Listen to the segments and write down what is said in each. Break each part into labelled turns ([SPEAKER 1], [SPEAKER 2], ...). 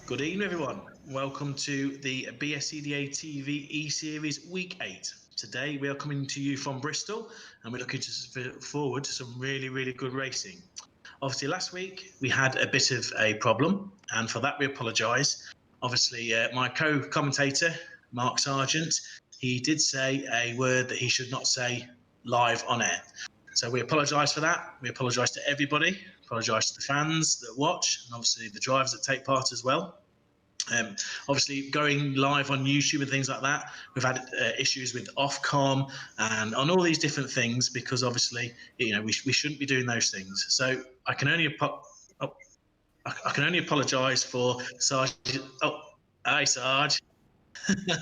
[SPEAKER 1] Good evening, everyone. Welcome to the BSCDA TV E-Series Week 8. Today, we are coming to you from Bristol, and we're looking forward to some really good racing. Obviously, last week, we had a bit of a problem, and for that, we apologise. Obviously, my co-commentator, Mark Sargent, he did say a word that he should not say live on air. So we apologise for that. We apologise to everybody, apologise to the fans that watch, and obviously the drivers that take part as well. Obviously, going live on YouTube and things like that, we've had issues with Ofcom and on all these different things because obviously, you know, we shouldn't be doing those things. So I can only apologise for Sarge. Oh, hi, Sarge. Do you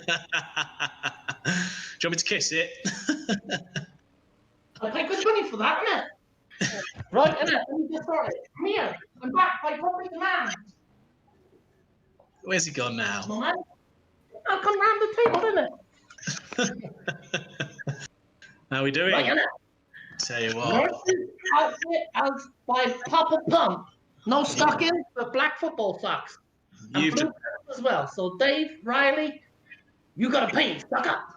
[SPEAKER 1] want me to kiss it?
[SPEAKER 2] I pay good money for that, innit? Right, innit? Let me get started. Come here. I'm back by public demand.
[SPEAKER 1] Where's he gone now?
[SPEAKER 2] Come on, man. I'll come round the table, innit?
[SPEAKER 1] How are we doing?
[SPEAKER 2] Right, innit?
[SPEAKER 1] Tell you what.
[SPEAKER 2] Nurse's outfit as by Papa Pump. No stockings, but black football socks. And
[SPEAKER 1] You've
[SPEAKER 2] blue
[SPEAKER 1] just,
[SPEAKER 2] pants as well. So Dave, Riley, you gotta pay. Stock up.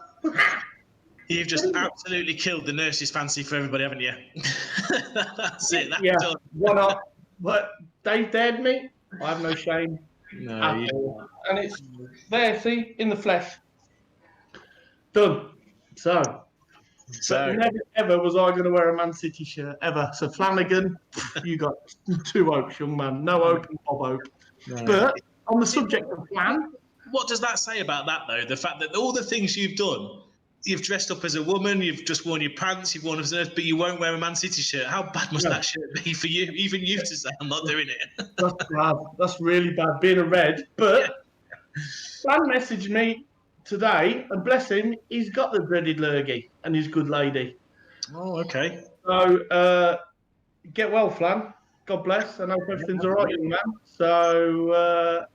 [SPEAKER 1] you've just absolutely killed the nurse's fancy for everybody, haven't you? That's it. That's
[SPEAKER 2] Yeah,
[SPEAKER 1] done.
[SPEAKER 2] why not? But Dave dared me. I have no shame.
[SPEAKER 1] No,
[SPEAKER 2] At all. And it's there, see, in the flesh. Done. So but never ever was I going to wear a Man City shirt, ever. So Flanagan, you got two Oaks, young man. No Oak and Bob Oak.
[SPEAKER 1] No.
[SPEAKER 2] But on the subject of Flan,
[SPEAKER 1] What does that say about that, though? The fact that all the things you've done, you've dressed up as a woman, you've just worn your pants, you've worn a but you won't wear a Man City shirt. How bad must that shirt be for you? Even you to say, I'm not doing it.
[SPEAKER 2] that's bad. That's really bad, being a red. But Flan messaged me today, and bless him, he's got the dreaded lurgy and his good lady.
[SPEAKER 1] Oh, okay.
[SPEAKER 2] So get well, Flan. God bless. I hope everything's all right, young man. So,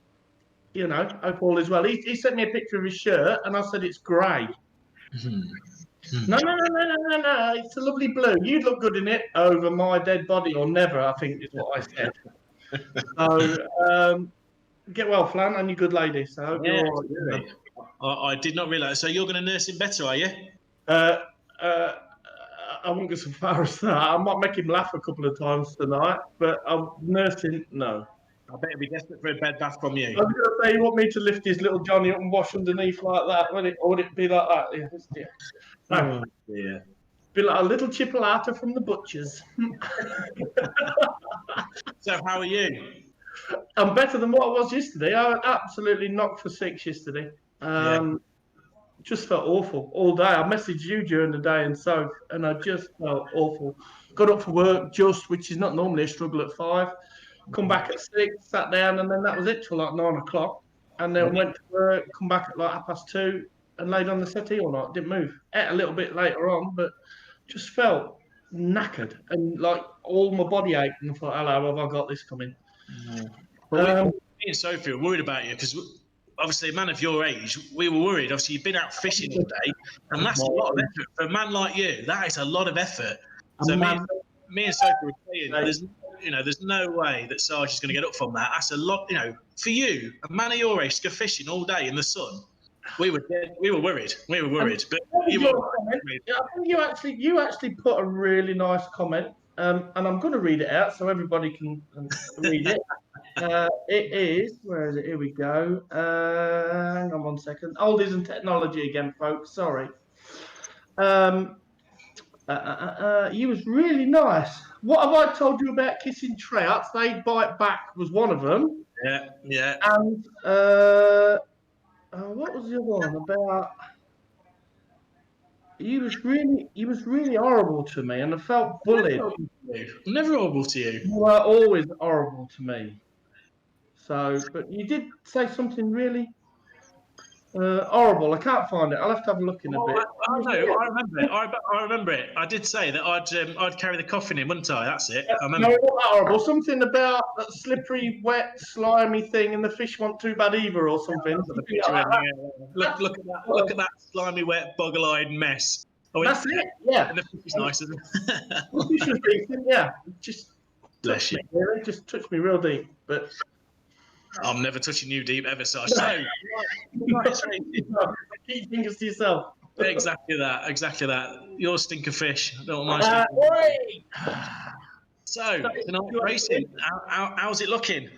[SPEAKER 2] you know, hope all is well. He sent me a picture of his shirt, and I said it's grey. No. It's a lovely blue. You'd look good in it over my dead body, or never, I think is what I said. So, get well, Flan, and your good lady. So, I hope you're all right.
[SPEAKER 1] I did not realise. So you're going to nurse him better, are you?
[SPEAKER 2] I won't go so far as that. I might make him laugh a couple of times tonight, but I'm nursing. No.
[SPEAKER 1] I bet he'll be desperate for a bed bath from you.
[SPEAKER 2] I was going to say, you want me to lift his little Johnny up and wash underneath like that? Or would it be like that? Yeah. No.
[SPEAKER 1] Oh, dear.
[SPEAKER 2] Be like a little chipolata from the butchers.
[SPEAKER 1] So how are you?
[SPEAKER 2] I'm better than what I was yesterday. I was absolutely knocked for six yesterday. Just felt awful all day. I messaged you during the day and I just felt awful. Got up for work which is not normally a struggle at 5. Come back at 6, sat down, and then that was it till like 9 o'clock. And then went to work, come back at like 2:30, and laid on the settee all night. Didn't move. Ate a little bit later on, but just felt knackered and like all my body ached. And I thought, hello, have I got this coming?
[SPEAKER 1] Well, me and Sophie were worried about you because obviously a man of your age, we were worried. Obviously, you've been out fishing all day, and that's a lot of effort. For a man like you, that is a lot of effort. So me and Sophie were saying, there's no way that Sarge is going to get up from that. That's a lot, for you, a man of your age to go fishing all day in the sun. We were worried. But you
[SPEAKER 2] you actually put a really nice comment, and I'm going to read it out so everybody can read it. It is, where is it? Here we go. Hang on 1 second. Oldies and technology again, folks. Sorry. He was really nice. What have I told you about kissing trouts? They bite back was one of them.
[SPEAKER 1] Yeah.
[SPEAKER 2] And what was the other one about? He was really horrible to me, and I felt bullied.
[SPEAKER 1] Never horrible to you.
[SPEAKER 2] You were always horrible to me. So, but you did say something really horrible. I can't find it. I'll have to have a look in a bit.
[SPEAKER 1] I remember it. I remember it. I did say that I'd carry the coffin in, wouldn't I? That's it. I remember.
[SPEAKER 2] No, not that horrible. Something about that slippery, wet, slimy thing, and the fish weren't too bad either, or something.
[SPEAKER 1] Look at that slimy, wet, boggle-eyed mess.
[SPEAKER 2] That's it. Yeah.
[SPEAKER 1] And the fish is nice, isn't it?
[SPEAKER 2] The fish was decent. Yeah. Just
[SPEAKER 1] bless you.
[SPEAKER 2] Just touched me real deep, but.
[SPEAKER 1] I'm never touching you deep ever, Sarge. So,
[SPEAKER 2] keep fingers to yourself.
[SPEAKER 1] exactly that. You're stinker fish. I don't mind. So, tonight racing. How's it looking?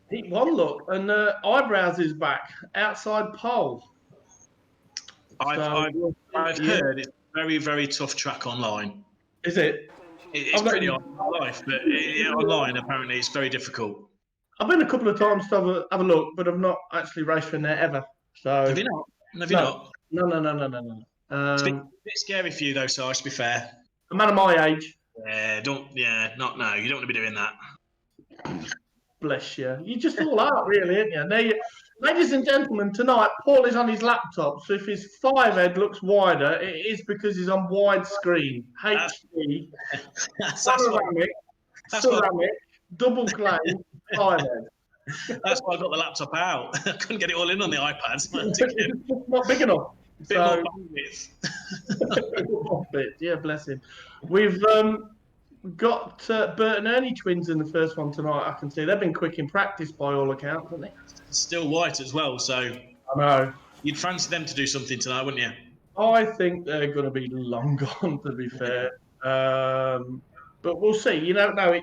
[SPEAKER 2] Heat 1 look, and Eyebrows is back outside pole.
[SPEAKER 1] I've heard it's a very, very tough track online.
[SPEAKER 2] Is it?
[SPEAKER 1] It's pretty hard in life, but online apparently it's very difficult.
[SPEAKER 2] I've been a couple of times to have a look, but I've not actually raced in there ever. So
[SPEAKER 1] have you not? Have you not?
[SPEAKER 2] No.
[SPEAKER 1] It's a bit scary for you though, Sarge, to be fair.
[SPEAKER 2] A man of my age.
[SPEAKER 1] You don't want to be doing that.
[SPEAKER 2] Bless you. You just all out, really, aren't you? Now, ladies and gentlemen, tonight Paul is on his laptop, so if his head looks wider, it is because he's on widescreen, HD, ceramic, double glazed head.
[SPEAKER 1] That's why I got the laptop out. I couldn't get it all in on the iPad.
[SPEAKER 2] It's not big enough.
[SPEAKER 1] Bit more bandwidth.
[SPEAKER 2] Yeah, bless him. We've got Bert and Ernie twins in the first one tonight. I can see they've been quick in practice by all accounts, haven't they?
[SPEAKER 1] Still white as well, so
[SPEAKER 2] I know.
[SPEAKER 1] You'd fancy them to do something tonight, wouldn't you?
[SPEAKER 2] I think they're going to be long gone, to be fair. But we'll see. You don't know. I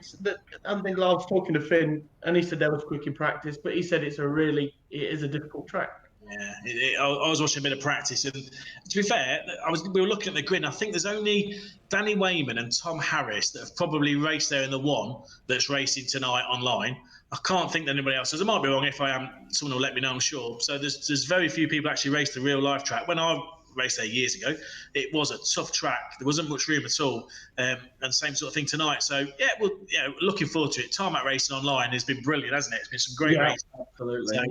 [SPEAKER 2] think I was talking to Finn, and he said they was quick in practice, but he said it is a difficult track.
[SPEAKER 1] Yeah, I was watching a bit of practice, and to be fair, we were looking at the grid. And I think there's only Danny Wayman and Tom Harris that have probably raced there in the one that's racing tonight online. I can't think that anybody else does. I might be wrong. If I am, someone will let me know, I'm sure. So there's very few people actually raced the real life track. When I raced there years ago, it was a tough track. There wasn't much room at all, and same sort of thing tonight. So looking forward to it. Tarmac racing online has been brilliant, hasn't it? It's been some great racing.
[SPEAKER 2] Absolutely. So,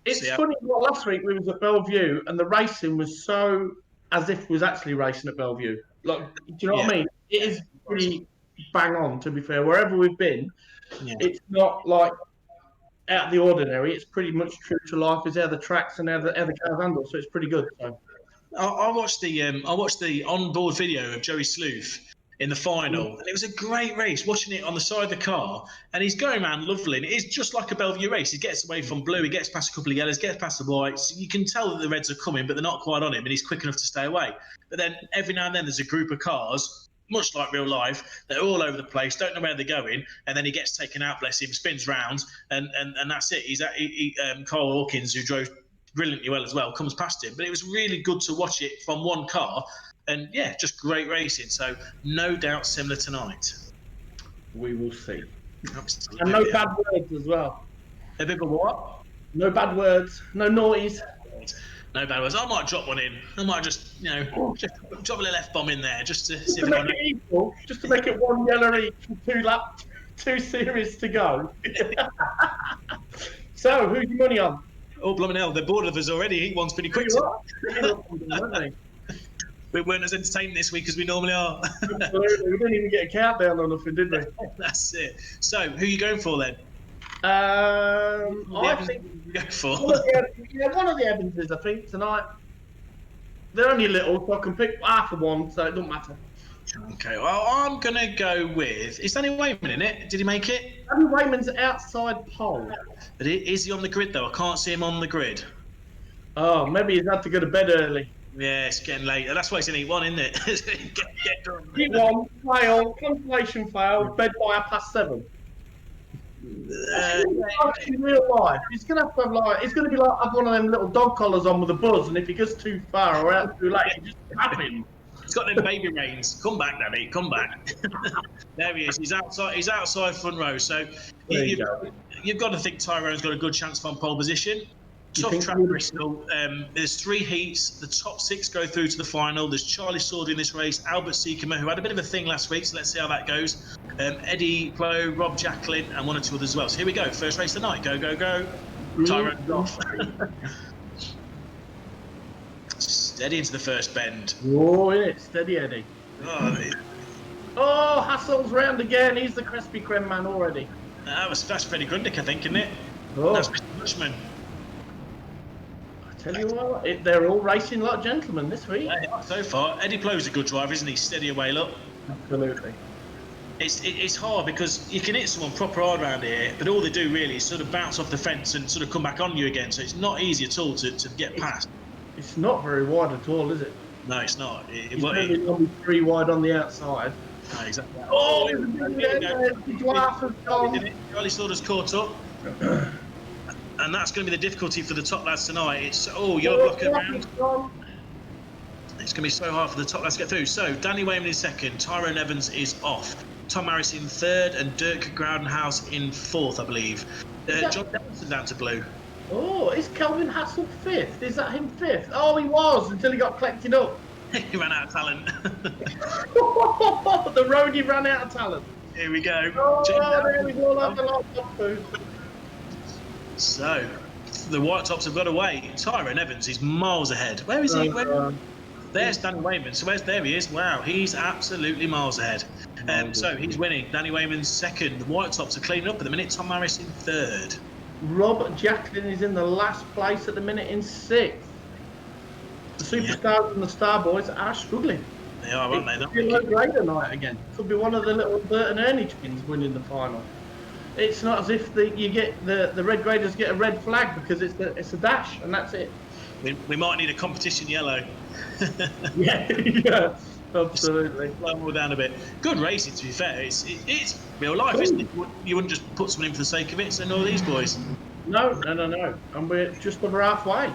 [SPEAKER 2] It's funny. Last week we was at Bellevue, and the racing was so as if we was actually racing at Bellevue. Like, do you know what I mean? It is pretty bang on. To be fair, wherever we've been, it's not like out of the ordinary. It's pretty much true to life. It's how the tracks and how the cars handle. So it's pretty good. So.
[SPEAKER 1] I watched the onboard video of Joey Sleuth in the final, and it was a great race. Watching it on the side of the car, and he's going around lovely. And it is just like a Bellevue race. He gets away from blue, he gets past a couple of yellows, gets past the whites. You can tell that the reds are coming, but they're not quite on him, and he's quick enough to stay away. But then every now and then there's a group of cars, much like real life, they're all over the place, don't know where they're going, and then he gets taken out, bless him, spins round, and that's it. Carl Hawkins, who drove brilliantly well as well, comes past him. But it was really good to watch it from one car. And just great racing. So no doubt similar tonight.
[SPEAKER 2] We will see.
[SPEAKER 1] Absolutely.
[SPEAKER 2] And no bad words as well.
[SPEAKER 1] A bit of what?
[SPEAKER 2] No bad words. No naughties.
[SPEAKER 1] No bad words. I might drop one in. I might just drop a little F-bomb in there just to see
[SPEAKER 2] if make it equal. Just to make it one yellow each, 2 series to go. So who's your money on?
[SPEAKER 1] Oh, blooming hell! They're bored of us already. Heat one's pretty quick. We weren't as entertained this week as we normally are.
[SPEAKER 2] Absolutely. We didn't even get a countdown or nothing, did we?
[SPEAKER 1] That's it. So, who are you going for then?
[SPEAKER 2] I think
[SPEAKER 1] you go for
[SPEAKER 2] one of the Evanses, I think, tonight. They're only little, so I can pick half of one, so it doesn't matter.
[SPEAKER 1] Okay, well, I'm going to go with... Is Danny Wayman in it? Did he make it?
[SPEAKER 2] Danny Wayman's outside pole.
[SPEAKER 1] But is he on the grid, though? I can't see him on the grid.
[SPEAKER 2] Oh, maybe he's had to go to bed early.
[SPEAKER 1] Yeah, it's getting late. That's why it's in Heat 1, isn't it? get done.
[SPEAKER 2] Heat 1, fail, consolation fail, bed by 7:30. In real life, he's going to have he's going to be like, have one of them little dog collars on with a buzz, and if he goes too far or out too late, you just tap him.
[SPEAKER 1] He's got them baby reins. Come back, Danny. Come back. There he is. He's outside front row. So you've got to think Tyrone's got a good chance from pole position. Tough track, Bristol. There's 3 heats. The top 6 go through to the final. There's Charlie Sword in this race, Albert Seekema, who had a bit of a thing last week, so let's see how that goes. Eddie Plow, Rob Jacklin, and 1 or 2 others as well. So here we go. First race of the night. Go, go, go. Tyrone's off. Steady into the first bend.
[SPEAKER 2] Oh, isn't it? Steady, Eddie. Oh, Hassel's round again. He's the Krispy Kreme man already.
[SPEAKER 1] That's Freddie Grundick, I think, isn't it?
[SPEAKER 2] Oh.
[SPEAKER 1] That's Mr. Bushman.
[SPEAKER 2] Tell you what, they're all racing like gentlemen this week.
[SPEAKER 1] Yeah, so far. Eddie Plow's a good driver, isn't he? Steady away, look.
[SPEAKER 2] Absolutely.
[SPEAKER 1] It's hard because you can hit someone proper hard around here, but all they do really is sort of bounce off the fence and sort of come back on you again. So it's not easy at all to get past.
[SPEAKER 2] It's not very wide at all, is it?
[SPEAKER 1] No, it's not.
[SPEAKER 2] It's only 3 wide on the outside.
[SPEAKER 1] No, exactly.
[SPEAKER 2] Oh,
[SPEAKER 1] Charlie Slaughter's caught up. And that's going to be the difficulty for the top lads tonight. It's you're blocking around. It's going to be so hard for the top lads to get through. So Danny Wayman in second, Tyrone Evans is off, Tom Harris in third, and Dirk Groudonhouse in fourth, I believe. John Davidson down to blue.
[SPEAKER 2] Oh, is Kelvin Hassel fifth? Is that him fifth? Oh, he was until he got collected up.
[SPEAKER 1] He ran out of talent.
[SPEAKER 2] The roadie ran out of talent.
[SPEAKER 1] Here we go.
[SPEAKER 2] Oh, there we go. Like the last food.
[SPEAKER 1] So, the White Tops have got away. Tyrone Evans is miles ahead. Where is he? There's Danny Wayman. So there he is. Wow, he's absolutely miles ahead. So he's winning. Danny Wayman's second. The White Tops are cleaning up at the minute. Tom Harris in third.
[SPEAKER 2] Rob Jacklin is in the last place at the minute in sixth. The Superstars and the Star Boys are struggling.
[SPEAKER 1] They are, aren't they?
[SPEAKER 2] Could be a low grader night again. Could be one of the little Bert and Ernie twins winning the final. It's not as if you get the red graders get a red flag because it's a dash and that's it.
[SPEAKER 1] We might need a competition yellow.
[SPEAKER 2] yeah, absolutely.
[SPEAKER 1] Slow them all down a bit. Good racing, to be fair. It's real life, isn't it? You wouldn't just put someone in for the sake of it. So all these boys.
[SPEAKER 2] No. And we're just over halfway.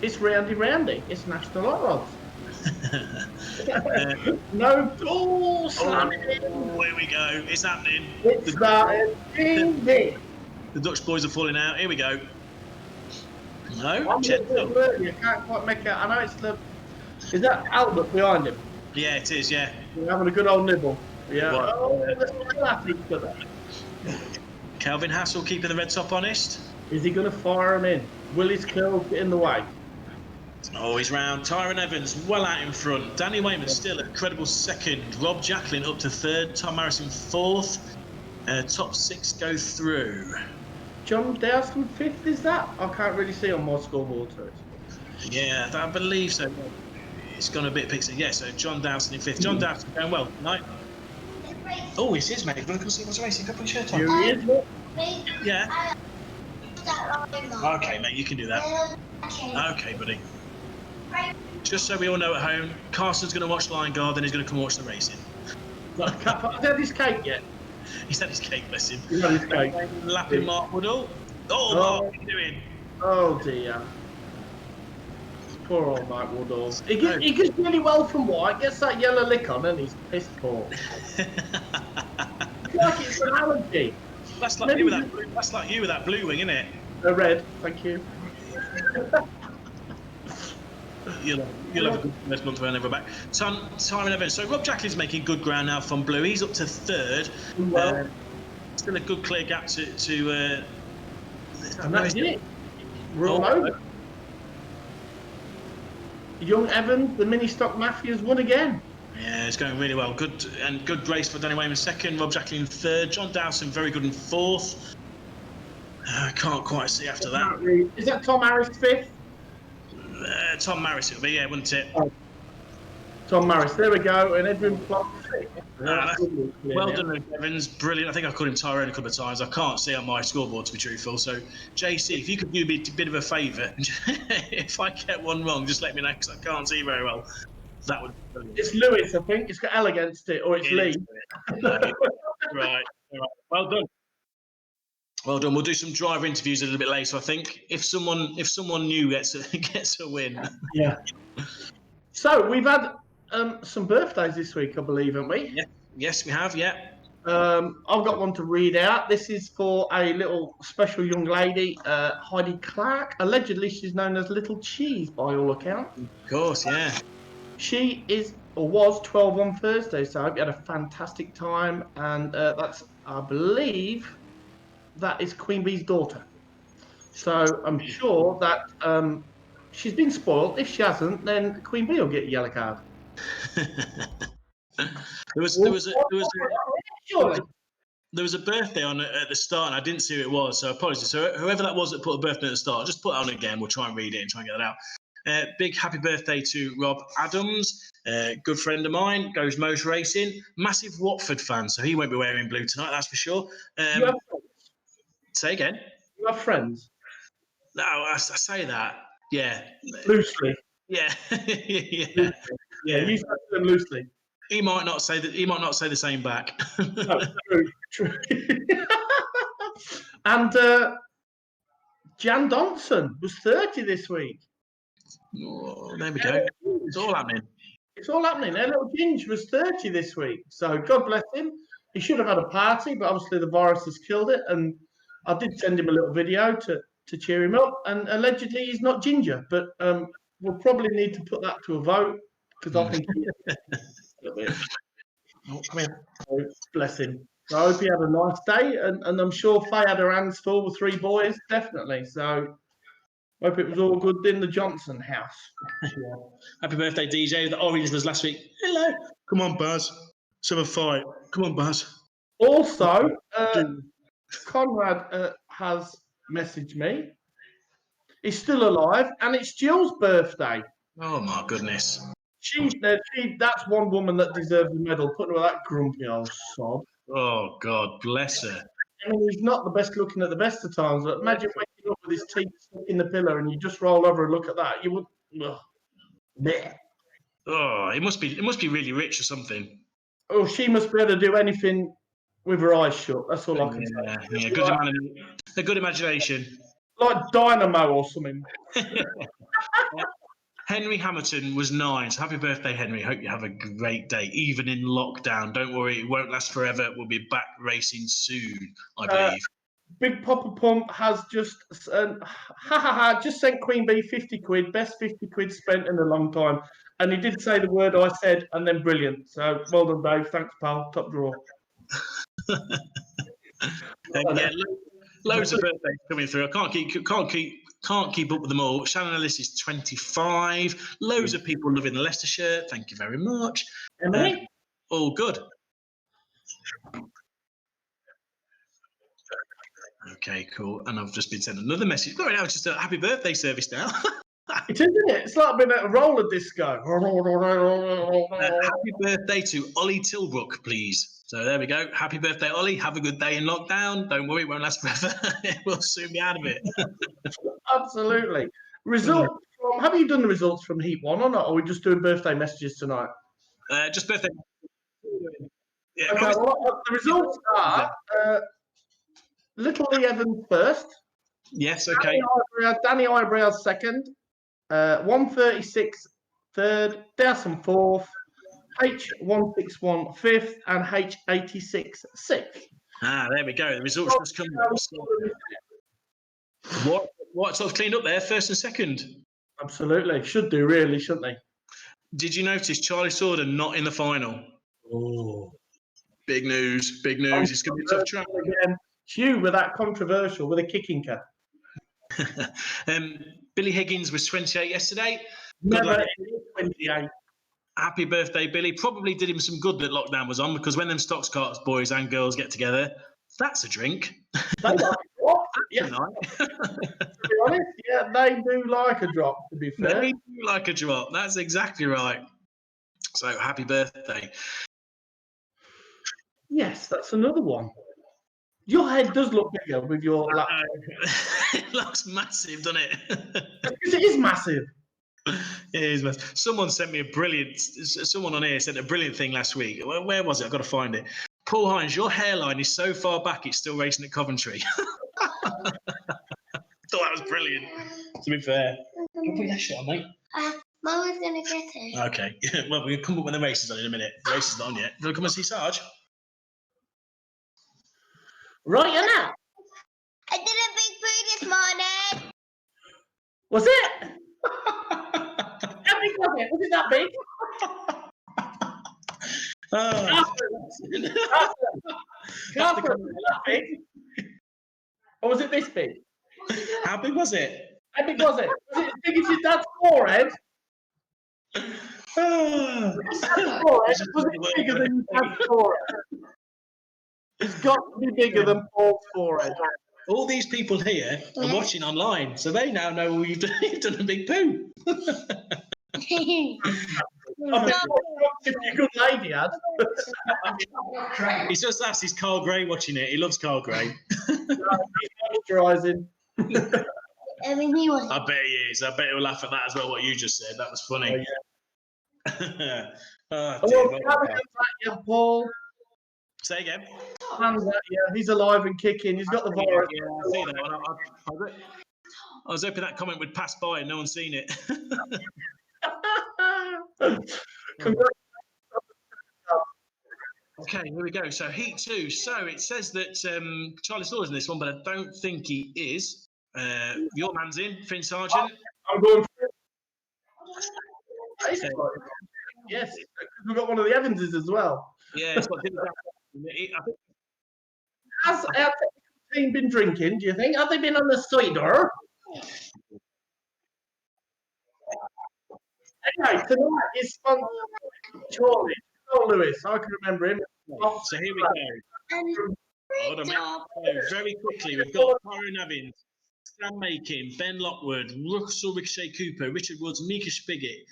[SPEAKER 2] It's roundy. It's National Hot Rods. No. Oh, slam it in.
[SPEAKER 1] Oh, here we go. It's happening.
[SPEAKER 2] It's started. The
[SPEAKER 1] Dutch boys are falling out. Here we go. No,
[SPEAKER 2] I can't quite make out. I know it's is that Albert behind him?
[SPEAKER 1] Yeah, it is. Yeah.
[SPEAKER 2] We're having a good old nibble. Yeah.
[SPEAKER 1] Right.
[SPEAKER 2] Oh, let's still at each other.
[SPEAKER 1] Kelvin Hassel keeping the red top honest.
[SPEAKER 2] Is he going to fire him in? Will his curls get in the way?
[SPEAKER 1] Oh, he's round. Tyrone Evans well out in front. Danny Wayman still a credible second. Rob Jacklin up to third. Tom Harrison fourth. Top six go through.
[SPEAKER 2] John Dowson fifth, is that? I can't really see on my scoreboard.
[SPEAKER 1] Yeah, I believe so. It's gone a bit pixie. Yeah, so John Dowson in fifth. John Dowson going well tonight. Oh, it's his mate. You want to come see what's racing? Put your shirt on.
[SPEAKER 2] Here he is.
[SPEAKER 1] Yeah. Okay, mate, you can do that. Okay, buddy. Just so we all know at home, Carson's going to watch Lion Guard, then he's going to come watch the racing.
[SPEAKER 2] Has he had his cake yet?
[SPEAKER 1] He's had his cake, bless him.
[SPEAKER 2] He's had his cake.
[SPEAKER 1] Lapping Mark Woodall. Oh, Mark, what are you doing?
[SPEAKER 2] Oh, dear. Poor old Mark Woodall. He gets really well from white, gets that yellow lick on, and he's pissed poor. It's like it's an allergy.
[SPEAKER 1] That's like you with that blue. That's like you with that blue wing, isn't it?
[SPEAKER 2] Red, thank you.
[SPEAKER 1] You'll have a good first month when they're back. Tyrone Evans. So Rob Jacklin's making good ground now from blue. He's up to third.
[SPEAKER 2] Well,
[SPEAKER 1] still a good clear gap to
[SPEAKER 2] and that's it. We're all over. Young Evans, the mini stock mafia's won again.
[SPEAKER 1] Yeah, it's going really well. Good race for Danny Wayman second. Rob Jacklin third. John Dowson very good in fourth. I can't quite see after that.
[SPEAKER 2] Is that Tom Harris fifth?
[SPEAKER 1] Tom Harris it'll be, yeah, wouldn't it?
[SPEAKER 2] Oh. Tom Harris, there we go, and Edwin Flock sixth.
[SPEAKER 1] Well done, Evans. Brilliant. I think I've called him Tyrone a couple of times. I can't see on my scoreboard, to be truthful. So, JC, if you could do me a bit of a favour, if I get one wrong, just let me know because I can't see very well. That would be brilliant.
[SPEAKER 2] It's Lewis, I think. It's got L against it, or it's Lee.
[SPEAKER 1] Right. Well done. Well done. We'll do some driver interviews a little bit later. I think if someone new gets a win.
[SPEAKER 2] Yeah. So we've had some birthdays this week, I believe, haven't we?
[SPEAKER 1] Yeah. Yes, we have. Yeah.
[SPEAKER 2] I've got one to read out. This is for a little special young lady, Heidi Clark. Allegedly, she's known as Little Cheese by all accounts.
[SPEAKER 1] Of course, yeah.
[SPEAKER 2] She is or was 12 on Thursday, so I hope you had a fantastic time. And that's, I believe, that is Queen Bee's daughter. So I'm sure that she's been spoiled. If she hasn't, then Queen Bee will get a yellow card.
[SPEAKER 1] There was a birthday on at the start, and I didn't see who it was, so apologies. So whoever that was that put a birthday at the start, just put it on again. We'll try and read it and try and get that out. Big happy birthday to Rob Adams, good friend of mine, goes most racing, massive Watford fan, so he won't be wearing blue tonight, that's for sure.
[SPEAKER 2] You have friends?
[SPEAKER 1] Say again?
[SPEAKER 2] You have friends?
[SPEAKER 1] No, I say that. Yeah.
[SPEAKER 2] Loosely.
[SPEAKER 1] Yeah.
[SPEAKER 2] Yeah,
[SPEAKER 1] Yeah.
[SPEAKER 2] you say them loosely.
[SPEAKER 1] He might not say that. He might not say the same back.
[SPEAKER 2] No, true. And Jan Donson was 30 this week.
[SPEAKER 1] Oh, there we go. It's all happening.
[SPEAKER 2] It's all happening. Their little Ginge was 30 this week. So God bless him. He should have had a party, but obviously the virus has killed it. And I did send him a little video to cheer him up. And allegedly he's not ginger, but we'll probably need to put that to a vote because I think he is a little bit.
[SPEAKER 1] Oh, come here.
[SPEAKER 2] So, bless him. So I hope he had a nice day. And I'm sure Faye had her hands full with 3 boys, definitely. So hope it was all good in the Johnson house.
[SPEAKER 1] Yeah. Happy birthday, DJ. The orange was last week. Hello. Come on, Buzz. Let's have a fight. Come on, Buzz.
[SPEAKER 2] Also, Conrad has messaged me. He's still alive, and it's Jill's birthday.
[SPEAKER 1] Oh, my goodness.
[SPEAKER 2] That's one woman that deserves a medal, putting her with that grumpy old sod.
[SPEAKER 1] Oh, God, bless her.
[SPEAKER 2] I mean, he's not the best looking at the best of times, but imagine waking up with his teeth stuck in the pillow and you just roll over and look at that. You would. Bleh.
[SPEAKER 1] Oh, it must be really rich or something.
[SPEAKER 2] Oh, she must be able to do anything with her eyes shut. That's all I can say.
[SPEAKER 1] Yeah, a good imagination.
[SPEAKER 2] Like Dynamo or something.
[SPEAKER 1] Henry Hamilton was 9. So happy birthday, Henry. Hope you have a great day, even in lockdown. Don't worry, it won't last forever. We'll be back racing soon, I believe.
[SPEAKER 2] Big Papa Pump has just sent Queen Bee 50 quid, best 50 quid spent in a long time. And he did say the word I said, and then brilliant. So well done, Dave. Thanks, pal. Top drawer.
[SPEAKER 1] Yeah, loads of birthdays coming through. I can't keep up with them all. Shannon Ellis is 25. Loads of people loving the Leicester shirt. Thank you very much.
[SPEAKER 2] Emily?
[SPEAKER 1] All good. Okay, cool. And I've just been sent another message. Going out, just a happy birthday service now.
[SPEAKER 2] It is, isn't it? It's like being at a roller disco.
[SPEAKER 1] Happy birthday to Ollie Tilbrook, please. So there we go. Happy birthday, Ollie. Have a good day in lockdown. Don't worry, it won't last forever. We'll soon be out of it.
[SPEAKER 2] Absolutely. Results from, have you done the results from Heat 1 or not? Or are we just doing birthday messages tonight?
[SPEAKER 1] Just birthday. Yeah,
[SPEAKER 2] okay, well, the results are Little Lee Evans first.
[SPEAKER 1] Yes, okay.
[SPEAKER 2] Danny Eyebrows second. 136 third. Dawson fourth. H161 fifth. And H86 sixth.
[SPEAKER 1] Ah, there we go. The results just come up. What sort of cleaned up there, first and second?
[SPEAKER 2] Absolutely. Should do, really, shouldn't they?
[SPEAKER 1] Did you notice Charlie Sorden not in the final?
[SPEAKER 2] Oh.
[SPEAKER 1] Big news. Big news. It's going to be a tough track.
[SPEAKER 2] Again. Hugh with that controversial with a kicking cut.
[SPEAKER 1] Billy Higgins was 28 yesterday.
[SPEAKER 2] Never 28.
[SPEAKER 1] Happy birthday, Billy. Probably did him some good that lockdown was on, because when them stocks carts boys and girls get together, that's a drink.
[SPEAKER 2] Yeah. To be honest, yeah, they do like a drop, to be fair.
[SPEAKER 1] They do like a drop. That's exactly right. So happy birthday.
[SPEAKER 2] Yes, that's another one. Your head does look bigger with your laptop.
[SPEAKER 1] It looks massive, doesn't it?
[SPEAKER 2] Because it is massive.
[SPEAKER 1] It is massive. Someone on here sent a brilliant thing last week. Where was it? I've got to find it. Paul Hines, your hairline is so far back, it's still racing at Coventry. Thought that was brilliant, to be fair. Can we put that shit on, mate?
[SPEAKER 3] Mama's going to get it.
[SPEAKER 1] Okay. Well, we'll come up when the race is on in a minute. The race is not on yet. Do you want to come and see Sarge?
[SPEAKER 2] Right, you're now.
[SPEAKER 3] I did a big poo this morning.
[SPEAKER 2] Was it? How big was it? Was it that big? Catherine, was it that big? Or was it this big?
[SPEAKER 1] How big was it?
[SPEAKER 2] How big was it? Was it as big as your dad's forehead? Was it bigger than your dad's forehead? It's got to be bigger than Paul's forehead.
[SPEAKER 1] All these people here are watching online, so they now know you've done a big poo.
[SPEAKER 2] I think if you good lady had.
[SPEAKER 1] He's just asked, is Carl Gray watching it? He loves Carl Gray.
[SPEAKER 2] He's moisturising.
[SPEAKER 3] I mean, he was.
[SPEAKER 1] I bet he is. I bet he'll laugh at that as well, what you just said. That was funny. Oh,
[SPEAKER 2] yeah, Paul.
[SPEAKER 1] Say again.
[SPEAKER 2] Hands at you. He's alive and kicking. He's got the virus.
[SPEAKER 1] Yeah, I see that. I was hoping that comment would pass by and no one's seen it. Okay, here we go. So Heat 2. So it says that Charlie Stall's in this one, but I don't think he is. Your man's in, Finn Sargent.
[SPEAKER 2] I'm going for it. Yes, we've got one of the Evanses as well.
[SPEAKER 1] Yeah, it's got
[SPEAKER 2] Has our technical team been drinking, do you think? Have they been on the cider? Anyway, tonight is sponsored by Charlie. Oh, Lewis, I can remember him.
[SPEAKER 1] So here we go. Hold on, very quickly, we've got Tyrone Evans, Sam Makin, Ben Lockwood, Russell Ricochet Cooper, Richard Woods, Mika Spigot,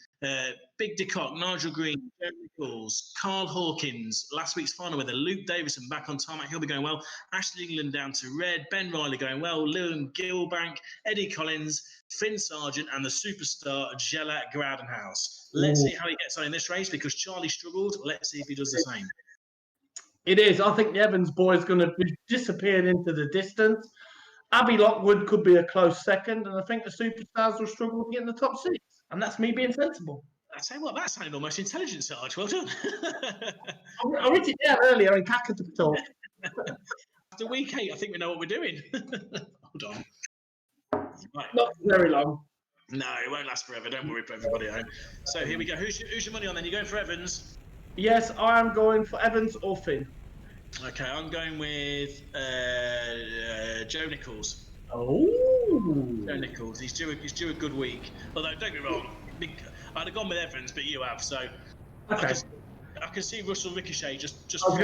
[SPEAKER 1] Big DeCock, Nigel Green, Joe Nichols, Carl Hawkins, last week's final winner, Luke Davison back on tarmac, he'll be going well, Ashley England down to red, Ben Riley going well, Lillian Gilbank, Eddie Collins, Finn Sargent, and the superstar Jella Gradenhouse. Let's see how he gets on in this race because Charlie struggled. Let's see if he does the same.
[SPEAKER 2] It is. I think the Evans boy is going to be disappeared into the distance. Abby Lockwood could be a close second, and I think the superstars will struggle to get in the top 6. And that's me being sensible.
[SPEAKER 1] I tell you what, that sounded almost intelligent, Sarge. Well done.
[SPEAKER 2] I wrote it down earlier in Capital.
[SPEAKER 1] After week 8, I think we know what we're doing. Hold on. Right.
[SPEAKER 2] Not very long.
[SPEAKER 1] No, it won't last forever. Don't worry, everybody at home. So here we go. Who's your money on then? You going for Evans?
[SPEAKER 2] Yes, I am going for Evans or Finn.
[SPEAKER 1] Okay, I'm going with Joe Nichols.
[SPEAKER 2] Oh,
[SPEAKER 1] Joe Nichols. He's due a good week. Although don't get me wrong, I'd have gone with Evans, but you have. So
[SPEAKER 2] okay.
[SPEAKER 1] I can see Russell Ricochet just
[SPEAKER 2] so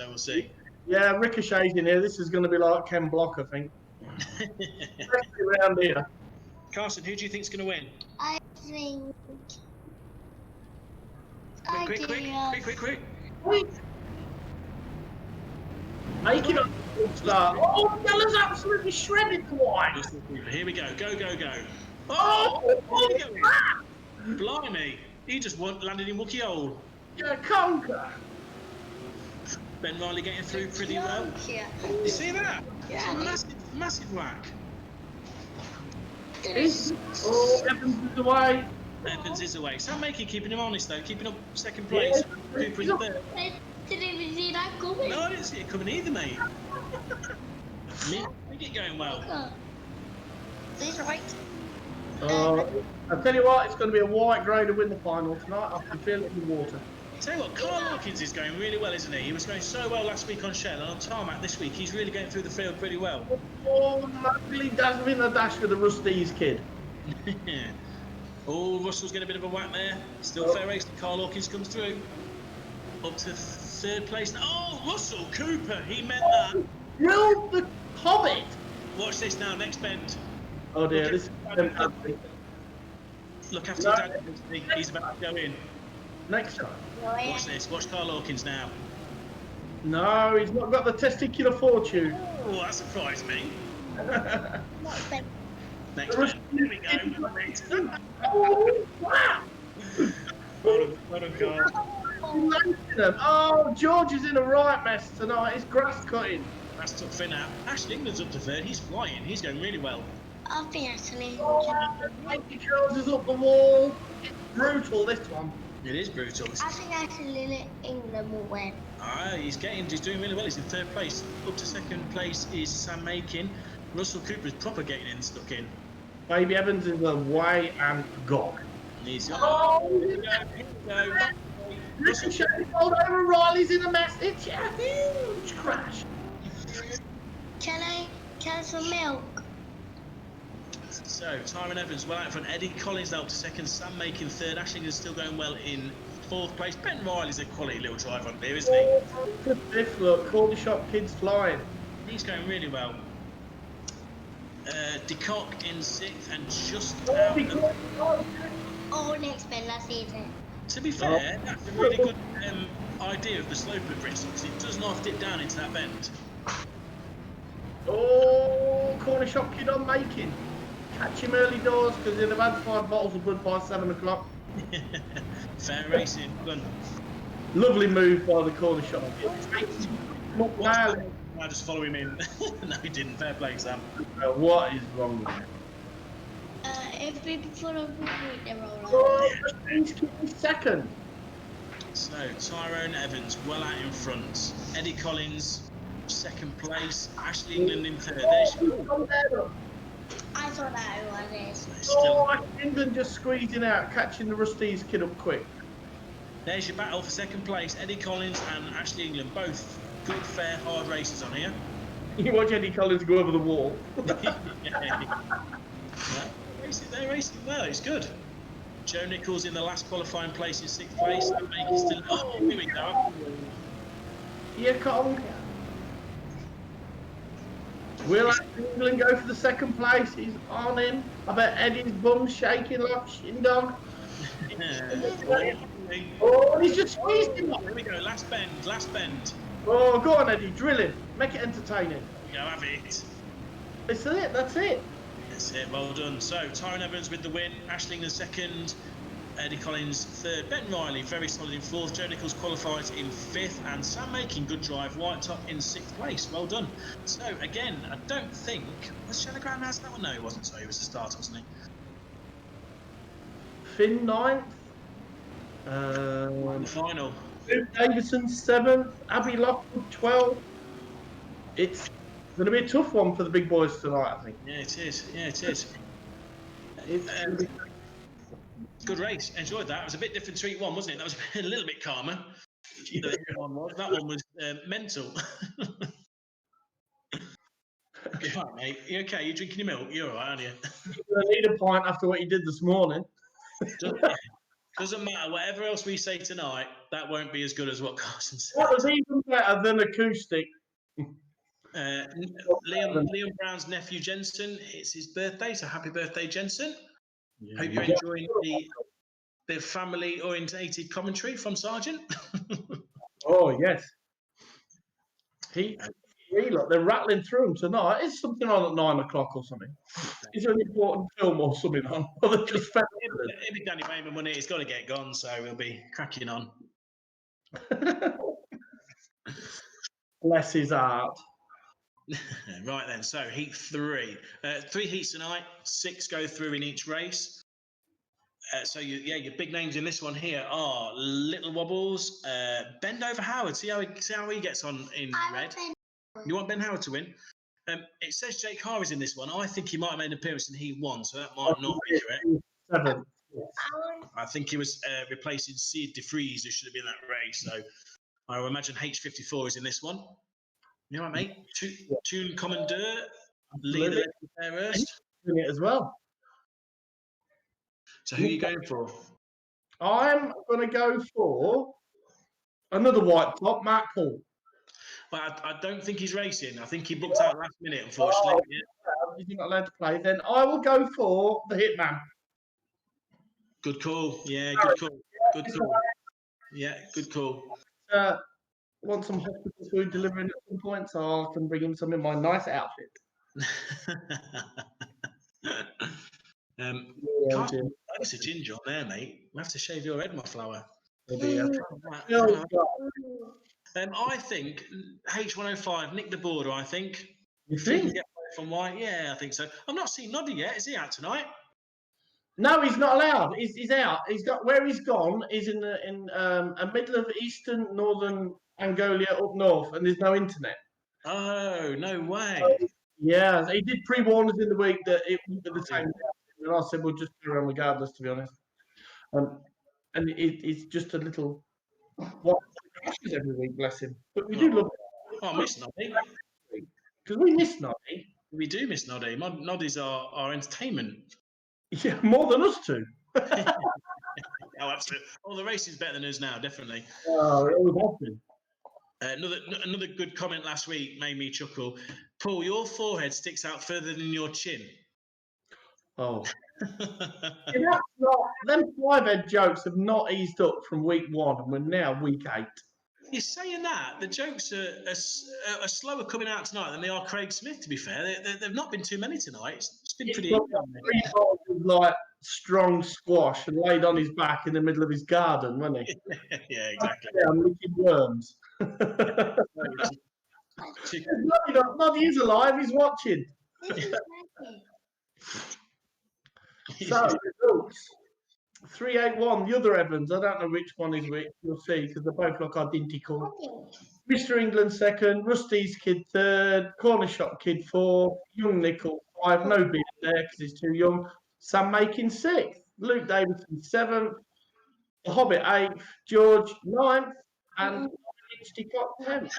[SPEAKER 1] we'll see.
[SPEAKER 2] Yeah, Ricochet's in here. This is going to be like Ken Block, I think. Especially around here.
[SPEAKER 1] Carson, who do you think is going to win?
[SPEAKER 3] I think.
[SPEAKER 1] Quick.
[SPEAKER 2] Make it up. Oh, Bella's absolutely shredded twice.
[SPEAKER 1] Here we go. Go.
[SPEAKER 2] Oh,
[SPEAKER 1] Blimey. He just landed in Wookie Hole.
[SPEAKER 2] Yeah, conquer.
[SPEAKER 1] Ben Riley getting through pretty well. You see that? Yeah. Massive whack.
[SPEAKER 2] Oh, Evans is away.
[SPEAKER 1] Evans is away. Sam Makin keeping him honest though, keeping up second place.
[SPEAKER 2] Yeah.
[SPEAKER 1] Cooper in third.
[SPEAKER 3] I didn't even see that coming.
[SPEAKER 1] No, I didn't see it coming either, mate. Make it going well.
[SPEAKER 3] He's right.
[SPEAKER 2] I'll tell you what, it's going to be a white grey to win the final tonight. I can feel it in the water.
[SPEAKER 1] Tell you what, Carl Hawkins is going really well, isn't he? He was going so well last week on Shell, and on tarmac this week, he's really going through the field pretty well.
[SPEAKER 2] Oh, lovely dash in the dash with the Rusty's kid.
[SPEAKER 1] Oh, Russell's getting a bit of a whack there. Still fair race. Carl Hawkins comes through. Up to third place. Oh, Russell Cooper, he meant that.
[SPEAKER 2] Will the Hobbit.
[SPEAKER 1] Watch this now, next bend.
[SPEAKER 2] Oh dear, this is fantastic.
[SPEAKER 1] Look after your dad. He's about to go in.
[SPEAKER 2] Next time.
[SPEAKER 1] Watch this. Watch Carl Hawkins now.
[SPEAKER 2] No, he's not got the testicular fortune.
[SPEAKER 1] Oh, that surprised me. Next
[SPEAKER 2] Russ-
[SPEAKER 1] bend. Here we go.
[SPEAKER 2] Oh, wow.
[SPEAKER 1] Well done, Carl.
[SPEAKER 2] Oh, George is in a right mess tonight. It's grass cutting.
[SPEAKER 1] That's took Finn out. Ashley England's up to third. He's flying. He's going really well.
[SPEAKER 3] I'll be actually.
[SPEAKER 2] Oh, Mikey Charles is up the wall. It's brutal, this one.
[SPEAKER 1] It is brutal.
[SPEAKER 3] I think actually England will win.
[SPEAKER 1] He's doing really well. He's in third place. Up to second place is Sam Makin. Russell Cooper is proper getting in, stuck in.
[SPEAKER 2] Baby Evans is away and gone.
[SPEAKER 1] He's
[SPEAKER 2] Oh,
[SPEAKER 1] here we go.
[SPEAKER 2] Ricochet rolled over. Riley's in a mess. It's a huge crash.
[SPEAKER 3] Can I have some milk?
[SPEAKER 1] So, Tyrone Evans well out front. Eddie Collins up to second. Sam Makin third. Ashling is still going well in fourth place. Ben Riley's a quality little drive on there, isn't he?
[SPEAKER 2] Good fifth look. Corner shop kids flying.
[SPEAKER 1] He's going really well. De Kock in 6th and just out of...
[SPEAKER 3] Oh, next bend, that's easy.
[SPEAKER 1] To be fair, that's a really good idea of the slope at Bristol, because it does not dip down into that bend.
[SPEAKER 2] Oh, corner shop kid on making. Catch him early doors because he'll have had 5 bottles of Bud by 7 o'clock.
[SPEAKER 1] Fair racing, done.
[SPEAKER 2] Lovely move by the corner shop kid.
[SPEAKER 1] I just follow him in. No, he didn't. Fair play, Sam.
[SPEAKER 2] What is wrong with him?
[SPEAKER 3] If people follow me, they're all
[SPEAKER 2] Oh, he's second.
[SPEAKER 1] So, Tyrone Evans well out in front. Eddie Collins, 2nd place. Ashley England in 3rd.
[SPEAKER 3] I thought that it was this.
[SPEAKER 2] Oh, England just squeezing out, catching the Rusty's kid up quick.
[SPEAKER 1] There's your battle for 2nd place. Eddie Collins and Ashley England, both good, fair, hard races on here.
[SPEAKER 2] You watch Eddie Collins go over the wall.
[SPEAKER 1] They're racing well, it's good. Joe Nichols in the last qualifying place in 6th place. That make it still... Oh, here we go.
[SPEAKER 2] Here come. Will England go for the 2nd place? He's on him. I bet Eddie's bum's shaking like shin dog. Oh, he's just squeezed him up.
[SPEAKER 1] Here we go, last bend.
[SPEAKER 2] Oh, go on, Eddie, drill him. Make it entertaining.
[SPEAKER 1] Here we go, have it.
[SPEAKER 2] That's it, that's it.
[SPEAKER 1] That's it, well done. So, Tyrone Evans with the win, Ashley England 2nd, Eddie Collins 3rd, Ben Riley very solid in 4th, Joe Nichols qualified in 5th, and Sam making good drive, White Top in 6th place. Well done. So, again, I don't think... Was Shannon Graham has that one? No, he wasn't, so he was the starter, wasn't he?
[SPEAKER 2] Finn 9th.
[SPEAKER 1] Final.
[SPEAKER 2] Luke Davison 7th. Abby Lockwood 12th. It's going to be a tough one for the big boys tonight, I think.
[SPEAKER 1] Yeah, it is. Good race. Enjoyed that. It was a bit different to Heat 1, wasn't it? That was a little bit calmer.
[SPEAKER 2] Yeah.
[SPEAKER 1] That one was mental. Right, mate. You okay? You drinking your milk? You're all right, aren't you?
[SPEAKER 2] You're going to need a pint after what you did this morning.
[SPEAKER 1] Doesn't matter. Whatever else we say tonight, that won't be as good as what Carson said.
[SPEAKER 2] That was even better than acoustic.
[SPEAKER 1] Liam Brown's nephew Jensen, it's his birthday, so happy birthday, Jensen. Yeah. Hope you're enjoying the family orientated commentary from Sergeant.
[SPEAKER 2] Oh, yes. Look, they're rattling through them tonight. Is something on at 9 o'clock or something? Is there an important film or something on? Or they just
[SPEAKER 1] it'll be Danny Wayman money. It's got to get gone, so we'll be cracking on.
[SPEAKER 2] Bless his heart.
[SPEAKER 1] Right then, so heat 3. 3 heats tonight, 6 go through in each race. So your big names in this one here are Little Wobbles, Bend Over Howard. See how he gets on in red. You want Ben Howard to win? It says Jake Harry's in this one. I think he might have made an appearance in Heat 1, so that might not be correct.
[SPEAKER 2] 7.
[SPEAKER 1] I think he was replacing Sid DeFries, who should have been in that race. So I would imagine H54 is in this one. You know what, mate? Tune Commandeur, leader first.
[SPEAKER 2] Doing it as well.
[SPEAKER 1] So who are you going for?
[SPEAKER 2] I'm going to go for another white top, Matt Paul.
[SPEAKER 1] But I don't think he's racing. I think he booked out last minute, unfortunately.
[SPEAKER 2] He's not allowed to play. Then I will go for the Hitman.
[SPEAKER 1] Good call. Yeah, good call. Good call. Yeah, good call.
[SPEAKER 2] Want some hospital food delivering at some point, so I can bring him some in my nice outfit.
[SPEAKER 1] That's a ginger on there, mate. We have to shave your head, my flower. I think H105, Nick the Border, I think.
[SPEAKER 2] You think?
[SPEAKER 1] From White? Yeah, I think so. I've not seen Noddy yet. Is he out tonight?
[SPEAKER 2] No, he's not allowed. He's out. He's got where he's gone is in a middle of eastern northern Angola up north, and there's no internet.
[SPEAKER 1] Oh, no way.
[SPEAKER 2] Yeah, he did pre-warn us in the week that it wouldn't be the same. And I said we'll just do around regardless, to be honest. And it's just a little what crashes every week, bless him. But we do love it.
[SPEAKER 1] Oh, I miss Noddy.
[SPEAKER 2] Because we miss Noddy.
[SPEAKER 1] We do miss Noddy. Noddy's our entertainment.
[SPEAKER 2] Yeah, more than us two.
[SPEAKER 1] Oh, absolutely. Oh, the race is better than us now, definitely.
[SPEAKER 2] Oh, it always has been.
[SPEAKER 1] Another good comment last week made me chuckle. Paul, your forehead sticks out further than your chin.
[SPEAKER 2] Oh. That's not, them 5-head jokes have not eased up from week 1, and we're now week 8.
[SPEAKER 1] You're saying that the jokes are slower coming out tonight than they are Craig Smith. To be fair, they've not been too many tonight. It's been pretty.
[SPEAKER 2] Got 3 balls of like strong squash and laid on his back in the middle of his garden, wasn't he?
[SPEAKER 1] Yeah, exactly.
[SPEAKER 2] Yeah, I'm licking worms. Noddy is alive. He's watching. So results. 381, the other Evans. I don't know which one is which. You'll see because they both look identical. Mr. England 2nd, Rusty's Kid 3rd, Corner Shop Kid 4th, Young Nickel 5, no beard there because he's too young. Sam Makin 6th, Luke Davidson 7th, The Hobbit 8th, George 9th, and Hitchcock 10th.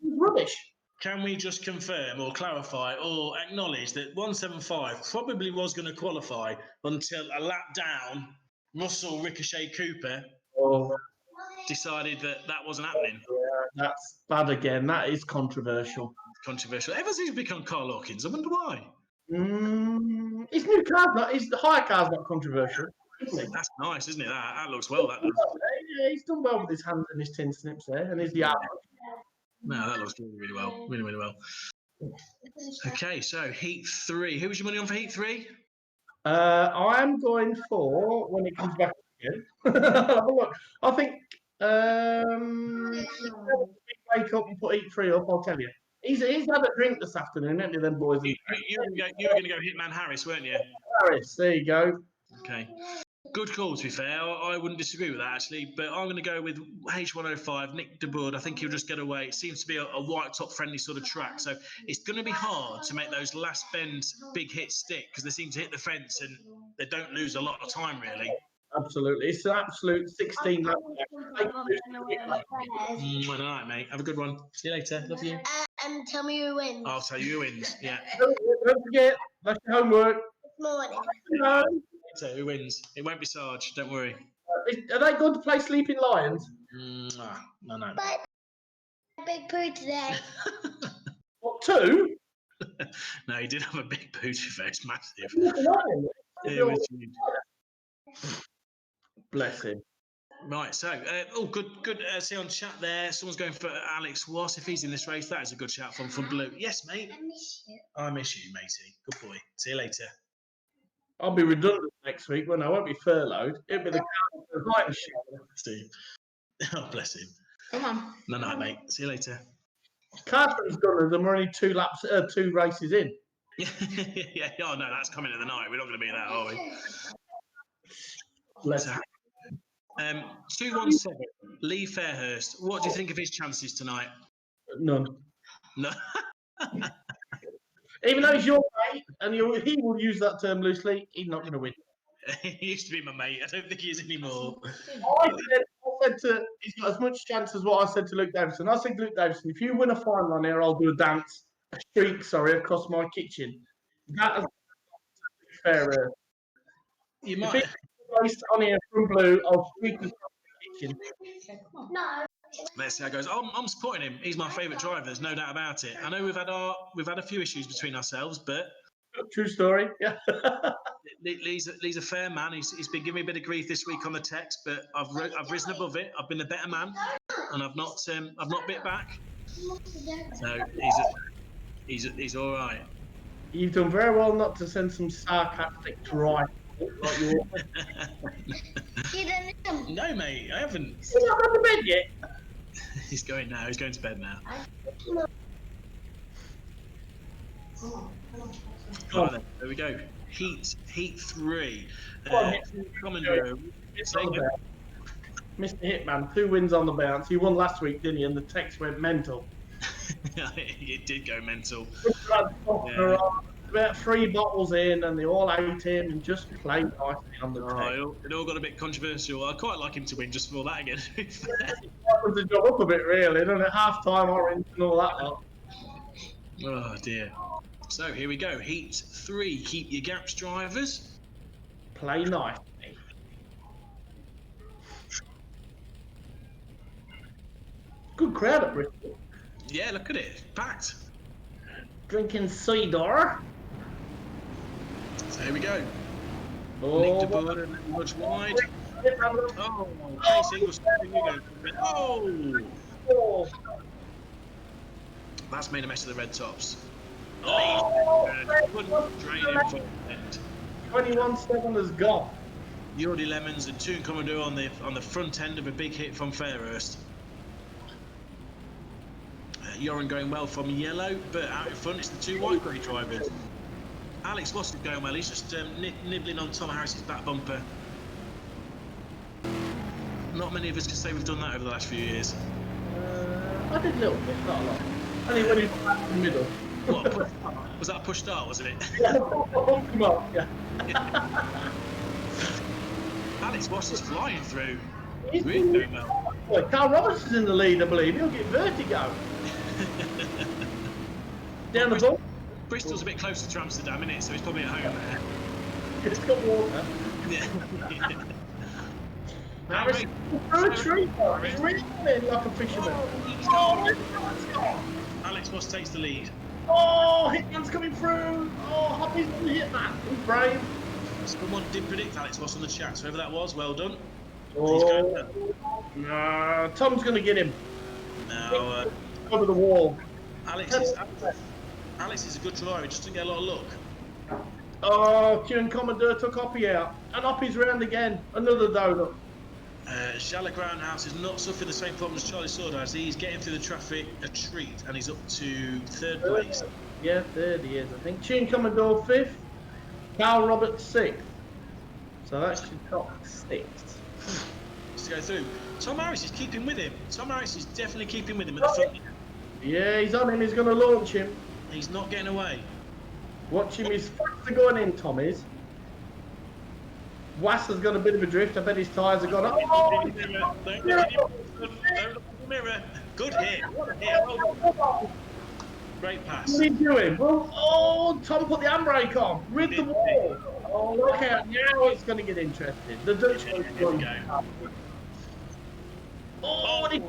[SPEAKER 2] Rubbish.
[SPEAKER 1] Can we just confirm or clarify or acknowledge that 175 probably was going to qualify until a lap down, Russell Ricochet Cooper decided that wasn't happening?
[SPEAKER 2] Yeah, that's bad again. That is controversial.
[SPEAKER 1] Controversial. Ever seems to become Carl Hawkins. I wonder why.
[SPEAKER 2] His new car's not. His hire car's not controversial.
[SPEAKER 1] That's nice, isn't it? That looks well. That does.
[SPEAKER 2] Yeah, he's done well with his hands and his tin snips there, and his yard.
[SPEAKER 1] No, that looks really well. Really well. Okay, so Heat 3. Who was your money on for Heat 3?
[SPEAKER 2] I'm going for when it comes back again. Have a look. I think wake up and put Heat 3 up. I'll tell you. He's had a drink this afternoon, ain't he, them boys?
[SPEAKER 1] You were going to go Hitman Harris, weren't you?
[SPEAKER 2] Harris, there you go.
[SPEAKER 1] Okay. Good call, to be fair. I wouldn't disagree with that, actually. But I'm going to go with H105, Nick de Boer. I think he'll just get away. It seems to be a white top friendly sort of track. So it's going to be hard to make those last bend big hits stick because they seem to hit the fence and they don't lose a lot of time, really.
[SPEAKER 2] Absolutely. It's an absolute 16 lap.
[SPEAKER 1] All right, mate. Have a good one. See you later. Love you.
[SPEAKER 3] And tell me who wins.
[SPEAKER 1] I'll tell you who wins. Yeah.
[SPEAKER 2] Don't forget, that's your homework.
[SPEAKER 3] This morning.
[SPEAKER 2] No.
[SPEAKER 1] So who wins? It won't be Sarge. Don't worry.
[SPEAKER 2] Are they going to play Sleeping Lions?
[SPEAKER 1] No.
[SPEAKER 3] But big poo today.
[SPEAKER 2] What, 2?
[SPEAKER 1] No, he did have a big poo. It's massive.
[SPEAKER 2] Yeah,
[SPEAKER 1] It was huge.
[SPEAKER 2] bless him.
[SPEAKER 1] Right, so good. See on chat there. Someone's going for Alex Wass. If he's in this race, that is a good shout from Blue. Yes, mate.
[SPEAKER 3] I miss you.
[SPEAKER 1] I miss you, matey. Good boy. See you later.
[SPEAKER 2] I'll be redundant next week when I won't be furloughed. It'll be the right show.
[SPEAKER 1] Steve. Oh, bless him.
[SPEAKER 3] Come on.
[SPEAKER 1] No, mate. See you later.
[SPEAKER 2] Carpenter's done and we're only 2 races in.
[SPEAKER 1] Yeah. Oh no, that's coming in the night. We're not going to be that, are we?
[SPEAKER 2] Bless him.
[SPEAKER 1] 217. Lee Fairhurst. What do you think of his chances tonight?
[SPEAKER 2] None.
[SPEAKER 1] No.
[SPEAKER 2] Even though he's your mate, and he will use that term loosely, he's not going to win.
[SPEAKER 1] He used to be my mate. I don't think he is anymore.
[SPEAKER 2] I said he's got as much chance as what I said to Luke Davison. I said to Luke Davison, if you win a final on here, I'll do a streak, across my kitchen. That is fair.
[SPEAKER 1] You might.
[SPEAKER 2] If it's based on here from Blue, I'll streak across the kitchen.
[SPEAKER 3] No.
[SPEAKER 1] Let's see how it goes. I'm supporting him. He's my favourite driver. There's no doubt about it. I know we've had a few issues between ourselves, but
[SPEAKER 2] true story. Yeah.
[SPEAKER 1] Lee's a fair man. He's been giving me a bit of grief this week on the text, but I've risen above it. I've been a better man, and I've not bit back. So he's all right.
[SPEAKER 2] You've done very well not to send some sarcastic dry. Like you
[SPEAKER 1] No, mate, I haven't.
[SPEAKER 2] He's not gone to bed yet.
[SPEAKER 1] He's going now. He's going to bed now. Right, then, there we go. Heat 3. Mr.
[SPEAKER 2] Hitman, 2 wins on the bounce. He won last week, didn't he? And the text went mental.
[SPEAKER 1] It did go mental.
[SPEAKER 2] Yeah. About 3 bottles in, and they all ate him and just played nicely on the text.
[SPEAKER 1] It all got a bit controversial. I quite like him to win just for that again.
[SPEAKER 2] That the job up a bit, really, doesn't it? Half-time orange and all that lot.
[SPEAKER 1] Oh, dear. So, here we go. Heat 3. Keep your gaps, drivers.
[SPEAKER 2] Play nicely. Good crowd at Bristol.
[SPEAKER 1] Yeah, look at it. Packed.
[SPEAKER 2] drinking cider.
[SPEAKER 1] So here we go.
[SPEAKER 2] Oh,
[SPEAKER 1] Nick de Boer and then much wide. Oh, Chase Ingles. Oh! That's made a mess of the red tops. Couldn't drain him for the end.
[SPEAKER 2] 21-7 has gone.
[SPEAKER 1] Yordi Lemons and Toon Commodore on the front end of a big hit from Fairhurst. Joran going well from yellow, but out in front it's the two white grey drivers. Alex Voss is going well. He's just nibbling on Tom Harris's back bumper. Not many of us can say we've done that over the last few years.
[SPEAKER 2] I did a little bit, not a lot. Only when he was back in the middle.
[SPEAKER 1] What? Was that a push start, wasn't it?
[SPEAKER 2] Yeah, come on, yeah.
[SPEAKER 1] Alex Voss is flying through. He's really doing well.
[SPEAKER 2] Well, Carl Roberts is in the lead, I believe. He'll get vertigo. Down the ball.
[SPEAKER 1] Bristol's a bit closer to Amsterdam, isn't it? So he's probably at home there.
[SPEAKER 2] It's got water.
[SPEAKER 1] Yeah.
[SPEAKER 2] Harris through a tree. He's reeling like a fisherman.
[SPEAKER 1] Alex Voss takes the lead.
[SPEAKER 2] Oh, Hitman's coming through. Oh, Hoppy's on the Hitman. He's brave.
[SPEAKER 1] Someone did predict Alex Voss on the chat, so whoever that was, well done.
[SPEAKER 2] Oh,
[SPEAKER 1] He's going down.
[SPEAKER 2] No, Tom's going to get him.
[SPEAKER 1] Now,
[SPEAKER 2] over the wall.
[SPEAKER 1] Alex is a good driver, he just didn't get a lot of luck.
[SPEAKER 2] Oh, Kieran Commodore took Hoppy out. And Hoppy's round again. Another donut.
[SPEAKER 1] Shallow Groundhouse is not suffering the same problem as Charlie Sawdust. He's getting through the traffic a treat, and he's up to third place.
[SPEAKER 2] Yeah, third he is, I think. Kieran Commodore 5th. Carl Roberts 6th. So that's your top 6th.
[SPEAKER 1] Just to go through. Tom Harris is keeping with him. Tom Harris is definitely keeping with him at the front.
[SPEAKER 2] Yeah, he's on him. He's going to launch him.
[SPEAKER 1] He's not getting away.
[SPEAKER 2] Watch him. He's faster going in, Tom is. Wasser's got a bit of a drift. I bet his tyres have gone up.
[SPEAKER 1] Don't look in the mirror. Good hit. What a hit. Well, great pass.
[SPEAKER 2] What are you doing? Oh, Tom put the handbrake on. Rid the wall. Oh, look out. Now it's going to get interesting. The Dutchman's going to go. Oh, what he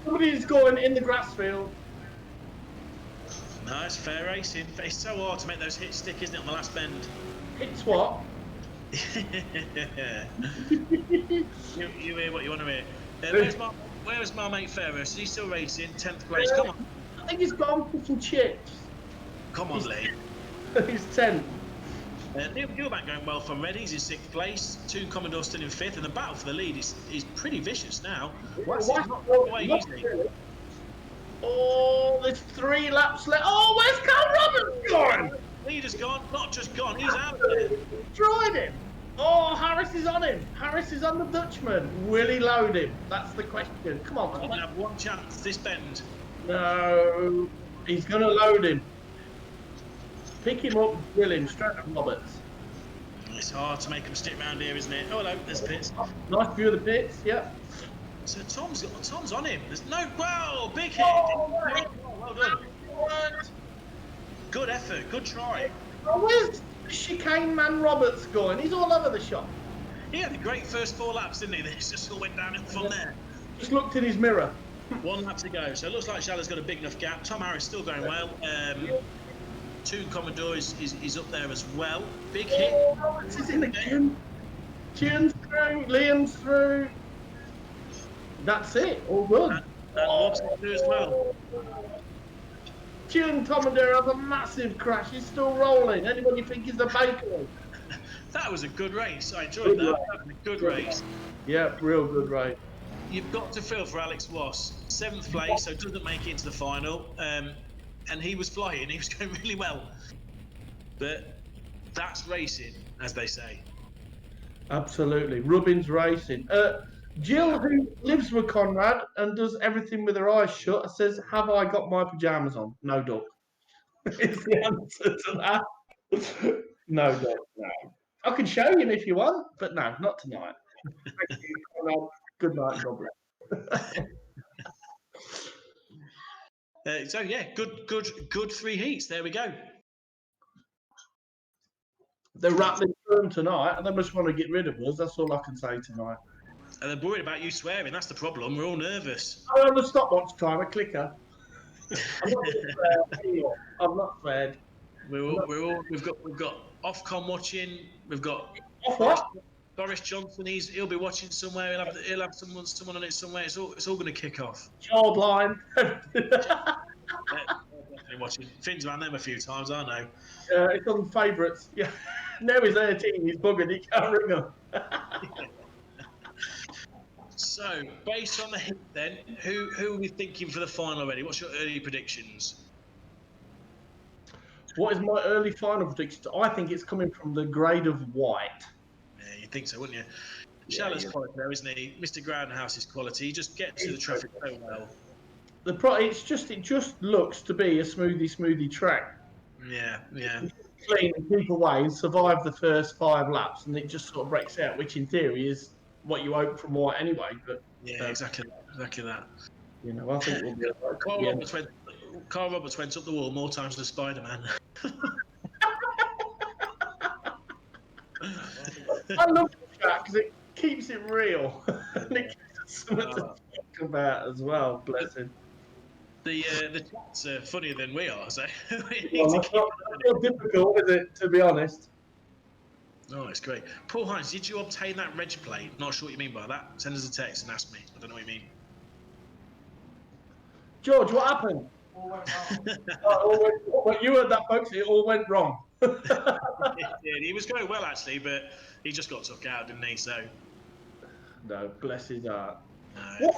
[SPEAKER 2] somebody's going in the grass field.
[SPEAKER 1] No, it's fair racing. It's so hard to make those hits stick, isn't it, on the last bend?
[SPEAKER 2] It's what?
[SPEAKER 1] you hear what you want to hear. Where's my mate Fairhurst? Is he still racing? 10th place. Come on.
[SPEAKER 2] I think he's gone for some chips.
[SPEAKER 1] Come on, Lee.
[SPEAKER 2] He's 10th.
[SPEAKER 1] Neil Gilbank going well from Red. He's in 6th place. Toon Commodore still in 5th, and the battle for the lead is pretty vicious now. What's not away easily.
[SPEAKER 2] Oh, there's 3 laps left. Oh, where's Carl Roberts going?
[SPEAKER 1] Leader's gone. Not just gone. He's out there.
[SPEAKER 2] Destroyed him. Oh, Harris is on him. Harris is on the Dutchman. Will he load him? That's the question. Come on.
[SPEAKER 1] He's going to have one chance this bend.
[SPEAKER 2] No, he's going to load him. Pick him up, drill him straight at Roberts.
[SPEAKER 1] It's hard to make him stick around here, isn't it? Oh, hello, there's pits.
[SPEAKER 2] Nice view of the pits, yep.
[SPEAKER 1] So Tom's on him. There's no, wow, big hit. Well done. Good effort, good try.
[SPEAKER 2] Oh, where's chicane man Roberts going? He's all over the shop.
[SPEAKER 1] He had a great first 4 laps, didn't he? They just all went down from there.
[SPEAKER 2] Just looked in his mirror.
[SPEAKER 1] 1 lap to go. So it looks like Shallow's got a big enough gap. Tom Harris still going well. Toon Commodore is up there as well. Big hit.
[SPEAKER 2] Roberts is in again. Tune's through, Liam's through. That's it, all good.
[SPEAKER 1] And Robson through as well.
[SPEAKER 2] Tune Commodore has a massive crash. He's still rolling. Anybody think he's a bakery?
[SPEAKER 1] That was a good race. I enjoyed that. That was a good race.
[SPEAKER 2] Yeah, real good race.
[SPEAKER 1] You've got to feel for Alex Voss. 7th place, so doesn't make it into the final. And he was flying. He was going really well. But that's racing, as they say.
[SPEAKER 2] Absolutely. Rubin's racing. Jill, who lives with Conrad and does everything with her eyes shut, says, "Have I got my pajamas on?" No, duck. Is the answer to that. No, duck, no. I can show you if you want, but no, not tonight. Thank you, Conrad. Good night, God bless.
[SPEAKER 1] So yeah, good 3 heats. There we go.
[SPEAKER 2] They're rattling through them tonight, and they must want to get rid of us. That's all I can say tonight.
[SPEAKER 1] And they're worried about you swearing. That's the problem. We're all nervous.
[SPEAKER 2] I'm on the stopwatch timer, clicker. I'm not sweared. I'm not sweared.
[SPEAKER 1] We've got Ofcom watching. We've got
[SPEAKER 2] Off what?
[SPEAKER 1] Boris Johnson. He'll be watching somewhere. He'll have someone on it somewhere. It's all going to kick off.
[SPEAKER 2] Child line.
[SPEAKER 1] Definitely watching. Finn's ran them a few times, I know.
[SPEAKER 2] It's on favourites. Yeah. Now he's 18. He's buggered. He can't ring them.
[SPEAKER 1] So, based on the hit, then, who are we thinking for the final already? What's your early predictions?
[SPEAKER 2] What is my early final prediction? I think it's coming from the grade of white.
[SPEAKER 1] Yeah, you'd think so, wouldn't you? Shallow's quality, though, isn't he? Mr. Groundhouse's quality. He just gets to the traffic so well.
[SPEAKER 2] It just looks to be a smoothie track.
[SPEAKER 1] Yeah.
[SPEAKER 2] Clean and keep away and survive the first 5 laps, and it just sort of breaks out, which in theory is what you hope from white anyway. But
[SPEAKER 1] yeah, exactly that.
[SPEAKER 2] You know, I think we'll be
[SPEAKER 1] Carl Roberts went up the wall more times than Spider-Man.
[SPEAKER 2] I love the track because it keeps it real and it gives us something to talk about as well. Bless him.
[SPEAKER 1] The chats are funnier than we are, so
[SPEAKER 2] It's not difficult, is it? To be honest.
[SPEAKER 1] Oh, it's great. Paul Hines, did you obtain that reg plate? Not sure what you mean by that. Send us a text and ask me. I don't know what you mean.
[SPEAKER 2] George, what happened? You heard that, folks. It all went wrong.
[SPEAKER 1] He was going well, actually, but he just got took out, didn't he? So.
[SPEAKER 2] No, bless his heart.
[SPEAKER 1] No,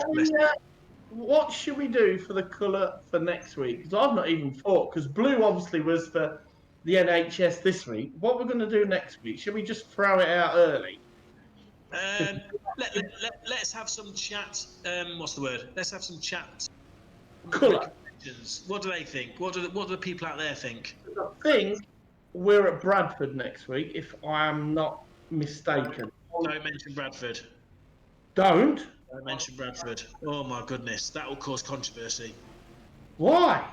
[SPEAKER 2] what should we do for the colour for next week? Because I've not even thought, because blue obviously was for the NHS this week. What we're going to do next week? Should we just throw it out early?
[SPEAKER 1] Let's have some chat. What's the word? Let's have some chat.
[SPEAKER 2] Colour.
[SPEAKER 1] What do they think? What do the people out there think?
[SPEAKER 2] I think we're at Bradford next week, if I am not mistaken.
[SPEAKER 1] Don't mention Bradford.
[SPEAKER 2] Don't
[SPEAKER 1] mention Bradford. Oh my goodness, that will cause controversy.
[SPEAKER 2] Why?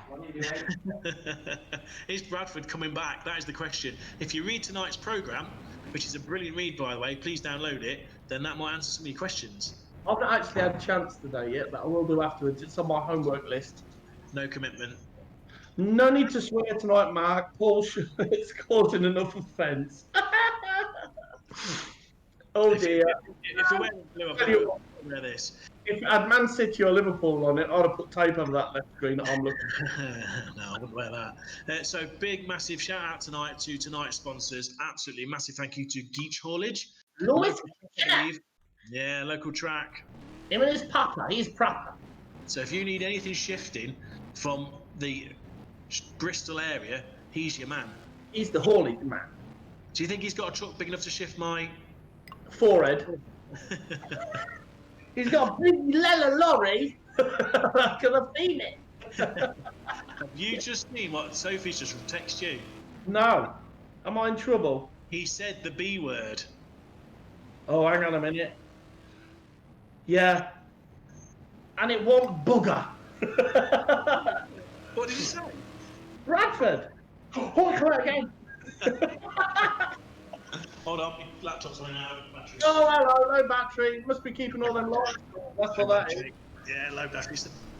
[SPEAKER 1] Is Bradford coming back? That is the question. If you read tonight's programme, which is a brilliant read, by the way, please download it, then that might answer some of your questions.
[SPEAKER 2] I've not actually had a chance today yet, but I will do afterwards. It's on my homework list.
[SPEAKER 1] No commitment.
[SPEAKER 2] No need to swear tonight, Mark. Paul, it's causing enough offence. Oh dear.
[SPEAKER 1] If we went blue, wear this.
[SPEAKER 2] If it had Man City or Liverpool on it, I'd have put tape over that left screen that I'm looking at.
[SPEAKER 1] No, I wouldn't wear that. So big, massive shout out tonight to tonight's sponsors. Absolutely massive thank you to GEACH Haulage.
[SPEAKER 2] Nice.
[SPEAKER 1] Yeah, local track.
[SPEAKER 2] Him and his papa, he's proper.
[SPEAKER 1] So if you need anything shifting from the Bristol area, he's your man.
[SPEAKER 2] He's the haulage man.
[SPEAKER 1] Do you think he's got a truck big enough to shift my
[SPEAKER 2] forehead? He's got a big Lella lorry. Because I've seen it.
[SPEAKER 1] Have you just seen what Sophie's just texted you?
[SPEAKER 2] No. Am I in trouble?
[SPEAKER 1] He said the B word.
[SPEAKER 2] Oh, hang on a minute. Yeah. And it won't bugger.
[SPEAKER 1] What did you say?
[SPEAKER 2] Bradford. Oh, try again.
[SPEAKER 1] Hold on, my laptop's running out of battery.
[SPEAKER 2] Oh, hello, low battery. Must be keeping all them lights on. That's what that is.
[SPEAKER 1] Yeah, low battery.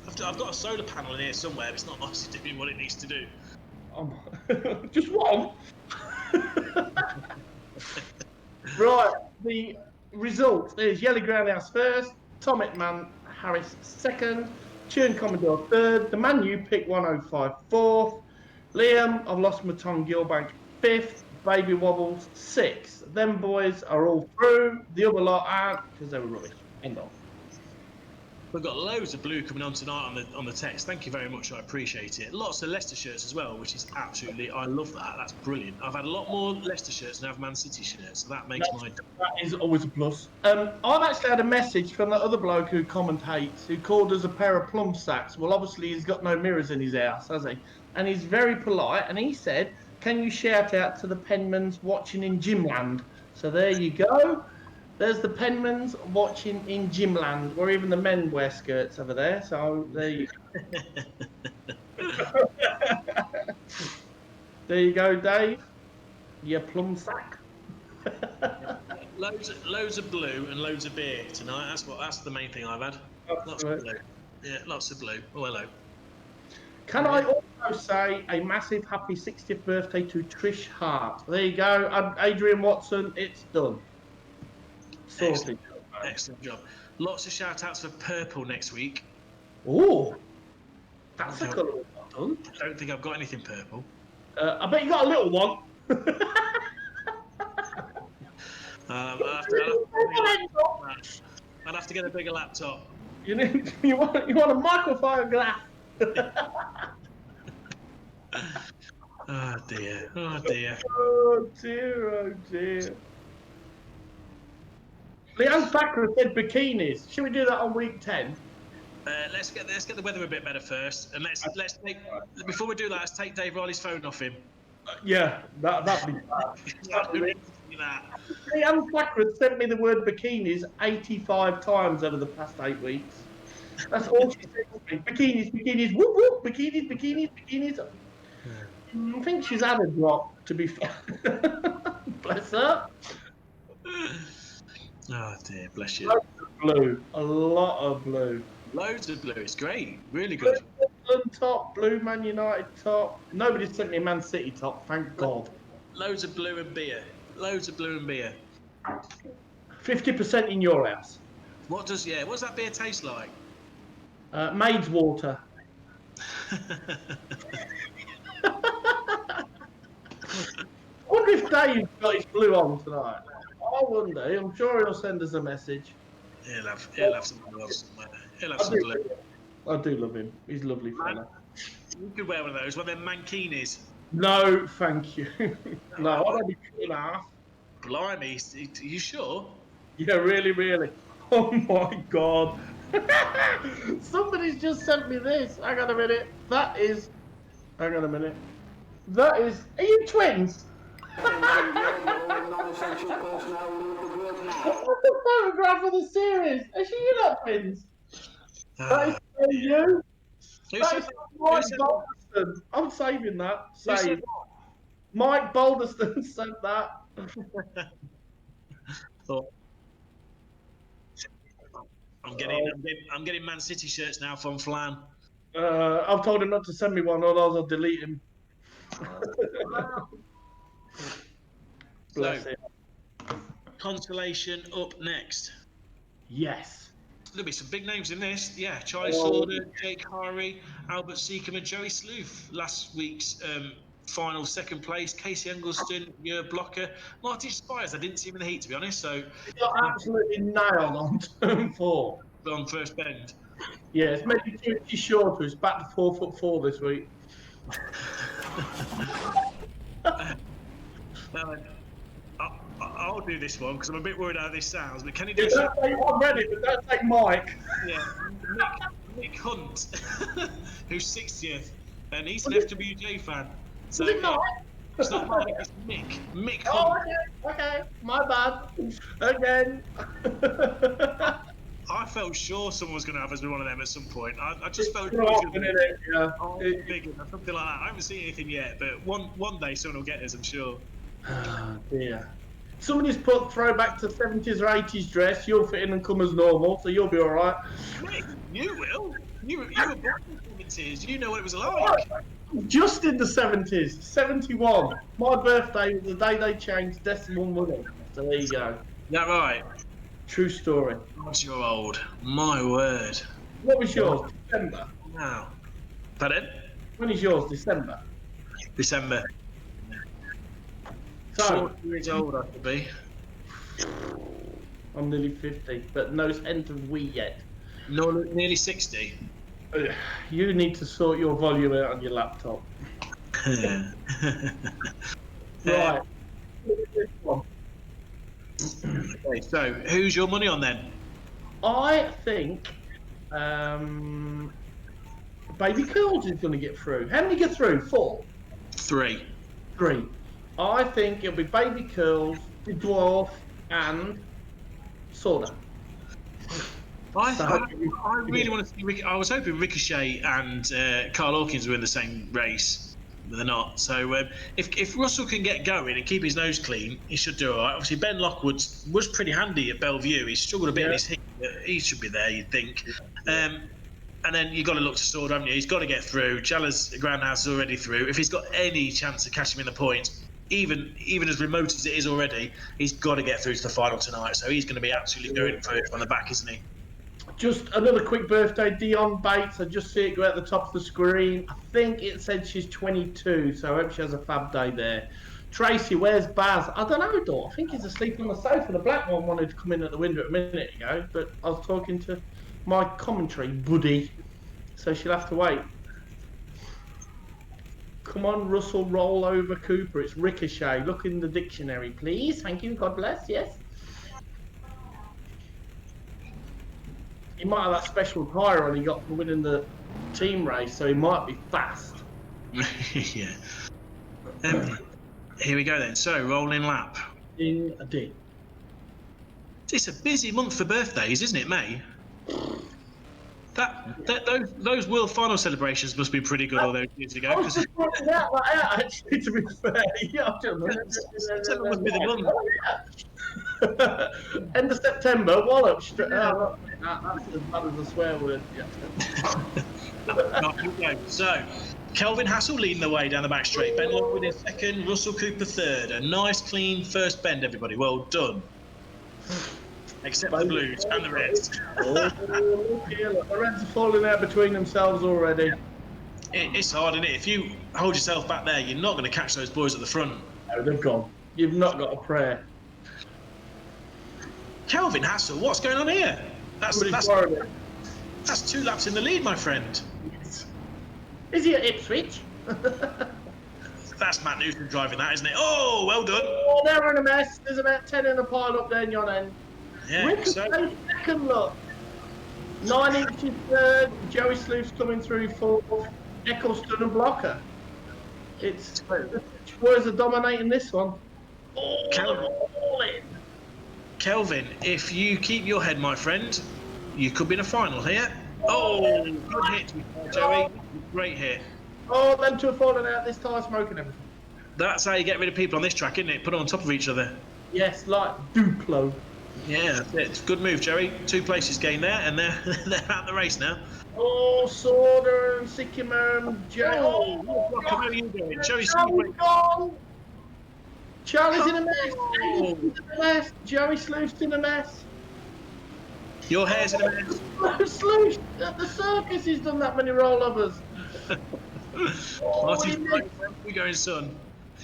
[SPEAKER 1] I've got a solar panel in here somewhere, but it's not obviously doing what it needs to do.
[SPEAKER 2] Just one. Right, the result is Yellow Groundhouse first, Tom Hitman Harris second, Churn Commodore third, the Man U Pick 105 fourth, Liam, I've lost my tongue, Gilbank fifth, Baby Wobbles sixth. Them boys are all through, the other lot aren't because they were rubbish. End on.
[SPEAKER 1] We've got loads of blue coming on tonight on the text. Thank you very much. I appreciate it. Lots of Leicester shirts as well, which is absolutely, I love that. That's brilliant. I've had a lot more Leicester shirts than I have Man City shirts, so that makes my...
[SPEAKER 2] That is always a plus. I've actually had a message from that other bloke who commentates, who called us a pair of plum sacks. Well, obviously he's got no mirrors in his house, has he? And he's very polite, and he said, can you shout out to the Penmans watching in Gymland? So there you go. There's the Penmans watching in Gymland, where even the men wear skirts over there. So there you go. There you go, Dave. You plum sack.
[SPEAKER 1] loads of blue and loads of beer tonight. That's the main thing I've had. Lots of blue. Yeah, lots of blue. Oh, hello.
[SPEAKER 2] Can I also say a massive happy 60th birthday to Trish Hart? There you go. Adrian Watson, it's done. Sorted.
[SPEAKER 1] Excellent job. Lots of shout outs for purple next week.
[SPEAKER 2] Oh, that's a colour we've not done.
[SPEAKER 1] I don't think I've got anything purple.
[SPEAKER 2] I bet you got a little one.
[SPEAKER 1] I'd have to get a bigger laptop.
[SPEAKER 2] You want a microphone glass.
[SPEAKER 1] Oh dear. Oh dear.
[SPEAKER 2] Oh dear, oh dear. Leanne Thacker said bikinis. Should we do that on week 10?
[SPEAKER 1] Let's get the weather a bit better first, and let's take, before we do that, let's take Dave Riley's phone off him.
[SPEAKER 2] Yeah, that'd be bad. Leanne Thacker sent me the word bikinis 85 times over the past 8 weeks. That's all she said to me. Bikinis, bikinis, whoop whoop, bikinis, bikinis, bikinis. I think she's had a drop, to be fair. Bless her.
[SPEAKER 1] Oh dear, bless you.
[SPEAKER 2] Loads of blue, a lot of blue.
[SPEAKER 1] Loads of blue, it's great, really good.
[SPEAKER 2] Blue top, blue Man United top. Nobody sent me a Man City top, thank God.
[SPEAKER 1] Loads of blue and beer. Loads of blue and beer.
[SPEAKER 2] 50% in your house.
[SPEAKER 1] What's that beer taste like?
[SPEAKER 2] Maid's water. I wonder if Dave's got his blue on tonight. I wonder. I'm sure he'll send us a message.
[SPEAKER 1] He'll have some blue on somewhere. He'll have some blue.
[SPEAKER 2] I do love him. He's a lovely fella.
[SPEAKER 1] You could wear one of those. One of them mankinis.
[SPEAKER 2] No, thank you. No, I don't be good enough.
[SPEAKER 1] Blimey, are you sure?
[SPEAKER 2] Yeah, really, really. Oh my God. Somebody's just sent me this. Hang on a minute. Hang on a minute. Are you twins? What's the photograph of the series? Are you not twins? That is you. That is Mike Balderston. I'm saving that. Save. Mike Balderston sent that.
[SPEAKER 1] I'm getting Man City shirts now from Flan.
[SPEAKER 2] I've told him not to send me one, or else I'll delete him. Bless him.
[SPEAKER 1] Consolation up next.
[SPEAKER 2] Yes.
[SPEAKER 1] There'll be some big names in this. Yeah, Charlie Slaughter, Jake Harry, Albert Seacombe, and Joey Sleuth. Last week's final second place. Casey Engelston, Jurg Blocker, Martin Spires. I didn't see him in the heat, to be honest. So
[SPEAKER 2] he got absolutely nailed on turn 4.
[SPEAKER 1] On first bend.
[SPEAKER 2] Yeah, it's maybe 2 inches short. Who's back to 4'4" this week.
[SPEAKER 1] I'll do this one because I'm a bit worried how this sounds. But can he do?
[SPEAKER 2] I'm ready, but don't take Mike.
[SPEAKER 1] Yeah, Nick Hunt, who's 60th, and he's an FWJ fan. So
[SPEAKER 2] is it not?
[SPEAKER 1] It's not Mike, it's Mick. Mick
[SPEAKER 2] Oh,
[SPEAKER 1] Hunt.
[SPEAKER 2] okay, my bad. Again.
[SPEAKER 1] I felt sure someone was going to have us with one of them at some point. I just felt
[SPEAKER 2] big or something
[SPEAKER 1] like that. I haven't seen anything yet, but one day someone will get us, I'm sure.
[SPEAKER 2] Oh dear. Somebody's put throwback to 70s or 80s dress. You'll fit in and come as normal, so you'll be all right.
[SPEAKER 1] Mick, you will. You were born in the 70s. You know what it was like.
[SPEAKER 2] Just in the 70s, 71. My birthday was the day they changed decimal money. So there you go.
[SPEAKER 1] Is that right?
[SPEAKER 2] True story.
[SPEAKER 1] Once you're old, my word.
[SPEAKER 2] What was yours? December.
[SPEAKER 1] Wow. Pardon?
[SPEAKER 2] When is yours? December.
[SPEAKER 1] December.
[SPEAKER 2] So
[SPEAKER 1] 40 years old I could be.
[SPEAKER 2] I'm nearly 50, but no end of we yet.
[SPEAKER 1] No, nearly 60.
[SPEAKER 2] You need to sort your volume out on your laptop. Right.
[SPEAKER 1] Okay, so who's your money on then?
[SPEAKER 2] I think Baby Curls is going to get through. How many get through? 4?
[SPEAKER 1] 3.
[SPEAKER 2] 3. I think it'll be Baby Curls, the Dwarf, and Soda.
[SPEAKER 1] I really want to see I was hoping Ricochet and Carl Hawkins were in the same race, but they're not. So if Russell can get going and keep his nose clean, he should do all right. Obviously, Ben Lockwood was pretty handy at Bellevue. He struggled a bit in his heat, but he should be there, you'd think. And then you've got to look to Sword, haven't you? He's got to get through. Jala's Groundhouse is already through. If he's got any chance of catching him in the points, even as remote as it is already, he's got to get through to the final tonight. So he's going to be absolutely going for it from the back, isn't he?
[SPEAKER 2] Just another quick birthday, Dion Bates. I just see it go at the top of the screen. I think it said she's 22, so I hope she has a fab day there. Tracy, where's Baz? I don't know, Dor. I think he's asleep on the sofa. The black one wanted to come in at the window a minute ago, but I was talking to my commentary buddy, so she'll have to wait. Come on, Russell, roll over Cooper. It's Ricochet. Look in the dictionary, please. Thank you. God bless. Yes. He might have that special tyre on he got for winning the team race, so he might be fast.
[SPEAKER 1] Yeah. Here we go then. So, rolling lap.
[SPEAKER 2] In a day.
[SPEAKER 1] It's a busy month for birthdays, isn't it, May? Those World Final celebrations must be pretty good all those years ago.
[SPEAKER 2] I was just pointing that out, actually, to be fair. Yeah,
[SPEAKER 1] September must be the month.
[SPEAKER 2] End of September, wallop. That's as bad as a swear word.
[SPEAKER 1] Right, here we go. So, Kelvin Hassel leading the way down the back straight. Ben Lockwood in second, Russell Cooper third. A nice, clean first bend, everybody. Well done. Except the blues and the reds.
[SPEAKER 2] Look here, look. The reds are falling out between themselves already.
[SPEAKER 1] It's hard, isn't it? If you hold yourself back there, you're not going to catch those boys at the front.
[SPEAKER 2] No, they've gone. You've not got a prayer.
[SPEAKER 1] Kelvin Hassel, what's going on here? That's 2 laps in the lead, my friend.
[SPEAKER 2] Is he at Ipswich?
[SPEAKER 1] That's Matt Newton driving that, isn't it? Oh, well done.
[SPEAKER 2] Oh, they're in a mess. There's about 10 in a pile up there in your end.
[SPEAKER 1] Yeah,
[SPEAKER 2] Ricochet second, look. 9 inches third. Joey Sleuth's coming through fourth. Eccleston and Blocker. It's Spurs are dominating this one. Oh,
[SPEAKER 1] Kelvin, if you keep your head, my friend, you could be in a final here. Oh, good hit, Joey. Great hit.
[SPEAKER 2] Oh, them two are falling out. This tyre smoking everything.
[SPEAKER 1] That's how you get rid of people on this track, isn't it? Put them on top of each other.
[SPEAKER 2] Yes, like Duplo.
[SPEAKER 1] Yeah, that's it. Good move, Joey. 2 places gained there, and they're out the race now.
[SPEAKER 2] Oh, Sorder and Sycamore and Joey.
[SPEAKER 1] How are you doing? Joey's
[SPEAKER 2] gone. Charlie's in a mess. Joey Sleuth's in a mess.
[SPEAKER 1] Your hair's in a mess.
[SPEAKER 2] Sleuth at the circus, he's done that many rollovers.
[SPEAKER 1] Marty's right. Where are we going, son?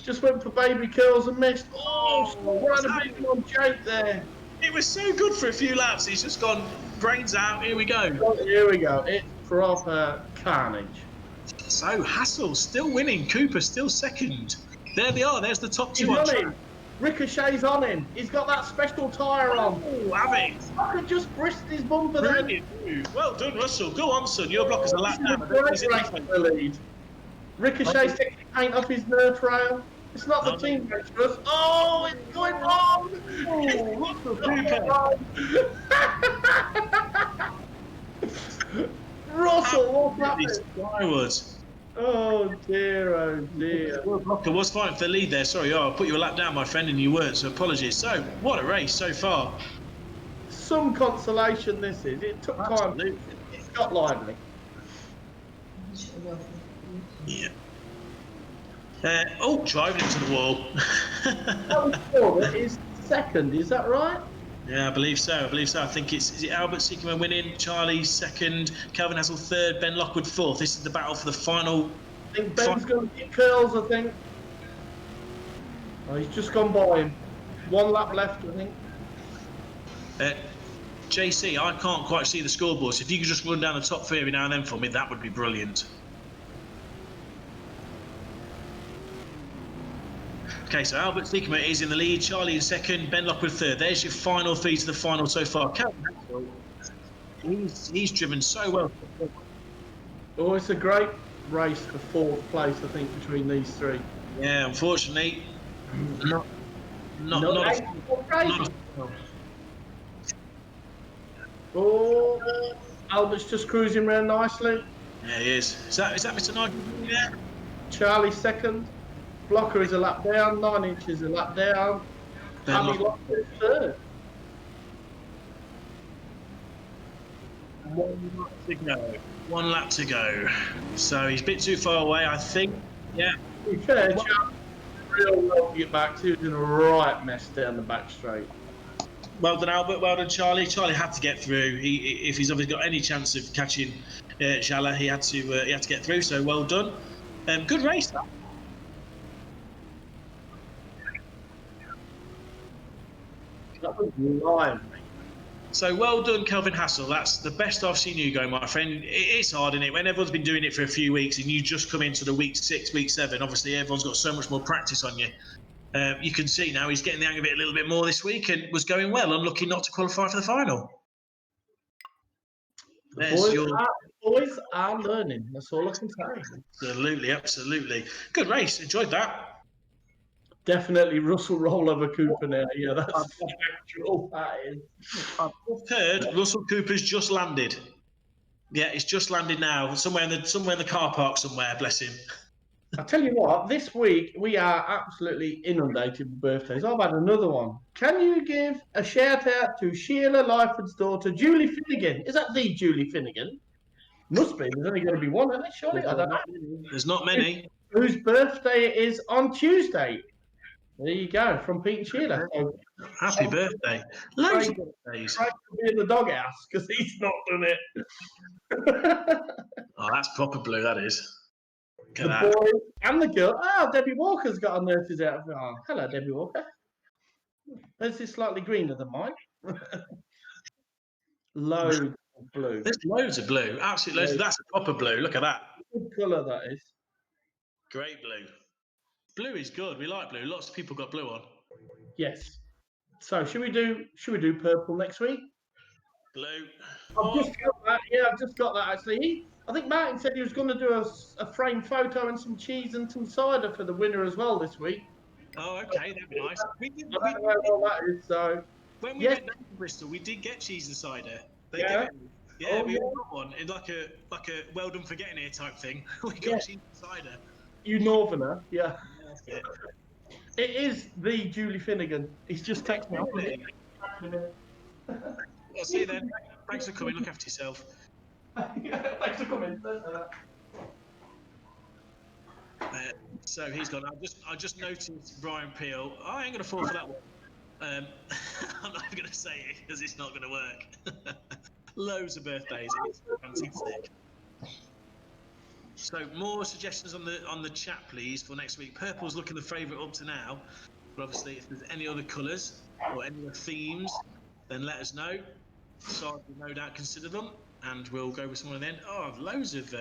[SPEAKER 2] Just went for baby curls and missed. Oh, right a big one, Jake there.
[SPEAKER 1] It was so good for a few laps. He's just gone brains out. Here we go.
[SPEAKER 2] Oh, here we go. It's proper carnage.
[SPEAKER 1] So Hassel still winning. Cooper still second. There they are. There's the top 2
[SPEAKER 2] He's
[SPEAKER 1] on
[SPEAKER 2] on
[SPEAKER 1] track.
[SPEAKER 2] him. Ricochet's on him. He's got that special tyre on.
[SPEAKER 1] Oh, have it.
[SPEAKER 2] I could just brisk his bumper there.
[SPEAKER 1] Brilliant move. Well done, Russell. Go on, son. Your block is a lap
[SPEAKER 2] This is
[SPEAKER 1] down.
[SPEAKER 2] a great race for the lead. Ricochet's taking paint off his nerve rail. It's not the team race for us. Oh, it's going wrong!
[SPEAKER 1] Oh,
[SPEAKER 2] Russell, what's happening?
[SPEAKER 1] Skyward.
[SPEAKER 2] Oh dear, oh dear.
[SPEAKER 1] Blocker was fighting for the lead there. Sorry, I put you a lap down, my friend, and you weren't, so apologies. So, what a race so far.
[SPEAKER 2] Some consolation this is. It took time. It got lively.
[SPEAKER 1] Yeah. Driving into the wall.
[SPEAKER 2] It is second, is that right?
[SPEAKER 1] Yeah, I believe so. I think is it Albert Seekman winning, Charlie second, Kelvin Hassel third, Ben Lockwood fourth. This is the battle for the final.
[SPEAKER 2] I think Ben's going to get curls, I think. Oh, he's just gone by him. 1 lap left, I think.
[SPEAKER 1] JC, I can't quite see the scoreboard, so if you could just run down the top 3 every now and then for me, that would be brilliant. Okay, so Albert Seekman is in the lead, Charlie in second, Ben Lockwood third. There's your final 3 to the final so far. Kelvin Hassel, he's driven so well.
[SPEAKER 2] Oh, it's a great race for 4th place, I think, between these 3.
[SPEAKER 1] Yeah, unfortunately, not
[SPEAKER 2] Oh, Albert's just cruising around nicely.
[SPEAKER 1] Yeah, he is. Is that Mr. Nigel there?
[SPEAKER 2] Charlie second. Blocker is a lap down. 9 inches a lap down. Abby Lockwood third.
[SPEAKER 1] 1 lap to go. 1 lap to go. So he's a bit too far away, I think. Yeah.
[SPEAKER 2] To be fair, Charles real well to get back to. He was in a right mess down the back straight.
[SPEAKER 1] Well done, Albert. Well done, Charlie. Charlie had to get through. If he's obviously got any chance of catching Jala, he had to get through. So well done. Good race.
[SPEAKER 2] That was live, mate.
[SPEAKER 1] So well done, Kelvin Hassel. That's the best I've seen you go, my friend. It's hard, isn't it? When everyone's been doing it for a few weeks and you just come into the week 6, week 7, obviously everyone's got so much more practice on you. You can see now he's getting the hang of it a little bit more this week and was going well, unlucky not to qualify for the final.
[SPEAKER 2] Boys are learning. That's all I can say.
[SPEAKER 1] Absolutely, absolutely. Good race. Enjoyed that.
[SPEAKER 2] Definitely Russell Rollover Cooper now. Yeah, that's factual. That is.
[SPEAKER 1] I've heard Russell Cooper's just landed. Yeah, he's just landed now, somewhere in the car park somewhere. Bless him.
[SPEAKER 2] I tell you what, this week we are absolutely inundated with birthdays. I've had another one. Can you give a shout out to Sheila Lyford's daughter, Julie Finnegan? Is that the Julie Finnegan? Must be. There's only going to be one, isn't it? Surely, I don't know.
[SPEAKER 1] There's not many.
[SPEAKER 2] Whose birthday it is on Tuesday. There you go, from Pete and Sheila. So,
[SPEAKER 1] Happy birthday. Loads of birthdays.
[SPEAKER 2] Try to be in the doghouse because he's not done it.
[SPEAKER 1] Oh, that's proper blue, that is.
[SPEAKER 2] The boy and the girl. Oh, Debbie Walker's got her nurses out. Oh, hello, Debbie Walker. This is slightly greener than mine. Loads of blue.
[SPEAKER 1] There's loads of blue. Absolutely loads. That's a proper blue. Look at that.
[SPEAKER 2] Good colour that is.
[SPEAKER 1] Great blue. Blue is good. We like blue. Lots of people got blue on.
[SPEAKER 2] Yes. So should we do purple next week?
[SPEAKER 1] Blue.
[SPEAKER 2] I've just got that. Yeah, I've just got that actually. I think Martin said he was going to do a framed photo and some cheese and some cider for the winner as well this week.
[SPEAKER 1] Oh, okay, that'd be nice.
[SPEAKER 2] I don't know where all that is. So
[SPEAKER 1] when we went down to Bristol, we did get cheese and cider. We all got one in like a well done for getting here type thing. We got cheese and cider.
[SPEAKER 2] You northerner, yeah.
[SPEAKER 1] That's it.
[SPEAKER 2] It is the Julie Finnegan. He's just texted me.
[SPEAKER 1] I'll see you then. Thanks for coming. Look after yourself.
[SPEAKER 2] Thanks for coming.
[SPEAKER 1] So he's gone. I just noticed Brian Peel. Oh, I ain't going to fall for that one. I'm not going to say it because it's not going to work. Loads of birthdays. It's fantastic. So more suggestions on the chat, please, for next week. Purple's looking the favourite up to now, but obviously if there's any other colours or any other themes, then let us know. So we'll no doubt consider them, and we'll go with someone then. Oh, loads of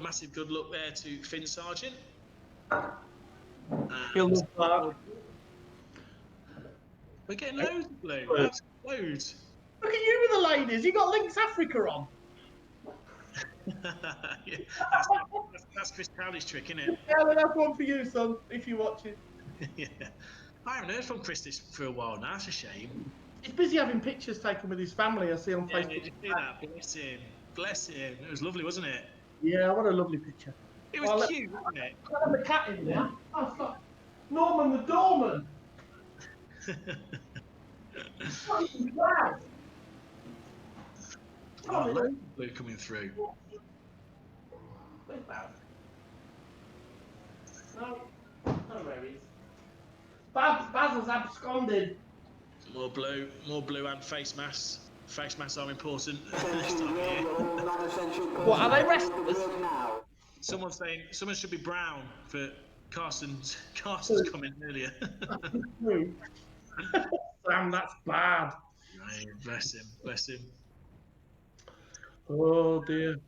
[SPEAKER 1] massive good luck there to Finn Sargent. We're getting loads of blue. That's loads.
[SPEAKER 2] Look at you with the ladies. You got Lynx Africa on.
[SPEAKER 1] Yeah, that's Chris Crowley's trick, isn't it?
[SPEAKER 2] Yeah, well, that's one for you, son, if you're watching.
[SPEAKER 1] Yeah. I haven't heard from Chris for a while now. That's a shame.
[SPEAKER 2] He's busy having pictures taken with his family, I see on Facebook.
[SPEAKER 1] Did you see that? Bless him. Bless him. It was lovely, wasn't it?
[SPEAKER 2] Yeah, what a lovely picture.
[SPEAKER 1] It was cute, wasn't it?
[SPEAKER 2] I've got the cat in there. Oh, it's got Norman the Doorman. Wow.
[SPEAKER 1] Oh, blue coming through.
[SPEAKER 2] No, where he is. Baz has absconded.
[SPEAKER 1] More blue and face masks. Face masks are important.
[SPEAKER 2] What, are they wrestlers?
[SPEAKER 1] Someone's saying someone should be brown for Carson's comment earlier.
[SPEAKER 2] Sam, that's bad.
[SPEAKER 1] Right, bless him.
[SPEAKER 2] Oh dear.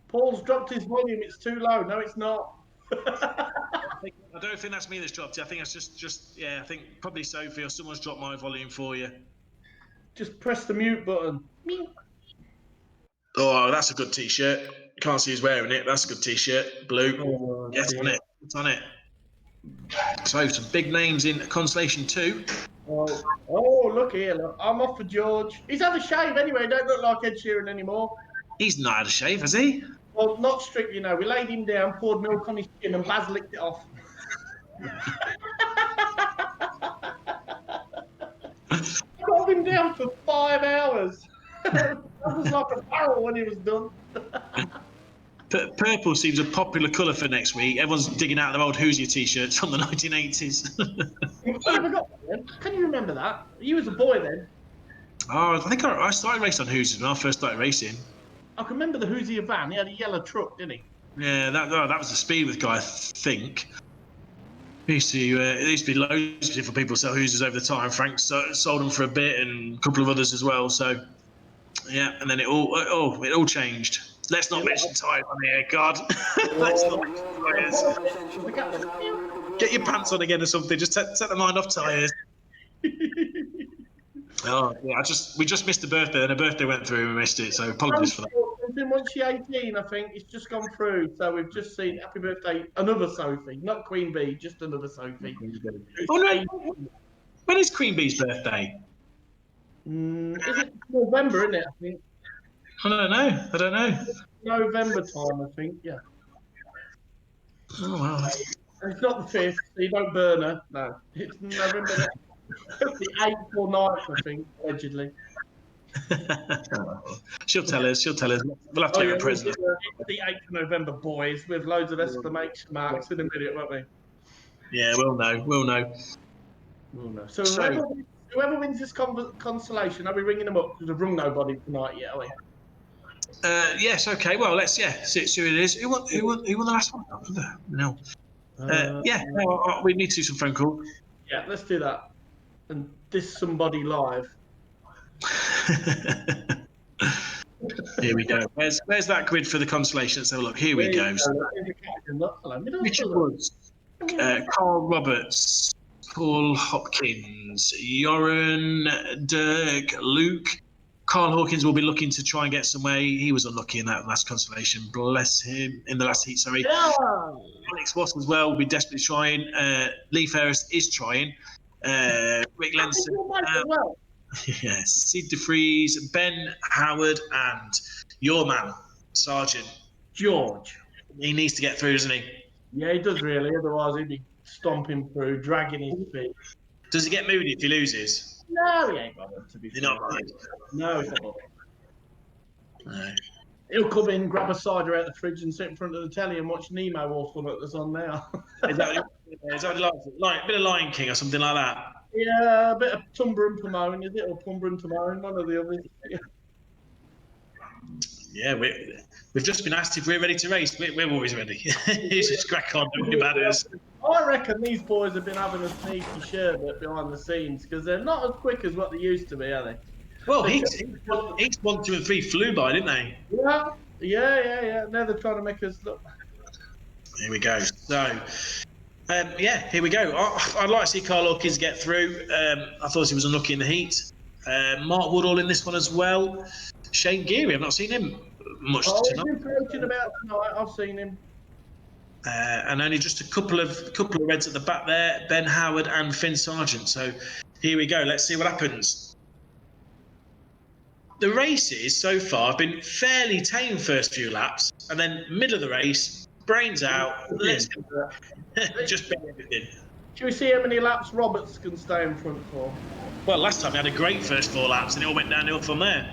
[SPEAKER 2] Paul's dropped his volume, it's too low. No, it's not.
[SPEAKER 1] I don't think that's me that's dropped it. I think that's just I think probably Sophie or someone's dropped my volume for you.
[SPEAKER 2] Just press the mute button.
[SPEAKER 1] Oh, that's a good t-shirt. Can't see who's wearing it. That's a good t-shirt. Blue.
[SPEAKER 2] Oh,
[SPEAKER 1] yes, on it. It's on it. So some big names in Constellation 2.
[SPEAKER 2] Oh, look here. Look. I'm off for George. He's had a shave anyway. Don't look like Ed Sheeran anymore.
[SPEAKER 1] He's not had a shave, has he?
[SPEAKER 2] Well, not strictly, no. We laid him down, poured milk on his chin, and Baz licked it off. Got him down for 5 hours. That was like a barrel when he was done.
[SPEAKER 1] Purple seems a popular colour for next week. Everyone's digging out their old Hoosier t-shirts from the 1980s.
[SPEAKER 2] I never got that then. Can you remember that? You was a boy then.
[SPEAKER 1] Oh, I think I started racing on Hoosiers when I first started racing.
[SPEAKER 2] I can remember the Hoosier van. He had a yellow truck, didn't he?
[SPEAKER 1] Yeah, that was the Speedwith guy, I think. There used to be loads of different people sell Hoosiers over the time. Frank sold them for a bit, and a couple of others as well. So, yeah, and then it all changed. Let's not mention tyres on here, God. Let's not mention tyres. Get your pants on again or something. Just set the mind off tyres. Oh, yeah, we just missed a birthday, and a birthday went through and we missed it, so apologies for that.
[SPEAKER 2] Once she's 18, I think, it's just gone through. So we've just seen happy birthday, another Sophie, not Queen Bee, just another Sophie.
[SPEAKER 1] Oh, no. When is Queen Bee's birthday?
[SPEAKER 2] Is it November, isn't it, I think?
[SPEAKER 1] I don't know.
[SPEAKER 2] November time, I think, yeah.
[SPEAKER 1] Oh, well.
[SPEAKER 2] And it's not the 5th, so you don't burn her. No, it's November the 8th or 9th, I think, allegedly.
[SPEAKER 1] She'll tell us. We'll have to get her a present.
[SPEAKER 2] It's the 8th of November, boys, with loads of exclamation marks in a minute, won't we?
[SPEAKER 1] Yeah, we'll know.
[SPEAKER 2] So whoever wins this consolation, are we ringing them up? Because we've rung nobody tonight yet, are we?
[SPEAKER 1] Yes, okay. Well, let's see who it is. Who won the last one? No. We need to do some phone calls.
[SPEAKER 2] Yeah, let's do that. And diss somebody live.
[SPEAKER 1] Here we go. Where's that grid for the consolation? Let's have a look. Here we go. Richard Woods, Carl Roberts, Paul Hopkins, Joran, Dirk, Luke. Carl Hawkins will be looking to try and get somewhere. He was unlucky in that last consolation. Bless him. In the last heat, sorry. Yeah. Alex Watt as well will be desperately trying. Lee Ferris is trying. Rick Lenson. Yes. Sid DeFries, Ben Howard, and your man, Sergeant
[SPEAKER 2] George.
[SPEAKER 1] He needs to get through, doesn't he?
[SPEAKER 2] Yeah, he does really. Otherwise, he'd be stomping through, dragging his feet.
[SPEAKER 1] Does he get moody if he loses?
[SPEAKER 2] No, he ain't bothered, to be fair.
[SPEAKER 1] You're not right.
[SPEAKER 2] No, he's not bothered.
[SPEAKER 1] No.
[SPEAKER 2] He'll come in, grab a cider out the fridge and sit in front of the telly and watch Nemo or something that's on now.
[SPEAKER 1] Is that like a bit of Lion King or something like that?
[SPEAKER 2] Yeah, a bit of Tumber and Pomone, is it? Or Pumber and Pomone, one of the others.
[SPEAKER 1] Yeah, we've just been asked if we're ready to race. We're always ready. You just crack on, don't worry about us.
[SPEAKER 2] I reckon these boys have been having a sneaky sherbet behind the scenes because they're not as quick as what they used to be, are they?
[SPEAKER 1] Well, Heats 1, 2, and 3 flew by, didn't they?
[SPEAKER 2] Yeah. Now they're trying to make us look.
[SPEAKER 1] Here we go. So, here we go. I'd like to see Carl Hawkins get through. I thought he was unlucky in the heat. Mark Woodall in this one as well. Shane Geary, I've not seen him much tonight.
[SPEAKER 2] He's been coaching about tonight. I've seen him.
[SPEAKER 1] And only just a couple of reds at the back there, Ben Howard and Finn Sargent. So here we go. Let's see what happens. The races so far have been fairly tame first few laps, and then middle of the race, brains out. Let's just bet everything.
[SPEAKER 2] Should we see how many laps Roberts can stay in front for?
[SPEAKER 1] Well, last time he had a great first 4 laps, and it all went downhill from there.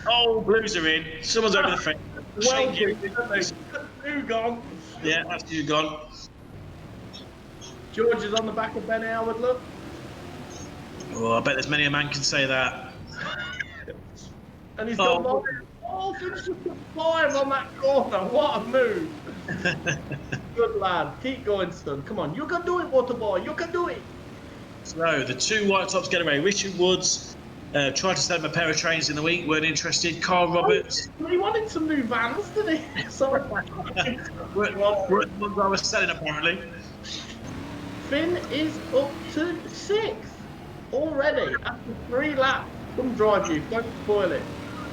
[SPEAKER 1] Oh, Blues are in. Someone's over the fence.
[SPEAKER 2] Well, two gone.
[SPEAKER 1] Yeah, that's two gone.
[SPEAKER 2] George is on the back of Ben Howard, look.
[SPEAKER 1] Oh, I bet there's many a man can say that.
[SPEAKER 2] And he's got finished with 5 on that corner. What a move. Good lad. Keep going, son. Come on. You can do it, water boy. You can do it.
[SPEAKER 1] So, the 2 white tops get away. Richard Woods tried to sell him a pair of trains in the week, weren't interested. Carl Roberts.
[SPEAKER 2] He wanted some new vans, didn't he? Sorry.
[SPEAKER 1] What I was selling, apparently.
[SPEAKER 2] Finn is up to 6th already after 3 laps. Come drive you. Don't spoil it.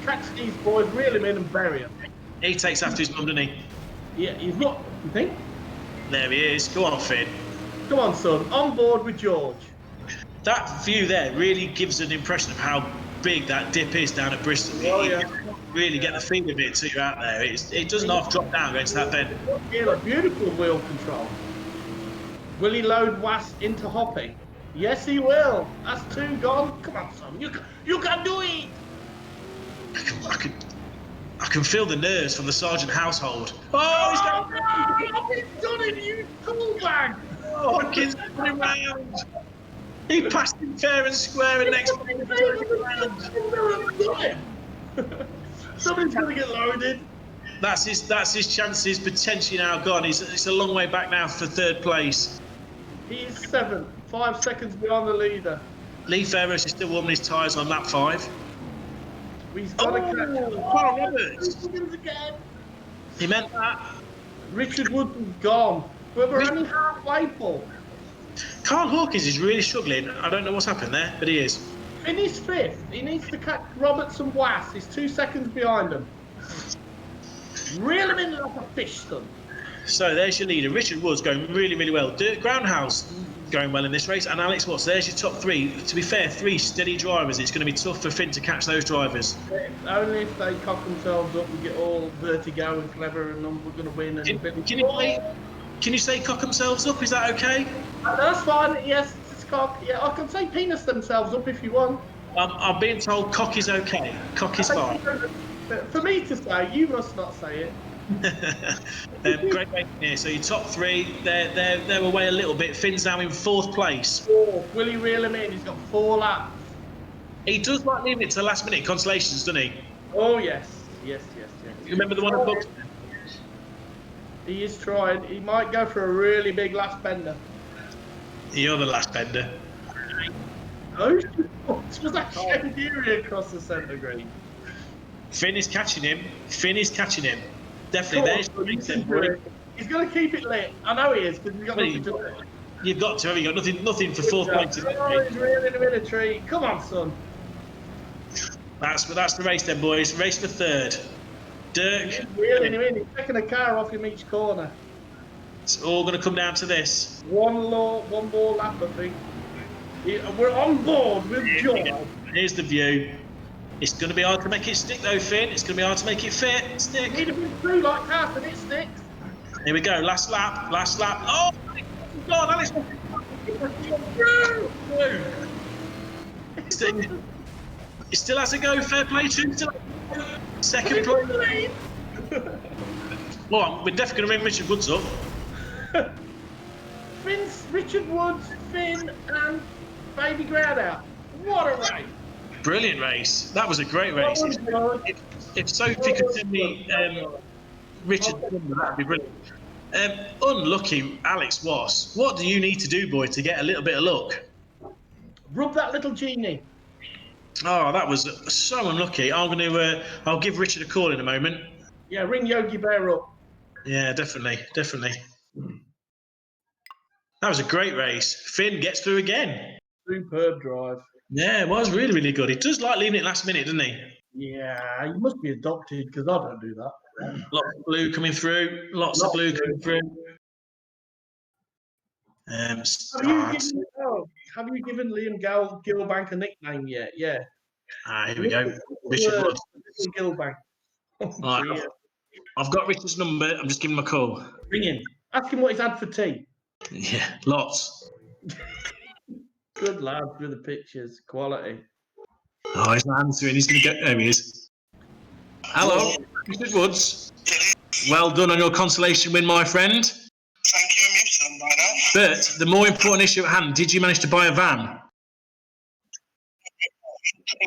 [SPEAKER 2] Catch these boys, reel him in and bury them.
[SPEAKER 1] He takes after his mum, doesn't he?
[SPEAKER 2] Yeah, he's not, you think?
[SPEAKER 1] There he is. Go on, Finn.
[SPEAKER 2] Come on, son. On board with George.
[SPEAKER 1] That view there really gives an impression of how big that dip is down at Bristol. You really get the feel of it till you're out there. It doesn't half drop down against that bend.
[SPEAKER 2] Yeah, beautiful wheel control. Will he load Was into hopping? Yes, he will. That's 2 gone. Come on, son. You can do it.
[SPEAKER 1] I can feel the nerves from the sergeant household. Oh, he's going.
[SPEAKER 2] I've been done it, you tool bag!
[SPEAKER 1] Oh, the kid's coming round. He passed him fair and square, and next time he's turning around.
[SPEAKER 2] Somebody's going to get loaded.
[SPEAKER 1] That's his chances potentially now gone. It's a long way back now for third place.
[SPEAKER 2] He's 7th, 5 seconds behind the leader.
[SPEAKER 1] Lee Ferris is still warming his tyres on lap 5.
[SPEAKER 2] He's got to catch up.
[SPEAKER 1] Carl Roberts.
[SPEAKER 2] Again.
[SPEAKER 1] He meant that.
[SPEAKER 2] Richard Woods is gone. But we're only halfway, Paul.
[SPEAKER 1] Carl Hawkins is really struggling. I don't know what's happened there, but he is.
[SPEAKER 2] Finney's 5th. He needs to catch Roberts and Wass. He's 2 seconds behind him. Reel him in like a fish stun.
[SPEAKER 1] So there's your leader. Richard Woods going really, really well. Dirk Groundhouse going well in this race. And Alex Watts, there's your top 3. To be fair, 3 steady drivers. It's going to be tough for Finn to catch those drivers.
[SPEAKER 2] Only if they cock themselves up and get all vertigo and clever and we're going to win. And
[SPEAKER 1] Can you say cock themselves up? Is that okay?
[SPEAKER 2] That's fine. Yes, it's cock. Yeah, I can say penis themselves up if you want.
[SPEAKER 1] I'm being told cock is okay. Cock is fine.
[SPEAKER 2] For me to say, you must not say it.
[SPEAKER 1] Great race here. So your top 3, they're away a little bit. Finn's now in 4th place.
[SPEAKER 2] 4. Will he reel him in? He's got 4 laps.
[SPEAKER 1] He does like leaving it to the last minute consolations, doesn't he?
[SPEAKER 2] Oh yes. You
[SPEAKER 1] remember the one at Bucks?
[SPEAKER 2] He is trying. He might go for a really big last bender.
[SPEAKER 1] You're the last bender.
[SPEAKER 2] Oh, what was that Shangiri across the centre green?
[SPEAKER 1] Finn is catching him. Definitely. There's the race then, boy.
[SPEAKER 2] He's going to keep it lit. I know he is, because he's got nothing to do.
[SPEAKER 1] You've got to, haven't you? Got nothing for 4th place.
[SPEAKER 2] Oh, he's reeling him in a tree. Come on, son.
[SPEAKER 1] That's the race then, boys. Race for 3rd. Dirk.
[SPEAKER 2] He's reeling him in. He's taking a car off him each corner.
[SPEAKER 1] It's all going to come down to this.
[SPEAKER 2] One more lap, I think. We're on board with John.
[SPEAKER 1] Here's the view. It's going to be hard to make it stick though, Finn. It's going to be hard to make it stick.
[SPEAKER 2] He'd have been through like half and it sticks.
[SPEAKER 1] Here we go. Last lap. Oh, God, Alex. It still has to go. Fair play to him. Second place. Well, we're definitely going to ring Richard Woods up.
[SPEAKER 2] Richard Woods, Finn, and Baby Groundout. What a race!
[SPEAKER 1] Brilliant race. That was a great race. If Sophie could send me Richard's number, that would be brilliant. Unlucky Alex Wass. What do you need to do, boy, to get a little bit of luck?
[SPEAKER 2] Rub that little genie.
[SPEAKER 1] Oh, that was so unlucky. I'll give Richard a call in a moment.
[SPEAKER 2] Yeah, ring Yogi Bear up.
[SPEAKER 1] Yeah, definitely. That was a great race. Finn gets through again.
[SPEAKER 2] Superb drive.
[SPEAKER 1] Yeah, it was really, really good. He does like leaving it last minute, doesn't he?
[SPEAKER 2] Yeah, you must be adopted because I don't do that.
[SPEAKER 1] Lots of blue coming through. Lots of blue coming through.
[SPEAKER 2] Have you given Liam Gilbank a nickname yet? Yeah.
[SPEAKER 1] Here we go. Richard Woods.
[SPEAKER 2] Gilbank.
[SPEAKER 1] Right, I've got Richard's number. I'm just giving him a call.
[SPEAKER 2] Ring him. Ask him what he's had for tea.
[SPEAKER 1] Yeah, lots.
[SPEAKER 2] Good lad with the pictures. Quality.
[SPEAKER 1] Oh, he's not answering. He's going to go. There he is. Hello, Richard Woods. Well done on your consolation win, my friend.
[SPEAKER 4] Thank you, I'm used to them by now.
[SPEAKER 1] But the more important issue at hand, did you manage to buy a van?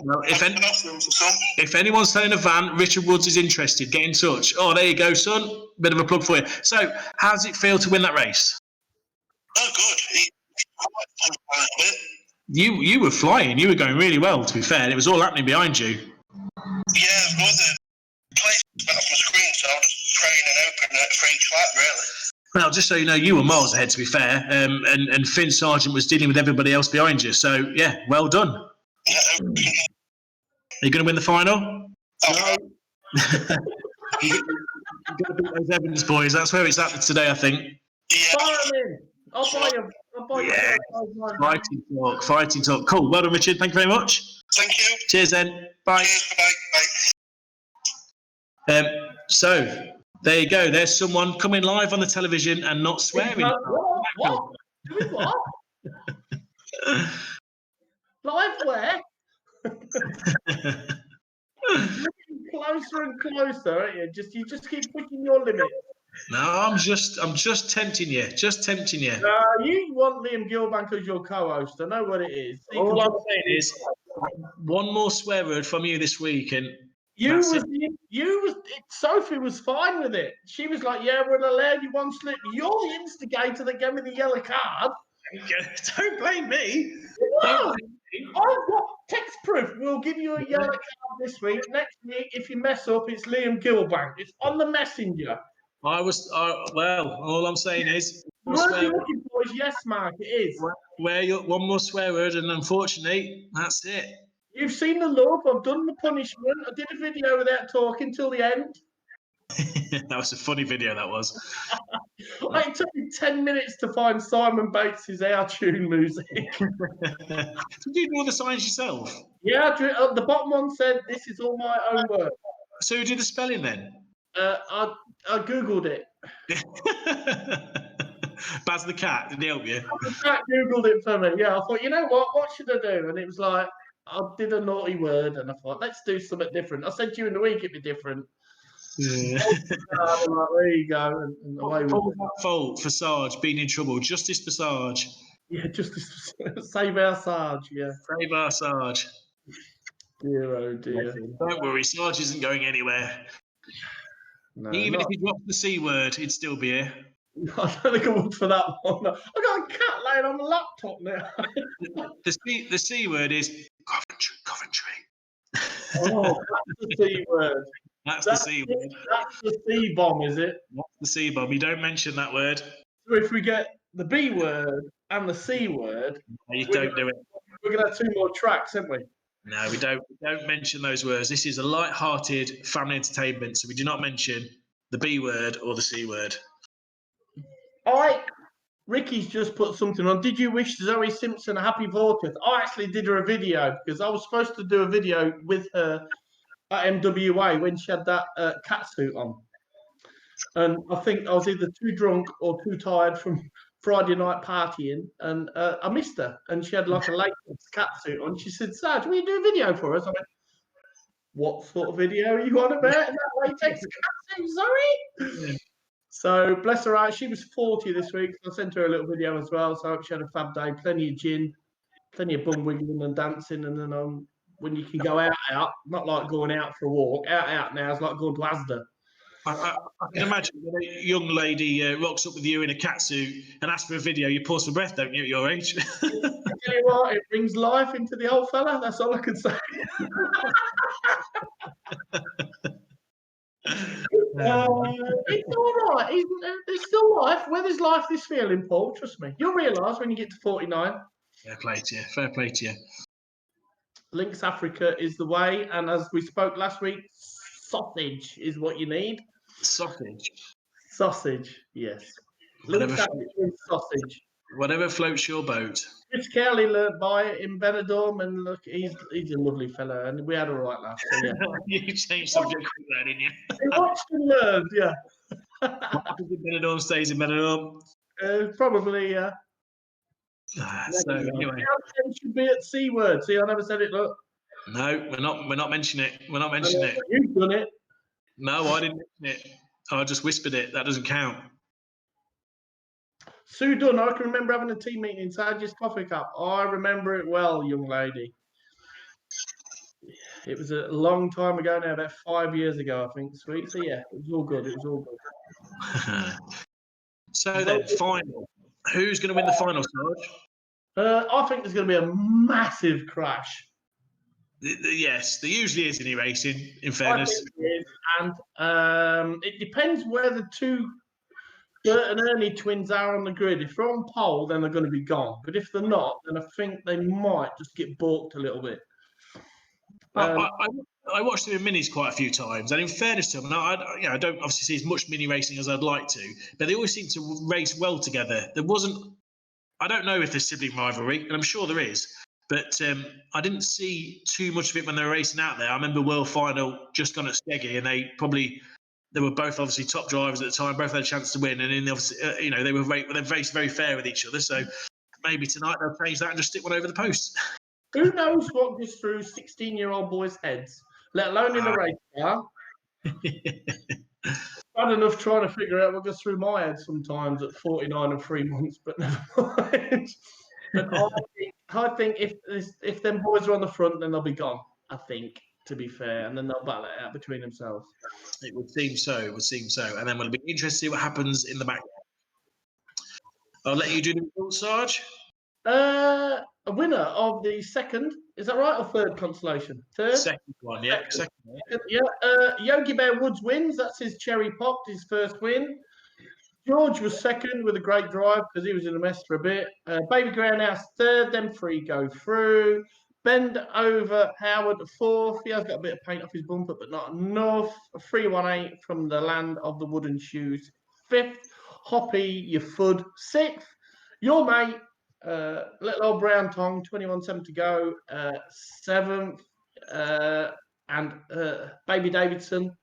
[SPEAKER 1] Well, if anyone's selling a van, Richard Woods is interested. Get in touch. Oh, there you go, son. Bit of a plug for you. So, how does it feel to win that race?
[SPEAKER 4] Oh, good.
[SPEAKER 1] You were flying. You were going really well, to be fair. It was all happening behind you.
[SPEAKER 4] Yeah, well, the place went off my screen, so I was just praying and hoping for each lap, really.
[SPEAKER 1] Well, just so you know, you were miles ahead, to be fair, and Finn Sargent was dealing with everybody else behind you. So, yeah, well done.
[SPEAKER 4] Yeah,
[SPEAKER 1] Are you going to win the final?
[SPEAKER 4] no.
[SPEAKER 1] You've got to beat those Evans boys. That's where it's at today, I think.
[SPEAKER 4] Yeah.
[SPEAKER 2] Fire him in. I'll buy you.
[SPEAKER 1] Yeah. Fighting talk. Cool. Well done, Richard. Thank you very much.
[SPEAKER 4] Thank you.
[SPEAKER 1] Cheers, then. Bye.
[SPEAKER 4] Cheers. Bye.
[SPEAKER 1] So, there you go. There's someone coming live on the television and not swearing.
[SPEAKER 2] What? Doing what? Live where? closer and closer, aren't you? You just keep pushing your limit.
[SPEAKER 1] No, I'm just tempting you. Just tempting you.
[SPEAKER 2] You want Liam Gilbank as your co-host. I know what it is.
[SPEAKER 1] All I'm saying is, one more swear word from you this week, and
[SPEAKER 2] Sophie was fine with it. She was like, "Yeah, we're allowed you one slip." You're the instigator that gave me the yellow card.
[SPEAKER 1] Don't blame me.
[SPEAKER 2] I've got text proof. We'll give you a yellow card this week. Next week, if you mess up, it's Liam Gilbank. It's on the messenger.
[SPEAKER 1] Well, all I'm saying is,
[SPEAKER 2] The word you're looking for is yes, Mark. It is.
[SPEAKER 1] One more swear word, and unfortunately, that's it.
[SPEAKER 2] You've seen the love. I've done the punishment. I did a video without talking till the end.
[SPEAKER 1] That was a funny video, that was.
[SPEAKER 2] It took me 10 minutes to find Simon Bates' Our Tune music.
[SPEAKER 1] Did you do all the signs yourself?
[SPEAKER 2] Yeah, the bottom one said, "This is all my own work."
[SPEAKER 1] So who did the spelling then?
[SPEAKER 2] I Googled it.
[SPEAKER 1] Baz the cat, did he help you?
[SPEAKER 2] The cat Googled it for me. Yeah, I thought, you know what should I do? And it was like, I did a naughty word, and I thought, let's do something different. I said to you in the week it'd be different.
[SPEAKER 1] Yeah.
[SPEAKER 2] There you go. And away with
[SPEAKER 1] What was that fault for Sarge being in trouble? Justice for Sarge.
[SPEAKER 2] Yeah, just save our Sarge. Yeah.
[SPEAKER 1] Save our Sarge.
[SPEAKER 2] Dear, oh dear.
[SPEAKER 1] Don't worry, Sarge isn't going anywhere.
[SPEAKER 2] No,
[SPEAKER 1] Even if he dropped the C word, he'd still be here.
[SPEAKER 2] I don't think I would for that one. No. I got a cat laying on the laptop now.
[SPEAKER 1] The C word is Coventry.
[SPEAKER 2] Oh, that's the C word.
[SPEAKER 1] That's the C word.
[SPEAKER 2] That's the C bomb, is it?
[SPEAKER 1] That's the C bomb. You don't mention that word.
[SPEAKER 2] So if we get the B word and the C word,
[SPEAKER 1] You don't do it.
[SPEAKER 2] We're gonna have 2 more tracks, aren't we?
[SPEAKER 1] No, we don't mention those words. This is a light-hearted family entertainment, so we do not mention the B word or the C word.
[SPEAKER 2] Ricky's just put something on. Did you wish Zoe Simpson a happy 40th? I actually did her a video because I was supposed to do a video with her at MWA when she had that cat suit on. And I think I was either too drunk or too tired from Friday night partying, and I missed her. And she had like a latex cat suit on. She said, "Sarge, will you do a video for us?" I went, "What sort of video are you on about in that latex cat suit, Zoe?" Yeah. So bless her heart, she was 40 this week. So I sent her a little video as well. So I hope she had a fab day, plenty of gin, plenty of bum wiggling and dancing. And then when you can go out, not like going out for a walk, out now is like going to Asda.
[SPEAKER 1] I can imagine when a young lady rocks up with you in a cat suit and asks for a video, you pause for breath, don't you, at your age?
[SPEAKER 2] I tell you what, it brings life into the old fella. That's all I can say. It's all right. There's still life. Where there's life, there's feeling, Paul. Trust me. You'll realise when you get to 49.
[SPEAKER 1] Fair play to you. Fair play to you.
[SPEAKER 2] Links Africa is the way. And as we spoke last week, sausage is what you need. Sausage, yes. Links Africa is sausage.
[SPEAKER 1] Whatever floats your boat.
[SPEAKER 2] Chris Kelly learned by it in Benidorm, and look, he's a lovely fella, and we had a right laugh. So yeah.
[SPEAKER 1] You changed subject quick there, didn't you?
[SPEAKER 2] He watched and learned, yeah.
[SPEAKER 1] What happens in Benidorm stays in Benidorm.
[SPEAKER 2] Probably, yeah.
[SPEAKER 1] So anyway,
[SPEAKER 2] it should be at C word. See, I never said it. Look.
[SPEAKER 1] No, we're not mentioning it. We're not mentioning it.
[SPEAKER 2] You've done it.
[SPEAKER 1] No, I didn't mention it. I just whispered it. That doesn't count.
[SPEAKER 2] Sue Dunn, I can remember having a team meeting inside his coffee cup. I remember it well, young lady. It was a long time ago now, about 5 years ago, I think, sweet. So yeah, it was all good. It was all good.
[SPEAKER 1] So then, final. Who's going to win the final, Sarge?
[SPEAKER 2] I think there's going to be a massive crash.
[SPEAKER 1] Yes, there usually is in e-racing, in fairness.
[SPEAKER 2] And it depends where the two Bert and Ernie twins are on the grid. If they're on pole, then they're going to be gone. But if they're not, then I think they might just get balked a little bit.
[SPEAKER 1] I watched them in minis quite a few times, and in fairness to them, I don't obviously see as much mini racing as I'd like to, but they always seem to race well together. I don't know if there's sibling rivalry, and I'm sure there is, but I didn't see too much of it when they were racing out there. I remember World Final just gone at Skeggy, and they were both obviously top drivers at the time, both had a chance to win, and obviously, they were very fair with each other. So maybe tonight they'll change that and just stick one over the post.
[SPEAKER 2] Who knows what goes through 16-year-old boys' heads let alone in a race car. Bad enough trying to figure out what goes through my head sometimes at 49 and 3 months, but never mind. But I think if them boys are on the front, then they'll be gone. I think, to be fair, and then they'll battle it out between themselves.
[SPEAKER 1] It would seem so. It would seem so. And then we'll be interested to see what happens in the back. I'll let you do the results, Sarge.
[SPEAKER 2] A winner of the second, is that right, or third consolation? Third?
[SPEAKER 1] Second one, yeah. Second.
[SPEAKER 2] Yeah. Yogi Bear Woods wins. That's his cherry popped, his first win. George was second with a great drive because he was in a mess for a bit. Baby Groundhouse third, them three go through. Bend over Howard fourth. He has got a bit of paint off his bumper, but not enough. 318 from the land of the wooden shoes fifth. Hoppy, your Fud sixth. Your mate, little old brown tongue, 21.7 to go, seventh. And Baby Davidson,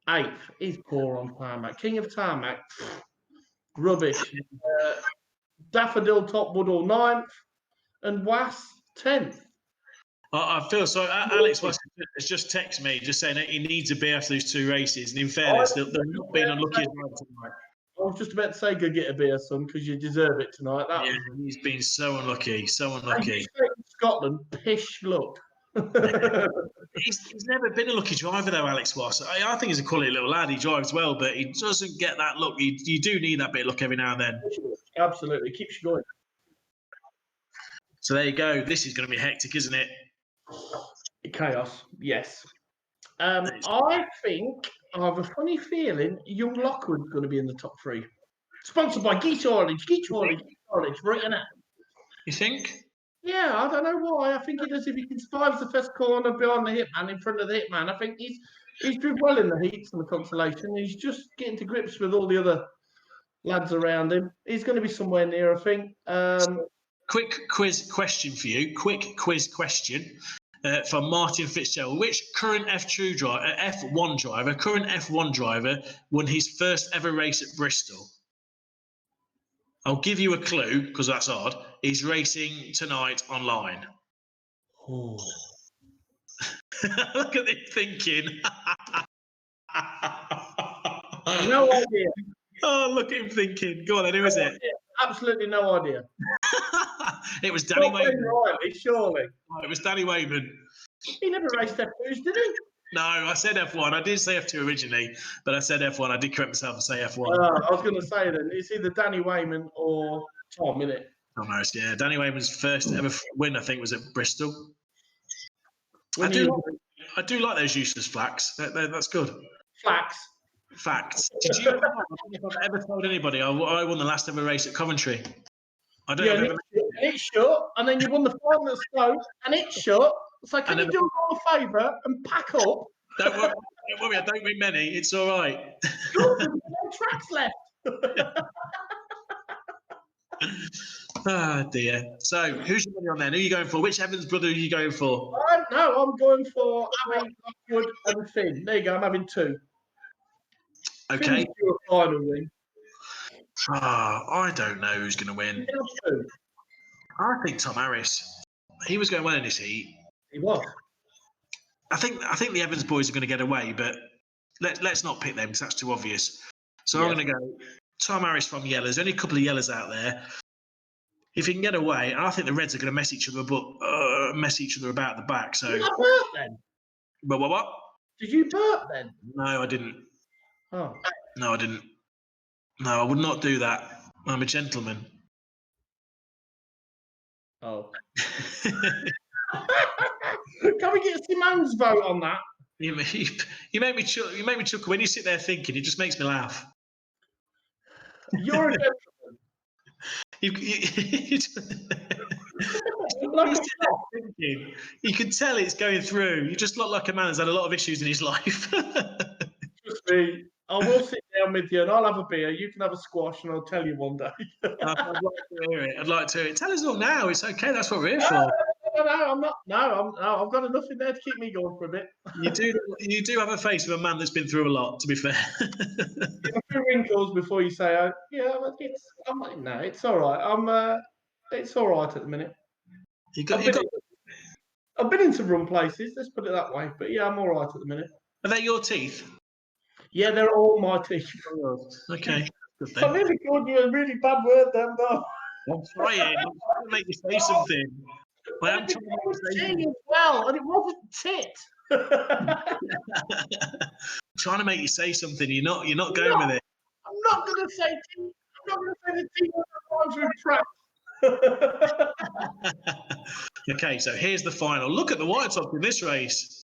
[SPEAKER 2] eighth. He's poor on tarmac. King of tarmac, rubbish. Daffodil Top Woodall, ninth. And Was, 10th.
[SPEAKER 1] I feel so. Alex has just texted me, just saying that he needs a beer after those two races. And in fairness, they're not being unlucky as well tonight.
[SPEAKER 2] I was just about to say, go get a beer, son, because you deserve it tonight.
[SPEAKER 1] He's been so unlucky, so unlucky.
[SPEAKER 2] Scotland, pish luck.
[SPEAKER 1] He's never been a lucky driver, though, Alex was. I think he's a quality little lad. He drives well, but he doesn't get that luck. You do need that bit of luck every now and then.
[SPEAKER 2] Absolutely. Keeps you going.
[SPEAKER 1] So there you go. This is going to be hectic, isn't it?
[SPEAKER 2] Chaos, yes. I think I have a funny feeling Young Lockwood's going to be in the top three. Sponsored by GEACH Haulage, GEACH Haulage, GEACH Haulage, right now.
[SPEAKER 1] You think?
[SPEAKER 2] Yeah, I don't know why. I think he does. If he can survive the first corner behind the hitman, in front of the hitman, I think he's doing well in the heats and the consolation. He's just getting to grips with all the other lads around him. He's going to be somewhere near, I think.
[SPEAKER 1] Quick quiz question for you. Quick quiz question from Martin Fitzgerald. Which current F1 driver won his first ever race at Bristol? I'll give you a clue because that's odd. He's racing tonight online.
[SPEAKER 2] Oh.
[SPEAKER 1] Look at him thinking.
[SPEAKER 2] No idea.
[SPEAKER 1] Oh, look at him thinking. Go on then, who is it?
[SPEAKER 2] Absolutely no idea.
[SPEAKER 1] It was Danny Wayman.
[SPEAKER 2] Riley, surely.
[SPEAKER 1] It was Danny Wayman.
[SPEAKER 2] He never raced F2s, did he?
[SPEAKER 1] No, I said F1. I did say F2 originally, but I said F1. I did correct myself and say F1.
[SPEAKER 2] I was going to say then, it's either Danny Wayman or Tom, isn't it?
[SPEAKER 1] Almost, yeah. Danny Wayman's first ever win, I think, was at Bristol. I do like those useless facts. That's good. Facts. Did you? I don't know if I've ever told anybody I won the last ever race at Coventry. I don't know.
[SPEAKER 2] It's shut, and then you won the final at Stoke, and it's shut. So can you do me a favour and pack up?
[SPEAKER 1] Don't worry. I don't win many. It's all right.
[SPEAKER 2] No tracks left.
[SPEAKER 1] Ah, dear. So, who's your money on then? Who are you going for? Which Evans brother are you going for?
[SPEAKER 2] No, I'm going for Lockwood and Finn. There you go. I'm having two.
[SPEAKER 1] Okay.
[SPEAKER 2] A final win.
[SPEAKER 1] I don't know who's going to win. I think Tom Harris. He was going well in this heat.
[SPEAKER 2] He was.
[SPEAKER 1] I think the Evans boys are going to get away, but let's not pick them because that's too obvious. So I'm going to go Tom Harris from Yellow. There's only a couple of Yellows out there. If he can get away, and I think the Reds are going to mess each other about the back. So.
[SPEAKER 2] Did you burp then?
[SPEAKER 1] What?
[SPEAKER 2] Did you burp then?
[SPEAKER 1] No, I didn't.
[SPEAKER 2] Oh.
[SPEAKER 1] No, I didn't. No, I would not do that. I'm a gentleman.
[SPEAKER 2] Oh. Can we get Simone's vote on that?
[SPEAKER 1] You make me chuckle when you sit there thinking. It just makes me laugh.
[SPEAKER 2] You're a gentleman.
[SPEAKER 1] You can tell it's going through. You just look like a man who's had a lot of issues in his life.
[SPEAKER 2] Trust me, I will sit down with you and I'll have a beer. You can have a squash and I'll tell you one day.
[SPEAKER 1] I'd like to hear it. I'd like to hear it. Tell us all now. It's okay. That's what we're here for.
[SPEAKER 2] No, I'm not. No, I've got enough in there to keep me going for a bit.
[SPEAKER 1] You do have a face of a man that's been through a lot, to be fair.
[SPEAKER 2] A few wrinkles before you say, it's all right. It's all right at the minute.
[SPEAKER 1] I've
[SPEAKER 2] been in going to run places, let's put it that way. But yeah, I'm all right at the minute.
[SPEAKER 1] Are they your teeth?
[SPEAKER 2] Yeah, they're all my teeth.
[SPEAKER 1] Okay. Good
[SPEAKER 2] I
[SPEAKER 1] then.
[SPEAKER 2] nearly called you a really bad word then, though.
[SPEAKER 1] I'm trying to make you say something. I am trying to make you say
[SPEAKER 2] T
[SPEAKER 1] something.
[SPEAKER 2] as well, and it wasn't tit.
[SPEAKER 1] Trying to make you say something. You're not going with it.
[SPEAKER 2] I'm not going to say T. I'm not going to say the T that rhymes with crap.
[SPEAKER 1] Okay, so here's the final. Look at the white top in this race.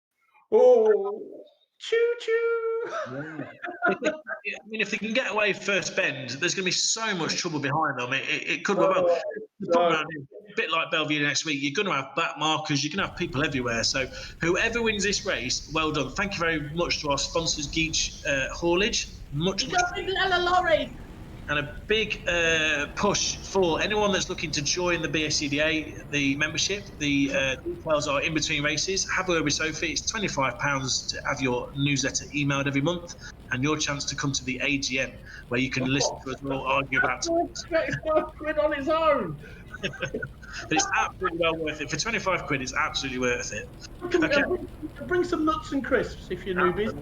[SPEAKER 2] Oh, choo choo.
[SPEAKER 1] I mean, if they can get away first bend, there's going to be so much trouble behind them. It could well. A bit like Bellevue next week, you're going to have back markers, you're going to have people everywhere. So
[SPEAKER 2] whoever wins this race, well done.
[SPEAKER 1] thank you very much to our sponsors, GEACH, HAULAGE. Much and a big push for anyone that's looking to join the BSCDA, the membership. The details are in between races. Have a word with Sophie. It's £25 to have your newsletter emailed every month, and your chance to come to the AGM, where you can listen to us all argue about.
[SPEAKER 2] £25 on its own.
[SPEAKER 1] But it's absolutely well worth it. For £25, it's absolutely worth it. Okay.
[SPEAKER 2] Bring some nuts and crisps if you're newbies.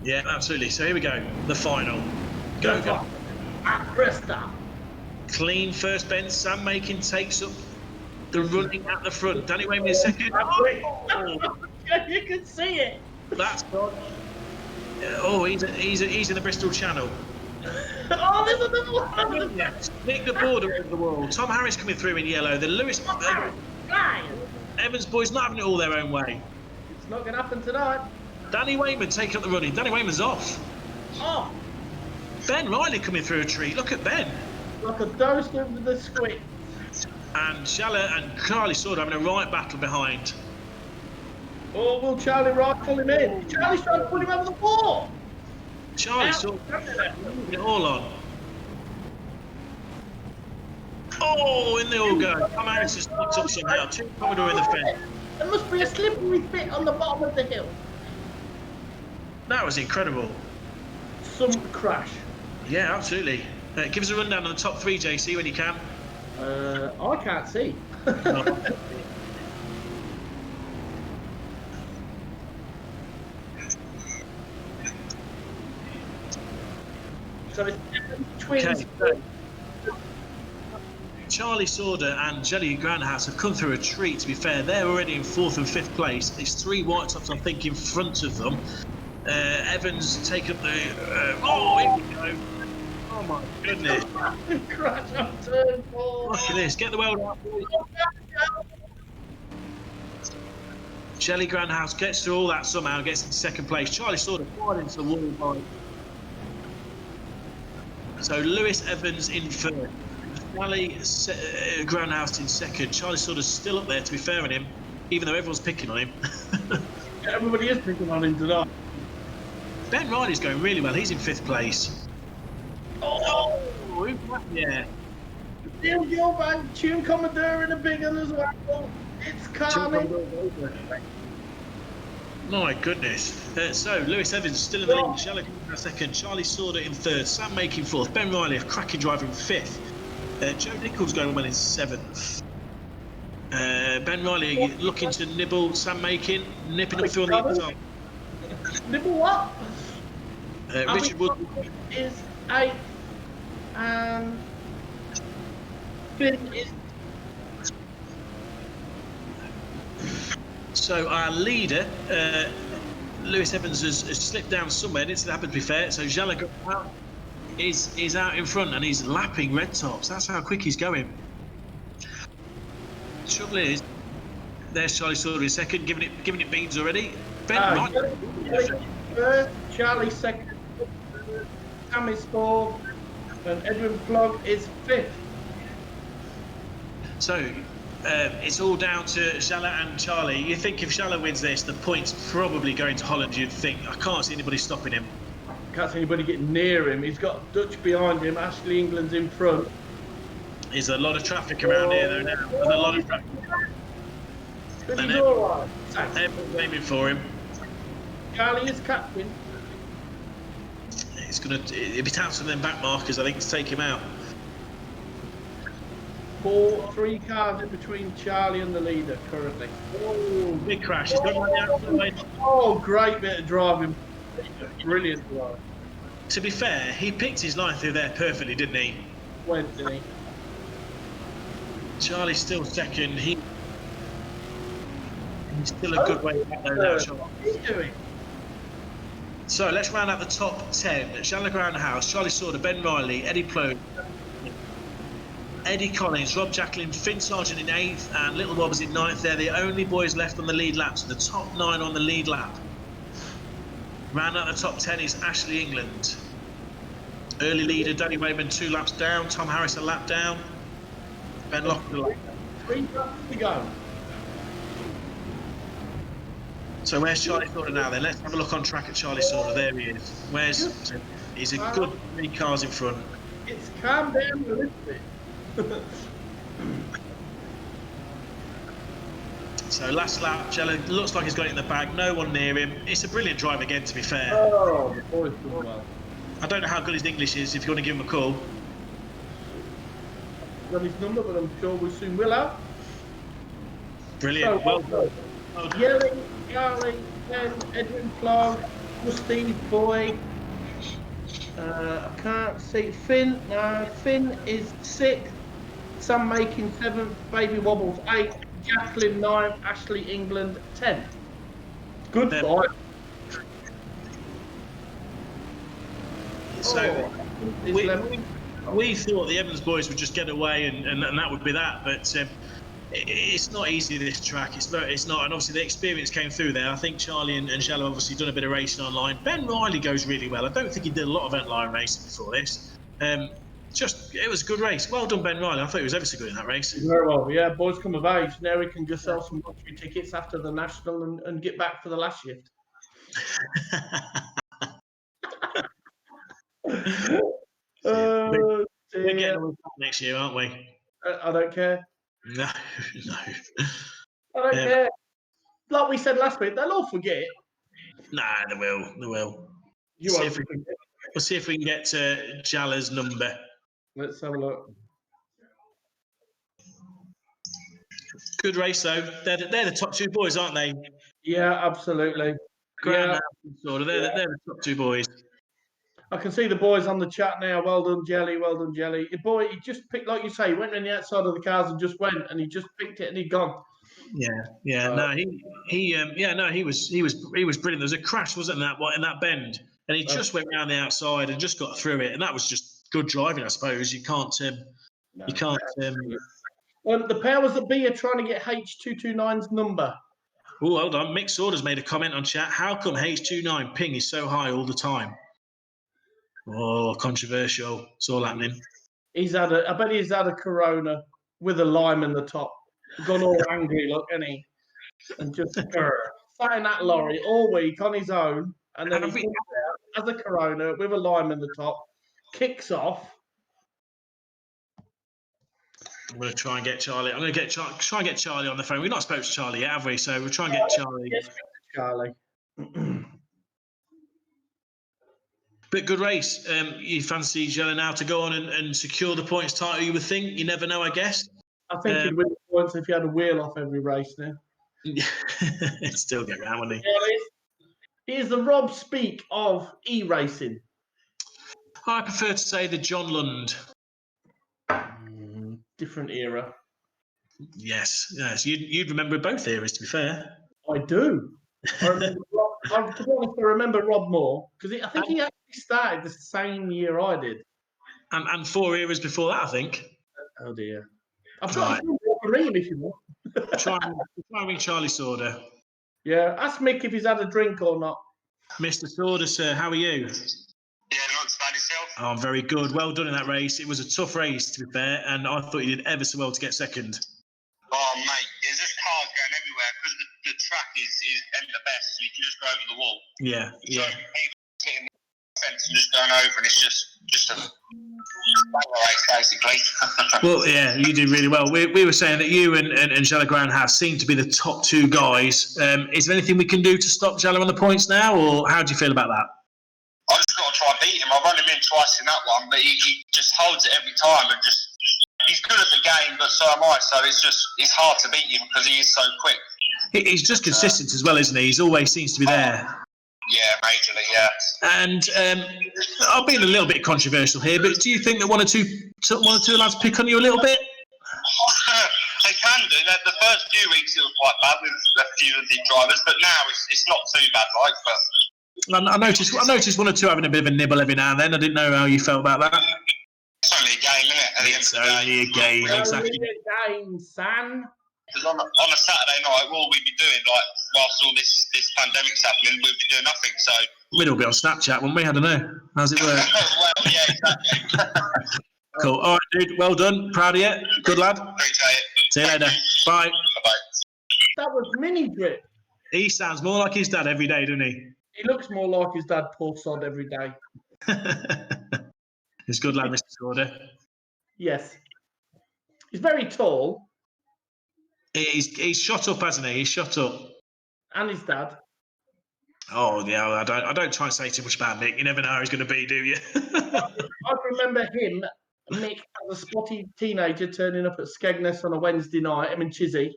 [SPEAKER 1] Yeah, absolutely. So here we go. The final. Go.
[SPEAKER 2] At BRISTOL.
[SPEAKER 1] Clean first bend. Sam Makin takes up the running at the front. Danny Wayman is second.
[SPEAKER 2] You can see it.
[SPEAKER 1] That's gone. Oh, he's in the Bristol Channel.
[SPEAKER 2] Oh, there's another one.
[SPEAKER 1] Nick the border of the world. Tom Harris coming through in yellow. The Lewis Evans boys not having it all their own way.
[SPEAKER 2] It's not going to happen tonight.
[SPEAKER 1] Danny Wayman taking up the running. Danny Wayman's off.
[SPEAKER 2] Oh.
[SPEAKER 1] Ben Riley coming through a tree. Look at Ben.
[SPEAKER 2] Like a dose of the squid.
[SPEAKER 1] And Schaller and Charlie Sword having a right battle behind.
[SPEAKER 2] Oh, will Charlie Wright pull him in? Charlie's trying to put him over the wall.
[SPEAKER 1] Charlie Sword moving it all on. Oh, in they all go. Tom Harris has knocked up somehow. Two Commodore in the fence.
[SPEAKER 2] There must be a slippery bit on the bottom of the hill.
[SPEAKER 1] That was incredible.
[SPEAKER 2] Some crash.
[SPEAKER 1] Yeah, absolutely. Give us a rundown on the top three, JC, when you can.
[SPEAKER 2] I can't see. So it's twins.
[SPEAKER 1] Okay. Charlie Sorder and Jelly Grandhouse have come through a treat, to be fair. They're already in 4th and 5th place. It's 3 white tops, I think, in front of them. Evans take up the... oh, here we go. Oh, my goodness.
[SPEAKER 2] Crash on turn 4.
[SPEAKER 1] Look at this. Get the world out. Jelly Grandhouse gets through all that somehow, gets into 2nd place. Charlie Sorder quite into the wall. So Lewis Evans in 3rd. Charlie Grandhouse in 2nd. Charlie Sorder's still up there, to be fair on him, even though everyone's picking on him.
[SPEAKER 2] Everybody is picking on him tonight.
[SPEAKER 1] Ben Riley's going really well. He's in 5th place.
[SPEAKER 2] Oh!
[SPEAKER 1] Yeah.
[SPEAKER 2] Neil Gilbank, Tune Commodore in a big one as well. It's Carney.
[SPEAKER 1] My goodness. So Lewis Evans still in the lead. Schaller in 2nd. Charlie Sorder in 3rd. Sam Makin 4th. Ben Riley, a cracking driver, in 5th. Joe Nichols going well in 7th. Ben Riley looking to nibble Sam Makin, nipping up through on the inside.
[SPEAKER 2] Nibble what?
[SPEAKER 1] Richard Wood
[SPEAKER 2] is 8th and Finn is.
[SPEAKER 1] So our leader, Lewis Evans, has slipped down somewhere. It didn't happen, to be fair. So Gallagher is out in front and he's lapping red tops. That's how quick he's going. Trouble is, there's Charlie Sorder in 2nd, giving it beans already. Ben
[SPEAKER 2] Charlie 2nd, Sam is 4th, and Edwin Flog is 5th.
[SPEAKER 1] So it's all down to Schaller and Charlie. You think if Schaller wins this, the point's probably going to Holland, you'd think. I can't see anybody stopping him.
[SPEAKER 2] Can't see anybody getting near him. He's got Dutch behind him. Ashley England's in front.
[SPEAKER 1] There's a lot of traffic around here, though, now. There's a lot of traffic.
[SPEAKER 2] But he's all right.
[SPEAKER 1] Everyone's aiming for him.
[SPEAKER 2] Charlie is captain.
[SPEAKER 1] It'll be down to them back markers, I think, to take him out.
[SPEAKER 2] Three cars in between Charlie and the leader currently.
[SPEAKER 1] Oh, big crash. He's gone around the outside.
[SPEAKER 2] Oh, great bit of driving. Brilliant drive.
[SPEAKER 1] To be fair, he picked his line through there perfectly, didn't he?
[SPEAKER 2] Went, didn't he?
[SPEAKER 1] Charlie's still second. He's still a good way back there now, Charlie.
[SPEAKER 2] What are you doing?
[SPEAKER 1] So let's round out the top 10. Chandler Groundhouse, Charlie Sauter, Ben Riley, Eddie Plough, Eddie Collins, Rob Jacklin, Finn Sargent in 8th, and Little Rob is in 9th. They're the only boys left on the lead lap, so the top 9 on the lead lap. Round out the top 10 is Ashley England. Early leader, Danny Wayman, 2 laps down. Tom Harris, a lap down. Ben Lockwood.
[SPEAKER 2] 3 laps to go.
[SPEAKER 1] So where's Charlie Sauter now then? Let's have a look on track at Charlie Sauter. There he is. He's a good 3 cars in front.
[SPEAKER 2] It's calmed down a little bit.
[SPEAKER 1] So last lap, Jello looks like he's got it in the bag. No one near him. It's a brilliant drive again, to be fair.
[SPEAKER 2] Oh, the boy's done well.
[SPEAKER 1] I don't know how good his English is, if you want to give him a call.
[SPEAKER 2] Got his number, but I'm sure we soon will have.
[SPEAKER 1] Brilliant.
[SPEAKER 2] So,
[SPEAKER 1] Well done.
[SPEAKER 2] Yelling, Charlie, Ben, Edwin Plough, Steve Boy. I can't see Finn. No, Finn is 6th. Sam Making 7th. Baby Wobbles 8th. Jacqueline 9th. Ashley England 10th. Good fight.
[SPEAKER 1] So we thought the Evans boys would just get away and that would be that, but it's not easy, this track. It's not, and obviously the experience came through there. I think Charlie and Shallow obviously done a bit of racing online. Ben Riley goes really well. I don't think he did a lot of online racing before this. It was a good race. Well done, Ben Riley. I thought he was ever so good in that race.
[SPEAKER 2] Very well. Yeah, boys come of age. Now we can just sell some lottery tickets after the national and get back for the last shift.
[SPEAKER 1] We're getting on next year, aren't we?
[SPEAKER 2] I don't care.
[SPEAKER 1] No.
[SPEAKER 2] I don't care. Like we said last week, they'll all forget.
[SPEAKER 1] Nah, they will.
[SPEAKER 2] We'll
[SPEAKER 1] see if we can get to Jala's number.
[SPEAKER 2] Let's have a look.
[SPEAKER 1] Good race, though. They're the top 2 boys, aren't they?
[SPEAKER 2] Yeah, absolutely.
[SPEAKER 1] They're the top 2 boys.
[SPEAKER 2] I can see the boys on the chat now. Well done, Jelly. Well done, Jelly. Your boy, he just picked, like you say, he went on the outside of the cars and just went, and he just picked it and he'd gone.
[SPEAKER 1] Yeah. He was brilliant. There was a crash, wasn't there, in that bend, and he just went round the outside and just got through it, and that was just good driving, I suppose. You can't.
[SPEAKER 2] The powers that be are trying to get H229's number.
[SPEAKER 1] Oh, hold on. Mick Saunders made a comment on chat. How come H29 ping is so high all the time? Oh, controversial. It's all happening.
[SPEAKER 2] I bet he's had a Corona with a lime in the top. Gone all angry, look, and he? And just sat in that lorry all week on his own, and then he comes out as a Corona with a lime in the top, kicks off.
[SPEAKER 1] I'm going to try and get Charlie. I'm going to try and get Charlie on the phone. We've not spoken to Charlie yet, have we? So we'll try and get Charlie.
[SPEAKER 2] Yes, Charlie.
[SPEAKER 1] But good race. You fancy Jella now to go on and secure the points title, you would think? You never know, I guess.
[SPEAKER 2] I think he'd win the points if he had a wheel off every race now.
[SPEAKER 1] He'd still get round, wouldn't he?
[SPEAKER 2] Yeah, he is the Rob Speak of e-racing.
[SPEAKER 1] I prefer to say the John Lund.
[SPEAKER 2] Different era.
[SPEAKER 1] Yes. You'd remember both eras, to be fair.
[SPEAKER 2] I do. I remember Rob, to be honest, I remember Rob more because I think he actually started the same year I did.
[SPEAKER 1] And 4 eras before that, I think.
[SPEAKER 2] Oh dear. I've got to ring if you want.
[SPEAKER 1] Try and ring Charlie Sauter.
[SPEAKER 2] Yeah, ask Mick if he's had a drink or not.
[SPEAKER 1] Mr. Sauter, sir, how are you?
[SPEAKER 4] Yeah, not too bad yourself.
[SPEAKER 1] Oh, I'm very good. Well done in that race. It was a tough race, to be fair, and I thought you did ever so well to get second.
[SPEAKER 4] Oh, mate, there's just cars going everywhere because the track isn't the best. You can just go over the wall.
[SPEAKER 1] Yeah.
[SPEAKER 4] So people hitting the fence and just going over, and it's just a race, basically.
[SPEAKER 1] Well, yeah, you did really well. We were saying that you and Jella Groundhouse seem to be the top 2 guys. Is there anything we can do to stop Jella on the points now, or how do you feel about that?
[SPEAKER 4] I just got to try and beat him. I've run him in twice in that one, but he just holds it every time and just he's good at the game, but so am I. So it's hard to beat him because he is so quick.
[SPEAKER 1] He's just consistent as well, isn't he? He's always seems to be there.
[SPEAKER 4] Yeah, majorly, yeah.
[SPEAKER 1] And I've been a little bit controversial here, but do you think that one or two lads pick on you a little bit?
[SPEAKER 4] They can do. The first few weeks it was quite bad with a few of the drivers, but now it's not too bad, like. But
[SPEAKER 1] I noticed one or two having a bit of a nibble every now and then. I didn't know how you felt about that.
[SPEAKER 4] it's only a game, isn't it?
[SPEAKER 1] It's only a game, exactly.
[SPEAKER 2] Only a game, son.
[SPEAKER 4] Because on a Saturday night, what will we be doing? Like, whilst all this pandemic's happening, we'll be doing nothing. So
[SPEAKER 1] We'd all be on Snapchat, wouldn't we? I don't know. How's it work?
[SPEAKER 4] well, yeah, exactly.
[SPEAKER 1] Cool. All right, dude. Well done. Proud of you. Good lad.
[SPEAKER 4] Appreciate it.
[SPEAKER 1] See you later. Bye.
[SPEAKER 4] Bye.
[SPEAKER 2] That was mini drip.
[SPEAKER 1] He sounds more like his dad every day, doesn't he?
[SPEAKER 2] He looks more like his dad, poor sod, every day.
[SPEAKER 1] He's good lad, Mr. Scorder.
[SPEAKER 2] Yes. He's very tall.
[SPEAKER 1] He's shot up, hasn't he? He's shot up.
[SPEAKER 2] And his dad.
[SPEAKER 1] Oh yeah, I don't try and say too much about Mick. You never know how he's going to be, do you?
[SPEAKER 2] I remember him, Mick, as a spotty teenager, turning up at Skegness on a Wednesday night, him and Chizzy.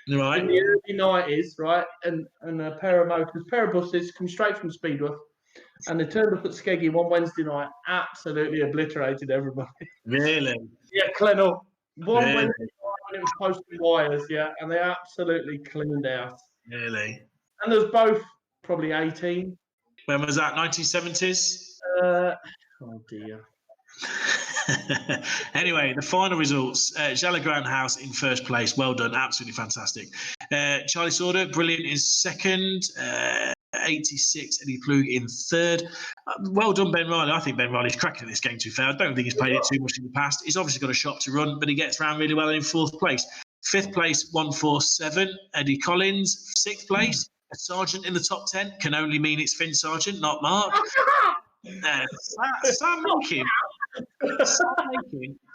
[SPEAKER 1] Right.
[SPEAKER 2] In the early 90s, right? And a pair of buses come straight from Speedworth. And they turned up at Skeggy one Wednesday night, absolutely obliterated everybody.
[SPEAKER 1] Really?
[SPEAKER 2] Yeah, Clennell. One
[SPEAKER 1] Really?
[SPEAKER 2] Wednesday night when it was posting wires, yeah, and they absolutely cleaned out.
[SPEAKER 1] Really?
[SPEAKER 2] And there's both probably 18.
[SPEAKER 1] When was that? 1970s?
[SPEAKER 2] Oh dear.
[SPEAKER 1] Anyway, the final results. Jalagram House in first place. Well done. Absolutely fantastic. Charlie Sorder, brilliant in second. 86, Eddie Plug in third. Well done, Ben Riley. I think Ben Riley's cracking at this game, to be fair. I don't think he's played it too much in the past. He's obviously got a shop to run, but he gets around really well in fourth place. Fifth place, 147, Eddie Collins. Sixth place, a sergeant in the top 10. Can only mean it's Finn Sargent, not Mark. Sam Lincoln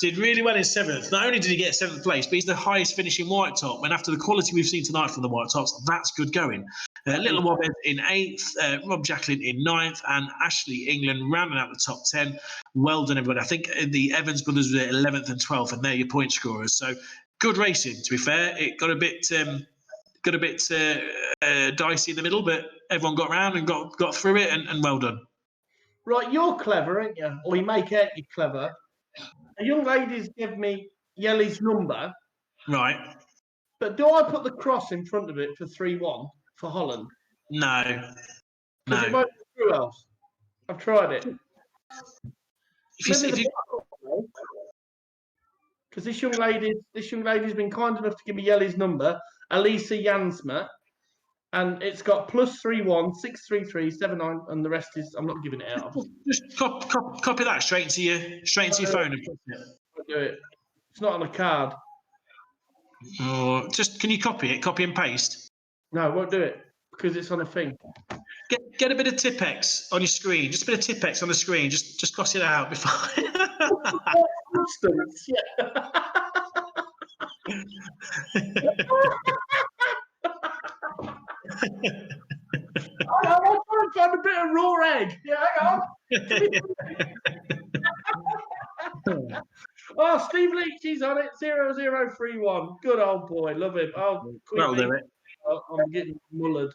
[SPEAKER 1] did really well in seventh. Not only did he get seventh place, but he's the highest finishing white top. And after the quality we've seen tonight from the white tops, that's good going. Little Wobbhead in eighth, Rob Jacklin in ninth, and Ashley England rounding out the top 10. Well done, everybody. I think the Evans brothers were 11th and 12th, and they're your point scorers. So good racing, to be fair. It got a bit dicey in the middle, but everyone got round and got through it, and well done.
[SPEAKER 2] Right, you're clever, aren't you? Or you make out you're clever. A young lady's give me Yellie's number.
[SPEAKER 1] Right.
[SPEAKER 2] But do I put the cross in front of it for 3-1 for Holland?
[SPEAKER 1] No.
[SPEAKER 2] Because it won't be through else. I've tried it. Because this young lady's been kind enough to give me Yellie's number, Elisa Jansma, and it's got +31 633 79, and the rest is I'm not giving it out.
[SPEAKER 1] Just copy that straight into your phone and put it.
[SPEAKER 2] I'll do it. It's not on a card.
[SPEAKER 1] Or just can you copy it? Copy and paste.
[SPEAKER 2] No, I won't do it because it's on a thing.
[SPEAKER 1] Get a bit of Tipex on your screen. Just a bit of Tipex on the screen. Just cross it out before.
[SPEAKER 2] Substance, yeah. I'm trying to find a bit of raw egg. Yeah, hang on. Oh, Steve Leach, he's on it. 0031. Good old boy. Love him. Oh,
[SPEAKER 1] That'll do it.
[SPEAKER 2] I'm getting mullered.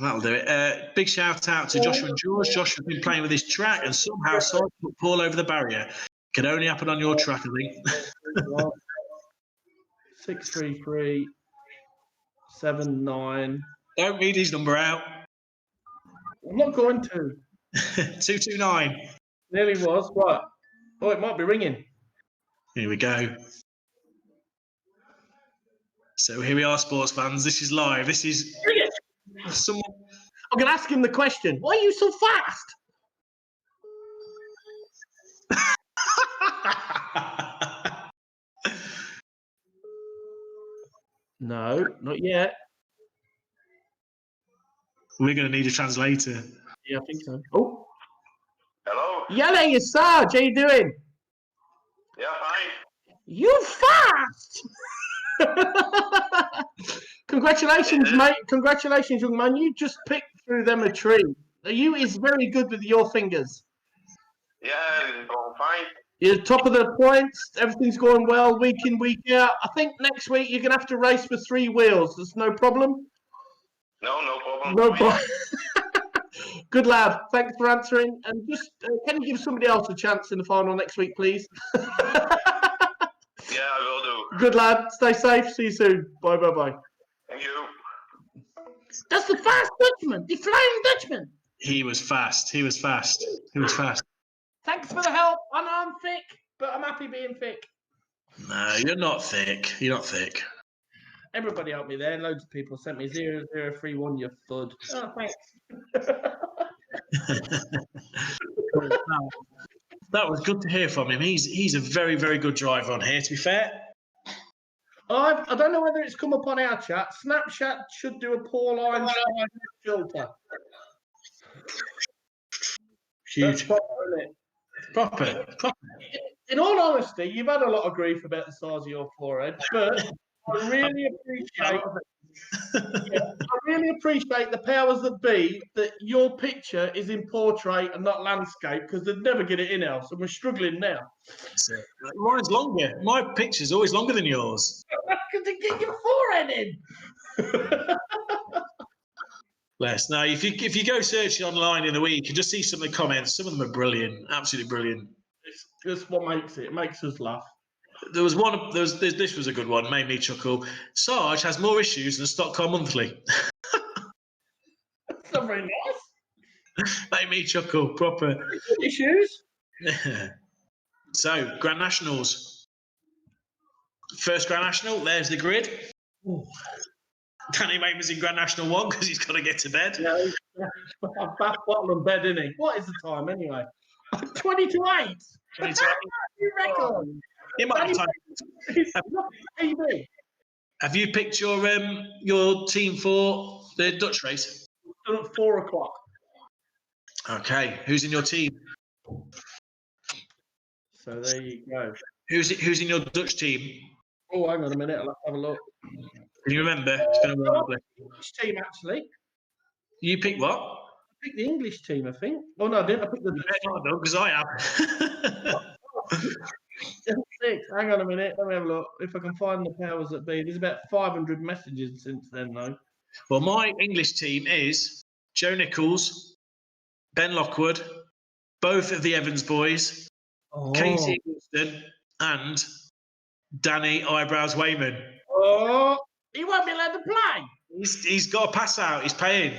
[SPEAKER 1] That'll do it. Big shout out to Joshua and George. Josh has been playing with this track and somehow put Paul over the barrier. Can only happen on your track, I think.
[SPEAKER 2] 633 79.
[SPEAKER 1] Don't read his number out.
[SPEAKER 2] I'm not going to.
[SPEAKER 1] 229.
[SPEAKER 2] Nearly was. Right. Oh, it might be ringing.
[SPEAKER 1] Here we go. So here we are, sports fans. This is live. This is someone.
[SPEAKER 2] I'm going to ask him the question. Why are you so fast? No, not yet.
[SPEAKER 1] We're going to need a translator.
[SPEAKER 2] Yeah, I think so. Oh.
[SPEAKER 4] Hello?
[SPEAKER 2] Yelling, Sarge. How you doing?
[SPEAKER 4] Yeah, fine.
[SPEAKER 2] You fast! Congratulations, mate. Congratulations, young man. You just picked through them a tree. You is very good with your fingers.
[SPEAKER 4] Yeah, it's going fine.
[SPEAKER 2] You're top of the points. Everything's going well week in, week out. I think next week you're going to have to race for 3 wheels. There's no problem?
[SPEAKER 4] No problem.
[SPEAKER 2] No problem. Good lad. Thanks for answering. And just, can you give somebody else a chance in the final next week, please?
[SPEAKER 4] Yeah, I will do.
[SPEAKER 2] Good lad. Stay safe. See you soon. Bye, bye, bye.
[SPEAKER 4] Thank you.
[SPEAKER 2] That's the fast Dutchman. The Flying Dutchman.
[SPEAKER 1] He was fast. He was fast. He was fast.
[SPEAKER 2] Thanks for the help. I know I'm thick, but I'm happy being thick.
[SPEAKER 1] No, you're not thick. You're not thick.
[SPEAKER 2] Everybody helped me there. Loads of people sent me 0031, you fud. Oh, thanks.
[SPEAKER 1] That was good to hear from him. He's a very, very good driver on here, to be fair.
[SPEAKER 2] I don't know whether it's come up on our chat. Snapchat should do a Pauline filter.
[SPEAKER 1] Huge.
[SPEAKER 2] That's proper, isn't it?
[SPEAKER 1] Proper.
[SPEAKER 2] In all honesty, you've had a lot of grief about the size of your forehead, but I really appreciate the powers that be that your picture is in portrait and not landscape, because they'd never get it in else, and we're struggling now.
[SPEAKER 1] Mine's longer. My picture's always longer than yours.
[SPEAKER 2] Because they get your forehead in.
[SPEAKER 1] Bless. Now, if you go searching online in the week, you can just see some of the comments. Some of them are brilliant, absolutely brilliant.
[SPEAKER 2] It's what makes it. It makes us laugh.
[SPEAKER 1] There was one. This was a good one. Made me chuckle. Sarge has more issues than Stock Car Monthly.
[SPEAKER 2] That's not very nice.
[SPEAKER 1] Made me chuckle. Proper
[SPEAKER 2] Issues.
[SPEAKER 1] So, Grand Nationals. First Grand National. There's the grid.
[SPEAKER 2] Ooh.
[SPEAKER 1] Danny Wayman's in Grand National 1 because he's got to get to bed.
[SPEAKER 2] Yeah, back bottle and bed, isn't he? What is the time anyway? 20 to 8.
[SPEAKER 1] 20 to 8.
[SPEAKER 2] Record.
[SPEAKER 1] It might be time. Have you picked your team for the Dutch race?
[SPEAKER 2] Done at 4 o'clock.
[SPEAKER 1] Okay, who's in your team?
[SPEAKER 2] So there you go.
[SPEAKER 1] Who's in your Dutch team?
[SPEAKER 2] Oh, hang on a minute. I'll have a look.
[SPEAKER 1] Can you remember? It's been a while.
[SPEAKER 2] English team, actually.
[SPEAKER 1] You picked what?
[SPEAKER 2] I picked the English team, I think. Oh, no, I didn't. I picked the Dutch team.
[SPEAKER 1] Because I have.
[SPEAKER 2] 6. Hang on a minute. Let me have a look. If I can find the powers that be. There's about 500 messages since then, though.
[SPEAKER 1] Well, my English team is Joe Nichols, Ben Lockwood, both of the Evans boys, Katie Eggleston, and Danny Eyebrows Wayman.
[SPEAKER 2] Oh, he won't be allowed to play.
[SPEAKER 1] He's got to pass out. He's paying.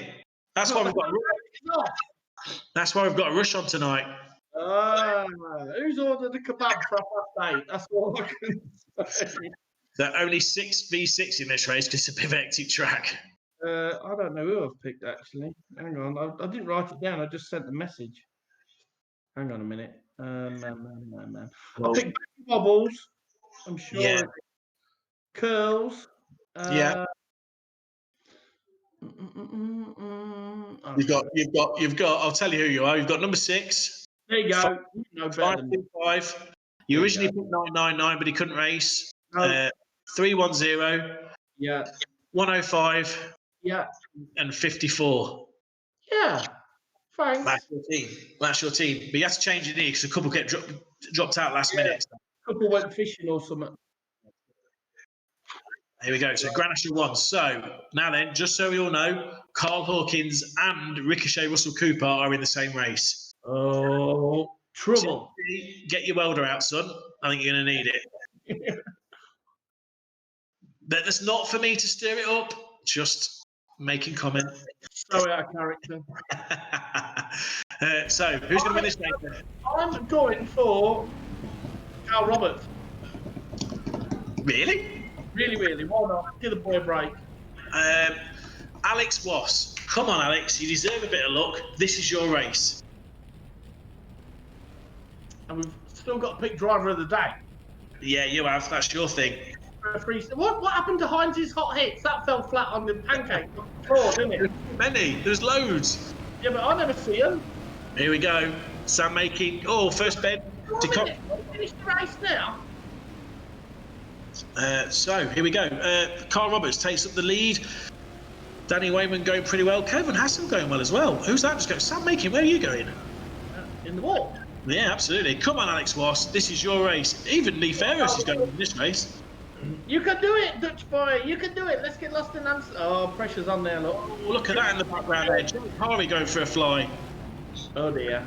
[SPEAKER 1] That's why we've got. That's why we've got a rush on tonight.
[SPEAKER 2] Who's ordered a kebab for 8:30? That's all I can say.
[SPEAKER 1] There are only 6v6 in this race because it's a bit of an hectic track.
[SPEAKER 2] I don't know who I've picked, actually. Hang on. I didn't write it down. I just sent the message. Hang on a minute. Man. I picked Bobbles. I'm sure.
[SPEAKER 1] Yeah.
[SPEAKER 2] Curls.
[SPEAKER 1] Yeah. You've got. I'll tell you who you are. You've got number 6.
[SPEAKER 2] There you go. No better than
[SPEAKER 1] 525. You originally picked 999, but he couldn't race.
[SPEAKER 2] No.
[SPEAKER 1] 310.
[SPEAKER 2] Yeah.
[SPEAKER 1] 105.
[SPEAKER 2] Yeah.
[SPEAKER 1] And 54.
[SPEAKER 2] Yeah. Thanks.
[SPEAKER 1] That's your team. But you have to change your knee because a couple get dropped out last minute.
[SPEAKER 2] A couple went fishing or something.
[SPEAKER 1] Here we go. So Grand National 1. So now then, just so we all know, Carl Hawkins and Ricochet Russell Cooper are in the same race.
[SPEAKER 2] Oh, trouble.
[SPEAKER 1] Get your welder out, son. I think you're going to need it. But that's not for me to stir it up. Just making comment.
[SPEAKER 2] So out of character.
[SPEAKER 1] So who's going to win this race then?
[SPEAKER 2] I'm going for Carl Roberts.
[SPEAKER 1] Really?
[SPEAKER 2] Really. Why not? Give the boy a break.
[SPEAKER 1] Alex Wass. Come on, Alex. You deserve a bit of luck. This is your race.
[SPEAKER 2] And we've still got to pick driver of the day.
[SPEAKER 1] Yeah, you have. That's your thing.
[SPEAKER 2] What happened to Heinz's hot hits? That fell flat on the pancake floor, didn't it?
[SPEAKER 1] Many. There's loads.
[SPEAKER 2] Yeah, but I never see them.
[SPEAKER 1] Here we go. Sam making. Oh, first bed.
[SPEAKER 2] Finish the race now.
[SPEAKER 1] So here we go. Carl Roberts takes up the lead. Danny Wayman going pretty well. Kevin Hassel going well as well. Who's that? Just going. Sam making. Where are you going?
[SPEAKER 2] In the wall.
[SPEAKER 1] Yeah, absolutely. Come on, Alex Wass. This is your race. Even Lee Ferris is going in this race.
[SPEAKER 2] You can do it, Dutch boy. You can do it. Let's get lost in Amsterdam. Oh, pressure's on there, look.
[SPEAKER 1] Oh, look at that in the background there. Joe Harvey going for a fly.
[SPEAKER 2] Oh, dear.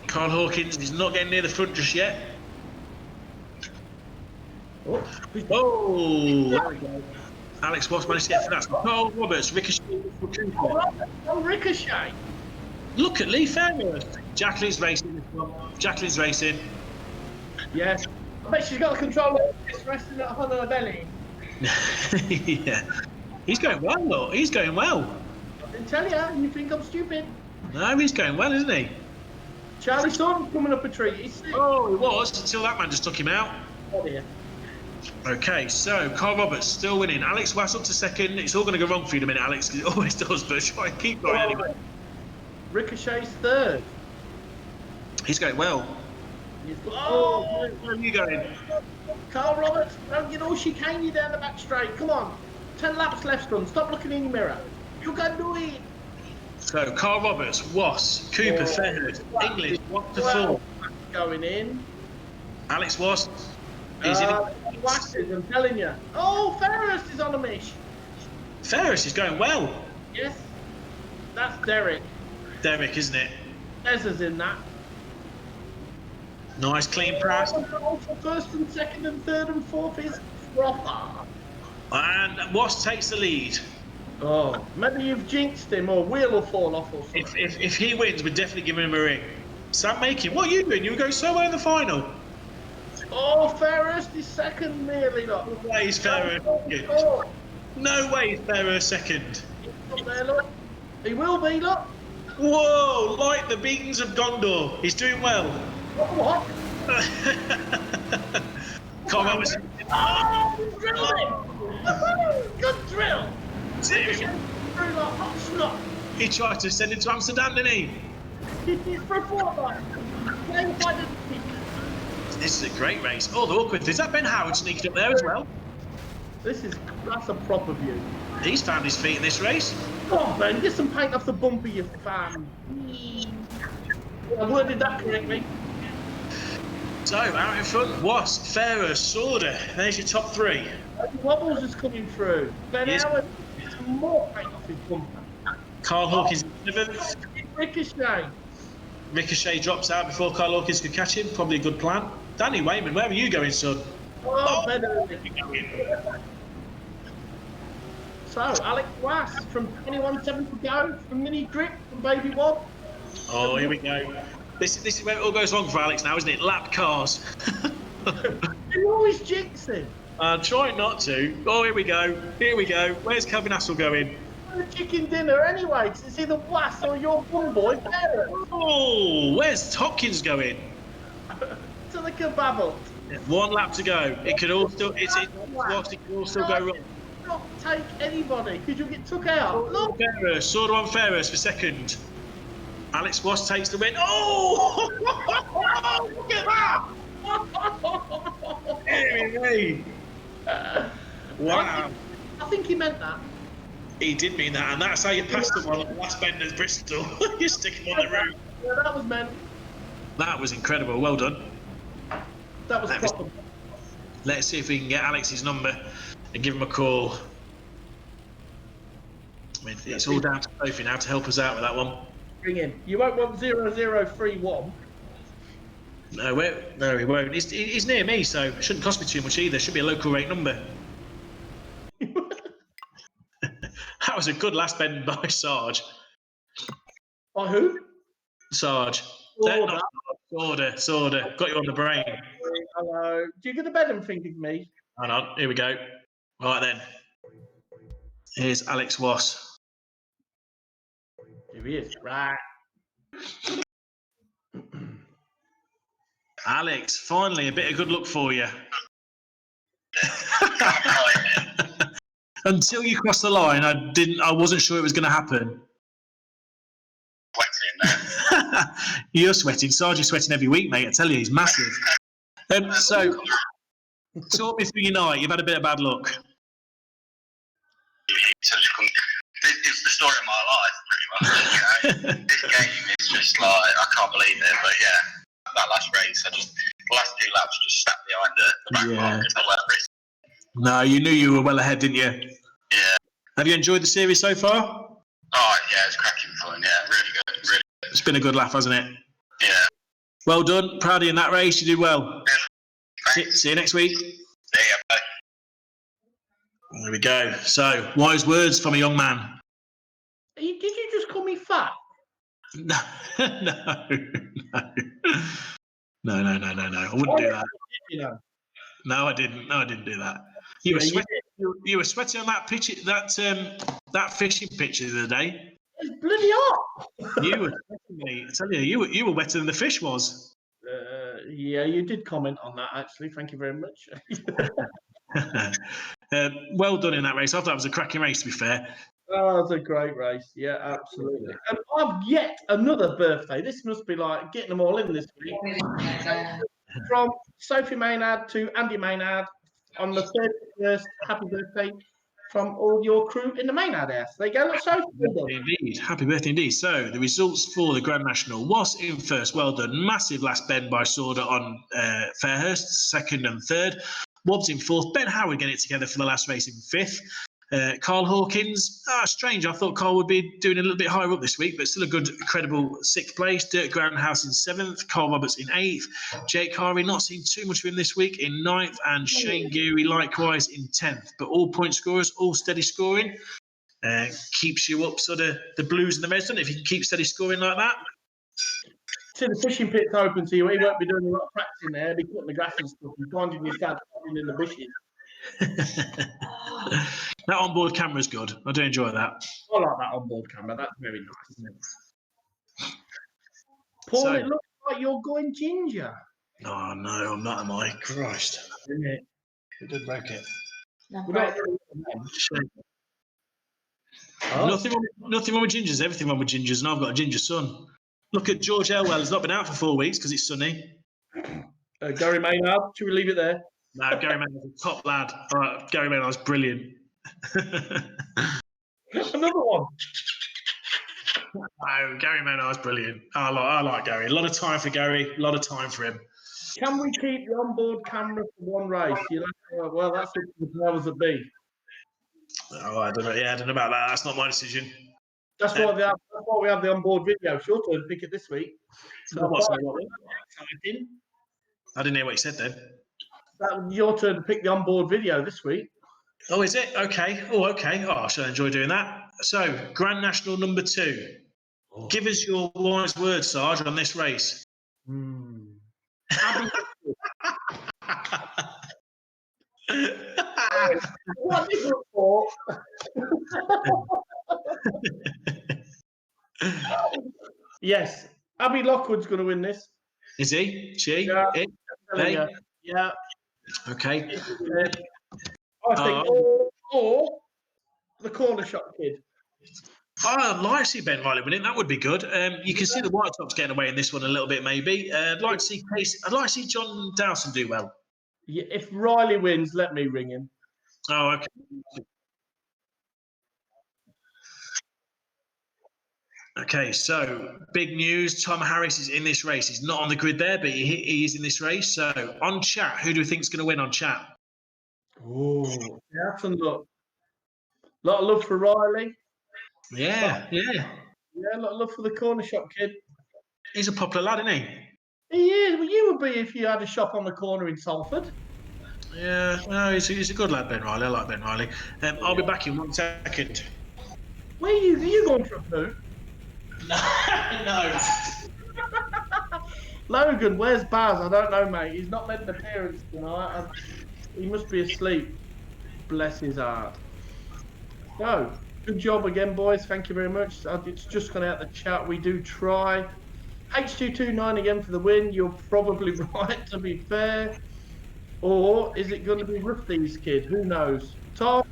[SPEAKER 1] Carl Hawkins is not getting near the front just yet.
[SPEAKER 2] Oh,
[SPEAKER 1] there we go. Alex Wass managed to get through that. Carl Roberts, Ricochet.
[SPEAKER 2] oh, Ricochet.
[SPEAKER 1] Look at Lee Ferris. Jacqueline's racing. Jacqueline's racing.
[SPEAKER 2] Yes. I bet she's got the controller just resting on her belly.
[SPEAKER 1] Yeah. He's going well, look. He's going well.
[SPEAKER 2] I didn't tell you. You think I'm stupid.
[SPEAKER 1] No, he's going well, isn't he?
[SPEAKER 2] Charlie Thornton's coming up a tree. He's sick.
[SPEAKER 1] Oh, he was, until that man just took him out.
[SPEAKER 2] Oh, dear.
[SPEAKER 1] Okay, so Carl Roberts still winning. Alex Wass up to second. It's all going to go wrong for you in a minute, Alex, because it always does, but try and keep going anyway.
[SPEAKER 2] Ricochet's third.
[SPEAKER 1] He's going well.
[SPEAKER 2] Oh,
[SPEAKER 1] where are you going?
[SPEAKER 2] Carl Roberts, don't get all chicane you down the back straight. Come on. 10 laps left, son. Stop looking in your mirror. You can do it.
[SPEAKER 1] So, Carl Roberts, Wass, Cooper, Fairhead, English, 1 to 4.
[SPEAKER 2] Going in.
[SPEAKER 1] Alex Wass is in.
[SPEAKER 2] Waxes, I'm telling you. Oh, Ferris is on a mish.
[SPEAKER 1] Ferris is going well.
[SPEAKER 2] Yes. That's Derek.
[SPEAKER 1] Derek, isn't it?
[SPEAKER 2] Ezra's in that.
[SPEAKER 1] Nice clean pass.
[SPEAKER 2] First and second and third and fourth is proper.
[SPEAKER 1] And Wass takes the lead.
[SPEAKER 2] Oh, maybe you've jinxed him or wheel will fall off or something.
[SPEAKER 1] If he wins, we're definitely giving him a ring. Sam Makin, what are you doing? You were going so well in the final.
[SPEAKER 2] Oh, Ferris is second nearly. Look.
[SPEAKER 1] No way is Ferris second. No way is Ferris second.
[SPEAKER 2] Up there, look. He will be, look.
[SPEAKER 1] Whoa, like the beacons of Gondor. He's doing well.
[SPEAKER 2] What?
[SPEAKER 1] Carl Roberts.
[SPEAKER 2] Oh, he drilled it. Good drill.
[SPEAKER 1] Seriously?
[SPEAKER 2] Through like hot snot.
[SPEAKER 1] He tried to send him to Amsterdam, didn't he?
[SPEAKER 2] He's for a fortnight. Playing by the...
[SPEAKER 1] This is a great race. Oh, the awkward. Is that Ben Howard sneaking up there as well?
[SPEAKER 2] That's a proper view.
[SPEAKER 1] He's found his feet in this race.
[SPEAKER 2] Come on, Ben, get some paint off the bumper, you fan. I worded that correctly.
[SPEAKER 1] So, out in front, Wass, Ferris, Sorda. There's your top three.
[SPEAKER 2] Wobbles is coming through. Ben Howard gets more paint off his bumper.
[SPEAKER 1] Carl Hawkins in 7th.
[SPEAKER 2] Ricochet.
[SPEAKER 1] Ricochet drops out before Carl Hawkins could catch him. Probably a good plan. Danny Wayman, where are you going, son?
[SPEAKER 2] Oh, Ben Howard. So, Alex Wass from 21.7 to go, from Mini Drip, from Baby Wob.
[SPEAKER 1] Oh, here we go. This is where it all goes wrong for Alex now, isn't it? Lap cars.
[SPEAKER 2] You always jinx him.
[SPEAKER 1] I'm trying not to. Oh, here we go. Here we go. Where's Kelvin Hassel going?
[SPEAKER 2] The chicken dinner anyway, because it's either Wass or your bum boy, Ferris.
[SPEAKER 1] Oh, where's Hopkins going?
[SPEAKER 2] To the kebab.
[SPEAKER 1] 1 lap to go. It could all still. It could all still go wrong.
[SPEAKER 2] Not take anybody, because you'll get took out. Look.
[SPEAKER 1] Ferris, Sorda on Ferris for second. Alex Wass takes the win. Oh! Look at that! Hey. Wow.
[SPEAKER 2] I think he meant that.
[SPEAKER 1] He did mean that, and that's how you pass the one on the last bend at Bristol. You stick him on the roof.
[SPEAKER 2] Yeah, that was meant.
[SPEAKER 1] That was incredible. Well done.
[SPEAKER 2] That was proper.
[SPEAKER 1] Let's see if we can get Alex's number and give him a call. I mean, it's all down to Sophie now to help us out with that one.
[SPEAKER 2] Bring in. You won't want 0031.
[SPEAKER 1] No, he won't. He's near me, so it shouldn't cost me too much either. Should be a local rate number. That was a good last bend by Sarge.
[SPEAKER 2] By who?
[SPEAKER 1] Sarge. Sorda. Got you on the brain.
[SPEAKER 2] Hello. Do you get the bed and think of me?
[SPEAKER 1] Hang on. Here we go. Right then. Here's Alex Wass.
[SPEAKER 2] Here he is. Right.
[SPEAKER 1] Alex, finally a bit of good luck for you. Until you crossed the line, I wasn't sure it was going to happen.
[SPEAKER 4] Sweating.
[SPEAKER 1] You're sweating. Sarge is sweating every week, mate. I tell you, he's massive. So, talk me through your night. You've had a bit of bad luck.
[SPEAKER 4] It's the story of my life, pretty much. You know? This game is just just like, I can't believe it. But yeah, that last race, the last 2 laps just sat behind the back mark because I went Bristol.
[SPEAKER 1] No, you knew you were well ahead, didn't you?
[SPEAKER 4] Yeah.
[SPEAKER 1] Have you enjoyed the series so far?
[SPEAKER 4] Oh, yeah, it's cracking fun. Yeah, really good. Really good.
[SPEAKER 1] It's been a good laugh, hasn't it?
[SPEAKER 4] Yeah.
[SPEAKER 1] Well done. Proud of you in that race. You did well.
[SPEAKER 4] Yeah.
[SPEAKER 1] See you next week.
[SPEAKER 4] Yeah, bye.
[SPEAKER 1] There we go. So, wise words from a young man.
[SPEAKER 2] Did you just call me fat?
[SPEAKER 1] No, no. I wouldn't do that.
[SPEAKER 2] You know.
[SPEAKER 1] No, I didn't. No, I didn't do that. You were sweating. You were sweating on that pitch. That fishing picture the other day.
[SPEAKER 2] It's bloody hot.
[SPEAKER 1] You were sweating, mate. I tell you, you were wetter than the fish was.
[SPEAKER 2] Yeah, you did comment on that actually. Thank you very much.
[SPEAKER 1] Well done in that race. I thought it was a cracking race, to be fair.
[SPEAKER 2] Oh, it's a great race. Yeah, absolutely. And I've yet another birthday. This must be like getting them all in this week. From Sophie Maynard to Andy Maynard on the 31st. Happy birthday from all your crew in the Maynard house. There you go. Look, Sophie.
[SPEAKER 1] Indeed. Happy birthday indeed. So, the results for the Grand National was in first. Well done. Massive last bend by Sorda on Fairhurst, second and third. Wobbs in fourth. Ben Howard getting it together for the last race in fifth. Carl Hawkins, strange. I thought Carl would be doing a little bit higher up this week, but still a good, credible sixth place. Dirk Groundhouse in seventh. Carl Roberts in eighth. Jake Harvey, not seen too much of him this week, in ninth. And Shane Geary likewise in 10th. But all point scorers, all steady scoring. Keeps you up, sort of the blues and the reds, doesn't it? If you can keep steady scoring like that.
[SPEAKER 2] See, the fishing pit's open to you. He won't be doing a lot of practicing there. He'll be cutting the grass and stuff and finding his dad in the bushes.
[SPEAKER 1] That onboard camera's good. I do enjoy that.
[SPEAKER 2] I like that onboard camera. That's very nice, isn't it? Paul, it looks like you're going ginger.
[SPEAKER 1] Oh no, I'm not, am I? Christ.
[SPEAKER 2] Isn't it?
[SPEAKER 1] It did break it. Nothing wrong with gingers, everything wrong with gingers, and I've got a ginger son. Look at George Elwell, he's not been out for 4 weeks because it's sunny.
[SPEAKER 2] Gary Maynard, should we leave it there?
[SPEAKER 1] No, Gary Maynard's a top lad. All right, Gary Maynard's brilliant.
[SPEAKER 2] Another one.
[SPEAKER 1] No, Gary Maynard's brilliant. I like Gary. A lot of time for Gary, a lot of time for him.
[SPEAKER 2] Can we keep the onboard camera for one race? Well, that's up to the powers that be.
[SPEAKER 1] Oh, I don't know. Yeah, I don't know about that. That's not my decision.
[SPEAKER 2] That's why we have the onboard video. It's your turn to pick it this week. So
[SPEAKER 1] I didn't hear what you said then.
[SPEAKER 2] That's your turn to pick the onboard video this week.
[SPEAKER 1] Oh, is it? Okay. Oh, okay. Oh, I shall enjoy doing that. So, Grand National number 2. Oh. Give us your wise words, Sarge, on this race.
[SPEAKER 2] What is it for? Yes, Abby Lockwood's going to win this.
[SPEAKER 1] Is he? She?
[SPEAKER 2] Yeah.
[SPEAKER 1] It?
[SPEAKER 2] They? Yeah.
[SPEAKER 1] Okay.
[SPEAKER 2] I think, or the corner shop kid.
[SPEAKER 1] I'd like to see Ben Riley winning. That would be good. You can see the White Tops getting away in this one a little bit, maybe. I'd like to see John Dowson do well.
[SPEAKER 2] Yeah, if Riley wins, let me ring him.
[SPEAKER 1] Oh, okay. Okay, so big news. Tom Harris is in this race. He's not on the grid there, but he is in this race. So on chat, who do we think is going to win on chat?
[SPEAKER 2] Oh, yeah, some look. A lot of love for Riley.
[SPEAKER 1] Yeah.
[SPEAKER 2] Yeah, a lot of love for the corner shop kid.
[SPEAKER 1] He's a popular lad, isn't he?
[SPEAKER 2] He is. Well, you would be if you had a shop on the corner in Salford.
[SPEAKER 1] Yeah, no, he's a good lad, Ben Riley. I like Ben Riley. I'll be back in 1 second.
[SPEAKER 2] Where are you going for a poo?
[SPEAKER 1] No.
[SPEAKER 2] Logan, where's Baz? I don't know, mate. He's not made an appearance tonight. He must be asleep. Bless his heart. So, good job again, boys. Thank you very much. It's just gone out the chat. We do try. H229 again for the win. You're probably right, to be fair. Or is it going to be Rufty's kid? Who knows? Tom?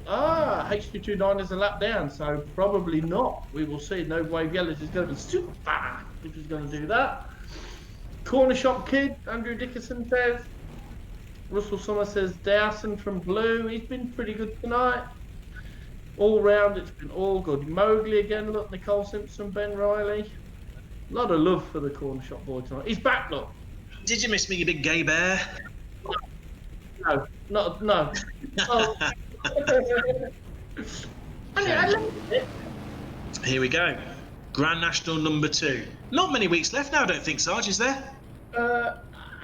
[SPEAKER 2] H229 is a lap down, so probably not. We will see. No Wave Yellows is going to be super fast if he's going to do that. Corner shop kid, Andrew Dickerson says. Russell Summer says Dowson from Blue. He's been pretty good tonight. All round, it's been all good. Mowgli again, look, Nicole Simpson, Ben Riley. A lot of love for the corner shop boy tonight. He's back, look.
[SPEAKER 1] Did you miss me, you big gay bear?
[SPEAKER 2] No, no. Oh. I love it.
[SPEAKER 1] Here we go. Grand National number 2. Not many weeks left now, I don't think, Sarge, is there?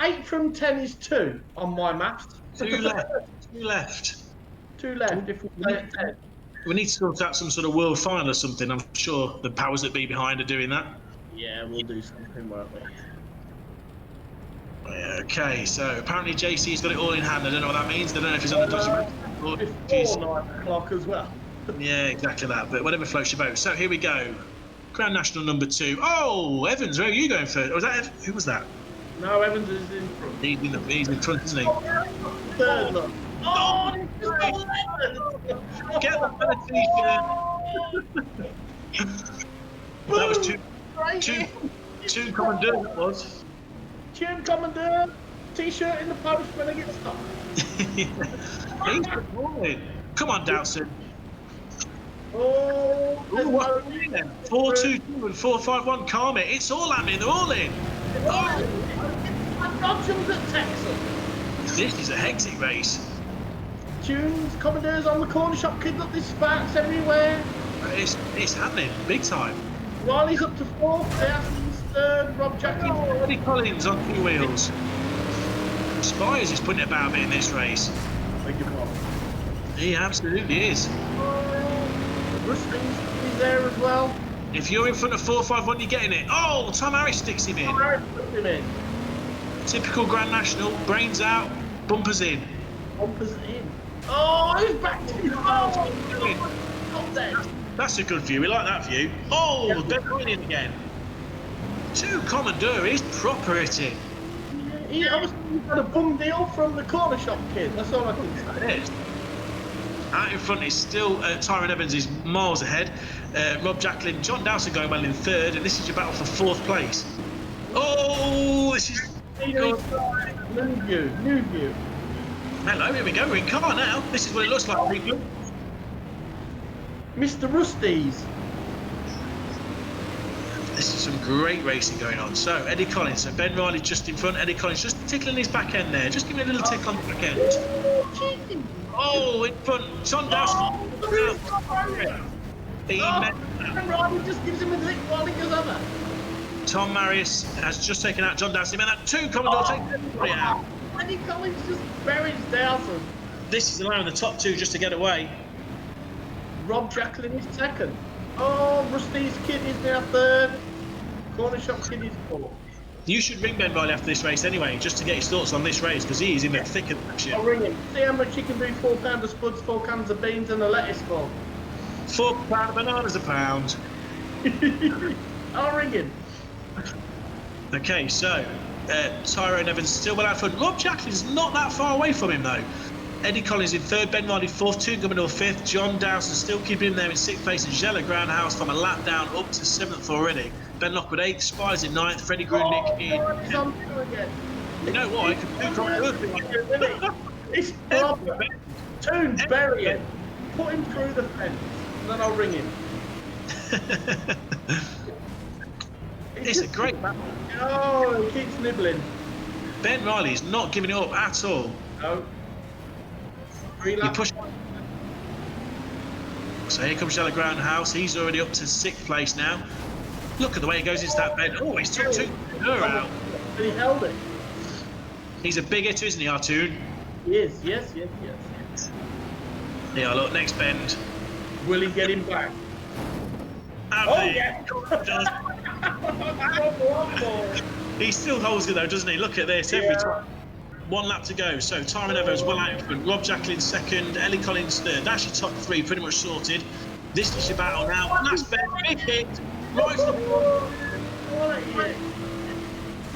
[SPEAKER 2] 8 from 10 is 2 on my maths.
[SPEAKER 1] 2 left. 2 left.
[SPEAKER 2] 2 left if we play at 10.
[SPEAKER 1] We need to sort out some sort of world final or something. I'm sure the powers that be behind are doing that.
[SPEAKER 2] Yeah, we'll do something, won't we?
[SPEAKER 1] Okay, so apparently JC's got it all in hand. I don't know what that means. I don't know if he's on the dodgy or if he's...
[SPEAKER 2] Before 9 o'clock as well.
[SPEAKER 1] Yeah, exactly that. But whatever floats your boat. So here we go. Grand National number 2. Oh, Evans, where are you going first? Was that who was that?
[SPEAKER 2] No, Evans is in front.
[SPEAKER 1] He's in front, isn't he?
[SPEAKER 2] Third, look. Oh,
[SPEAKER 1] Get the t-shirt. That was two Commandeur, that was.
[SPEAKER 2] Tune Commandeur, t-shirt in the post when I get stopped.
[SPEAKER 1] He's performing. Come on, Dowson.
[SPEAKER 2] Oh,
[SPEAKER 1] Ooh, what 4-2-2 and 4-5-1. Calm it. It's all happening. They're all in.
[SPEAKER 2] I dodged them at Texas.
[SPEAKER 1] This is a hectic race.
[SPEAKER 2] Tunes, Commandeurs on the corner shop, kid, look, there's sparks everywhere.
[SPEAKER 1] It's happening big time.
[SPEAKER 2] Riley's up to 4th, Aston's 3rd, Rob Jacklin.
[SPEAKER 1] Oh, Eddie Collins on 2 wheels. Spires is putting it about a bit in this race.
[SPEAKER 2] Beg your pardon.
[SPEAKER 1] He absolutely is.
[SPEAKER 2] Rustings is there as well.
[SPEAKER 1] If you're in front of 4-5-1, you're getting it. Oh, Tom Harris sticks him in.
[SPEAKER 2] Harris puts him in.
[SPEAKER 1] Typical Grand National. Brains out, bumpers in.
[SPEAKER 2] Bumpers in. Oh, he's back to his Not dead.
[SPEAKER 1] That's a good view. We like that view. Oh, they're going in again. 2 Commandeur. He's proper hitting.
[SPEAKER 2] He obviously had a bum deal from the corner shop kid. That's all I can say.
[SPEAKER 1] It is. Out in front is still Tyrone Evans is miles ahead. Rob Jacklin, John Dowson going well in 3rd, and this is your battle for 4th place. Oh, this is
[SPEAKER 2] New view.
[SPEAKER 1] Hello, here we go. We're in car now. This is what it looks like, people.
[SPEAKER 2] Mr. Rustys.
[SPEAKER 1] This is some great racing going on. So, Eddie Collins. So, Ben Riley just in front. Eddie Collins just tickling his back end there. Just giving it a little tick on the back end. Oh, in front. John Dowson.
[SPEAKER 2] Ben Riley just gives him a lick while he goes over.
[SPEAKER 1] Tom Marius has just taken out John Dowson. And that 2 Commodore takes everybody out.
[SPEAKER 2] Eddie Collins just buries Dowson.
[SPEAKER 1] This is allowing the top 2 just to get away.
[SPEAKER 2] Rob Jacklin is 2nd. Oh, Rusty's kid is now 3rd. Corner shop kid is 4th.
[SPEAKER 1] You should ring Ben Riley after this race anyway, just to get his thoughts on this race, because he is in the thick of action.
[SPEAKER 2] I'll ring him. See how much he can do, 4 pounds of spuds, 4 cans of beans and a lettuce for.
[SPEAKER 1] £4 bananas a pound.
[SPEAKER 2] I'll ring him.
[SPEAKER 1] Okay, so Tyrone Evans still well out front. Rob Jacklin's not that far away from him though. Eddie Collins in 3rd, Ben Riley 4th, 2 Commodore 5th, John Dowson still keeping him there in 6th place, and Jella Groundhouse from a lap down up to 7th already. Ben Lockwood 8th, Spires in 9th, Freddie Grundig in.
[SPEAKER 2] He's on two again.
[SPEAKER 1] You know what?
[SPEAKER 2] It's proper. Toon, bury it. Put him through the fence, and then I'll ring him.
[SPEAKER 1] It's a great battle.
[SPEAKER 2] Oh, he keeps nibbling.
[SPEAKER 1] Ben Riley's not giving it up at all.
[SPEAKER 2] No.
[SPEAKER 1] He pushed. So here comes Jella Groundhouse. He's already up to 6th place now. Look at the way he goes into that bend. Oh, he's took 2 out.
[SPEAKER 2] But he held it.
[SPEAKER 1] He's a big hitter, isn't he, Artoon?
[SPEAKER 2] He is, yes.
[SPEAKER 1] Yeah, look, next bend.
[SPEAKER 2] Will he get him back? Yeah.
[SPEAKER 1] He still holds it though, doesn't he? Look at this, every time. 1 lap to go. So Tyrone Evans well out in front. Rob Jacklin 2nd, Ellie Collins 3rd. That's your top 3 pretty much sorted. This is your battle now. Last bend, big hit. Right to the wall.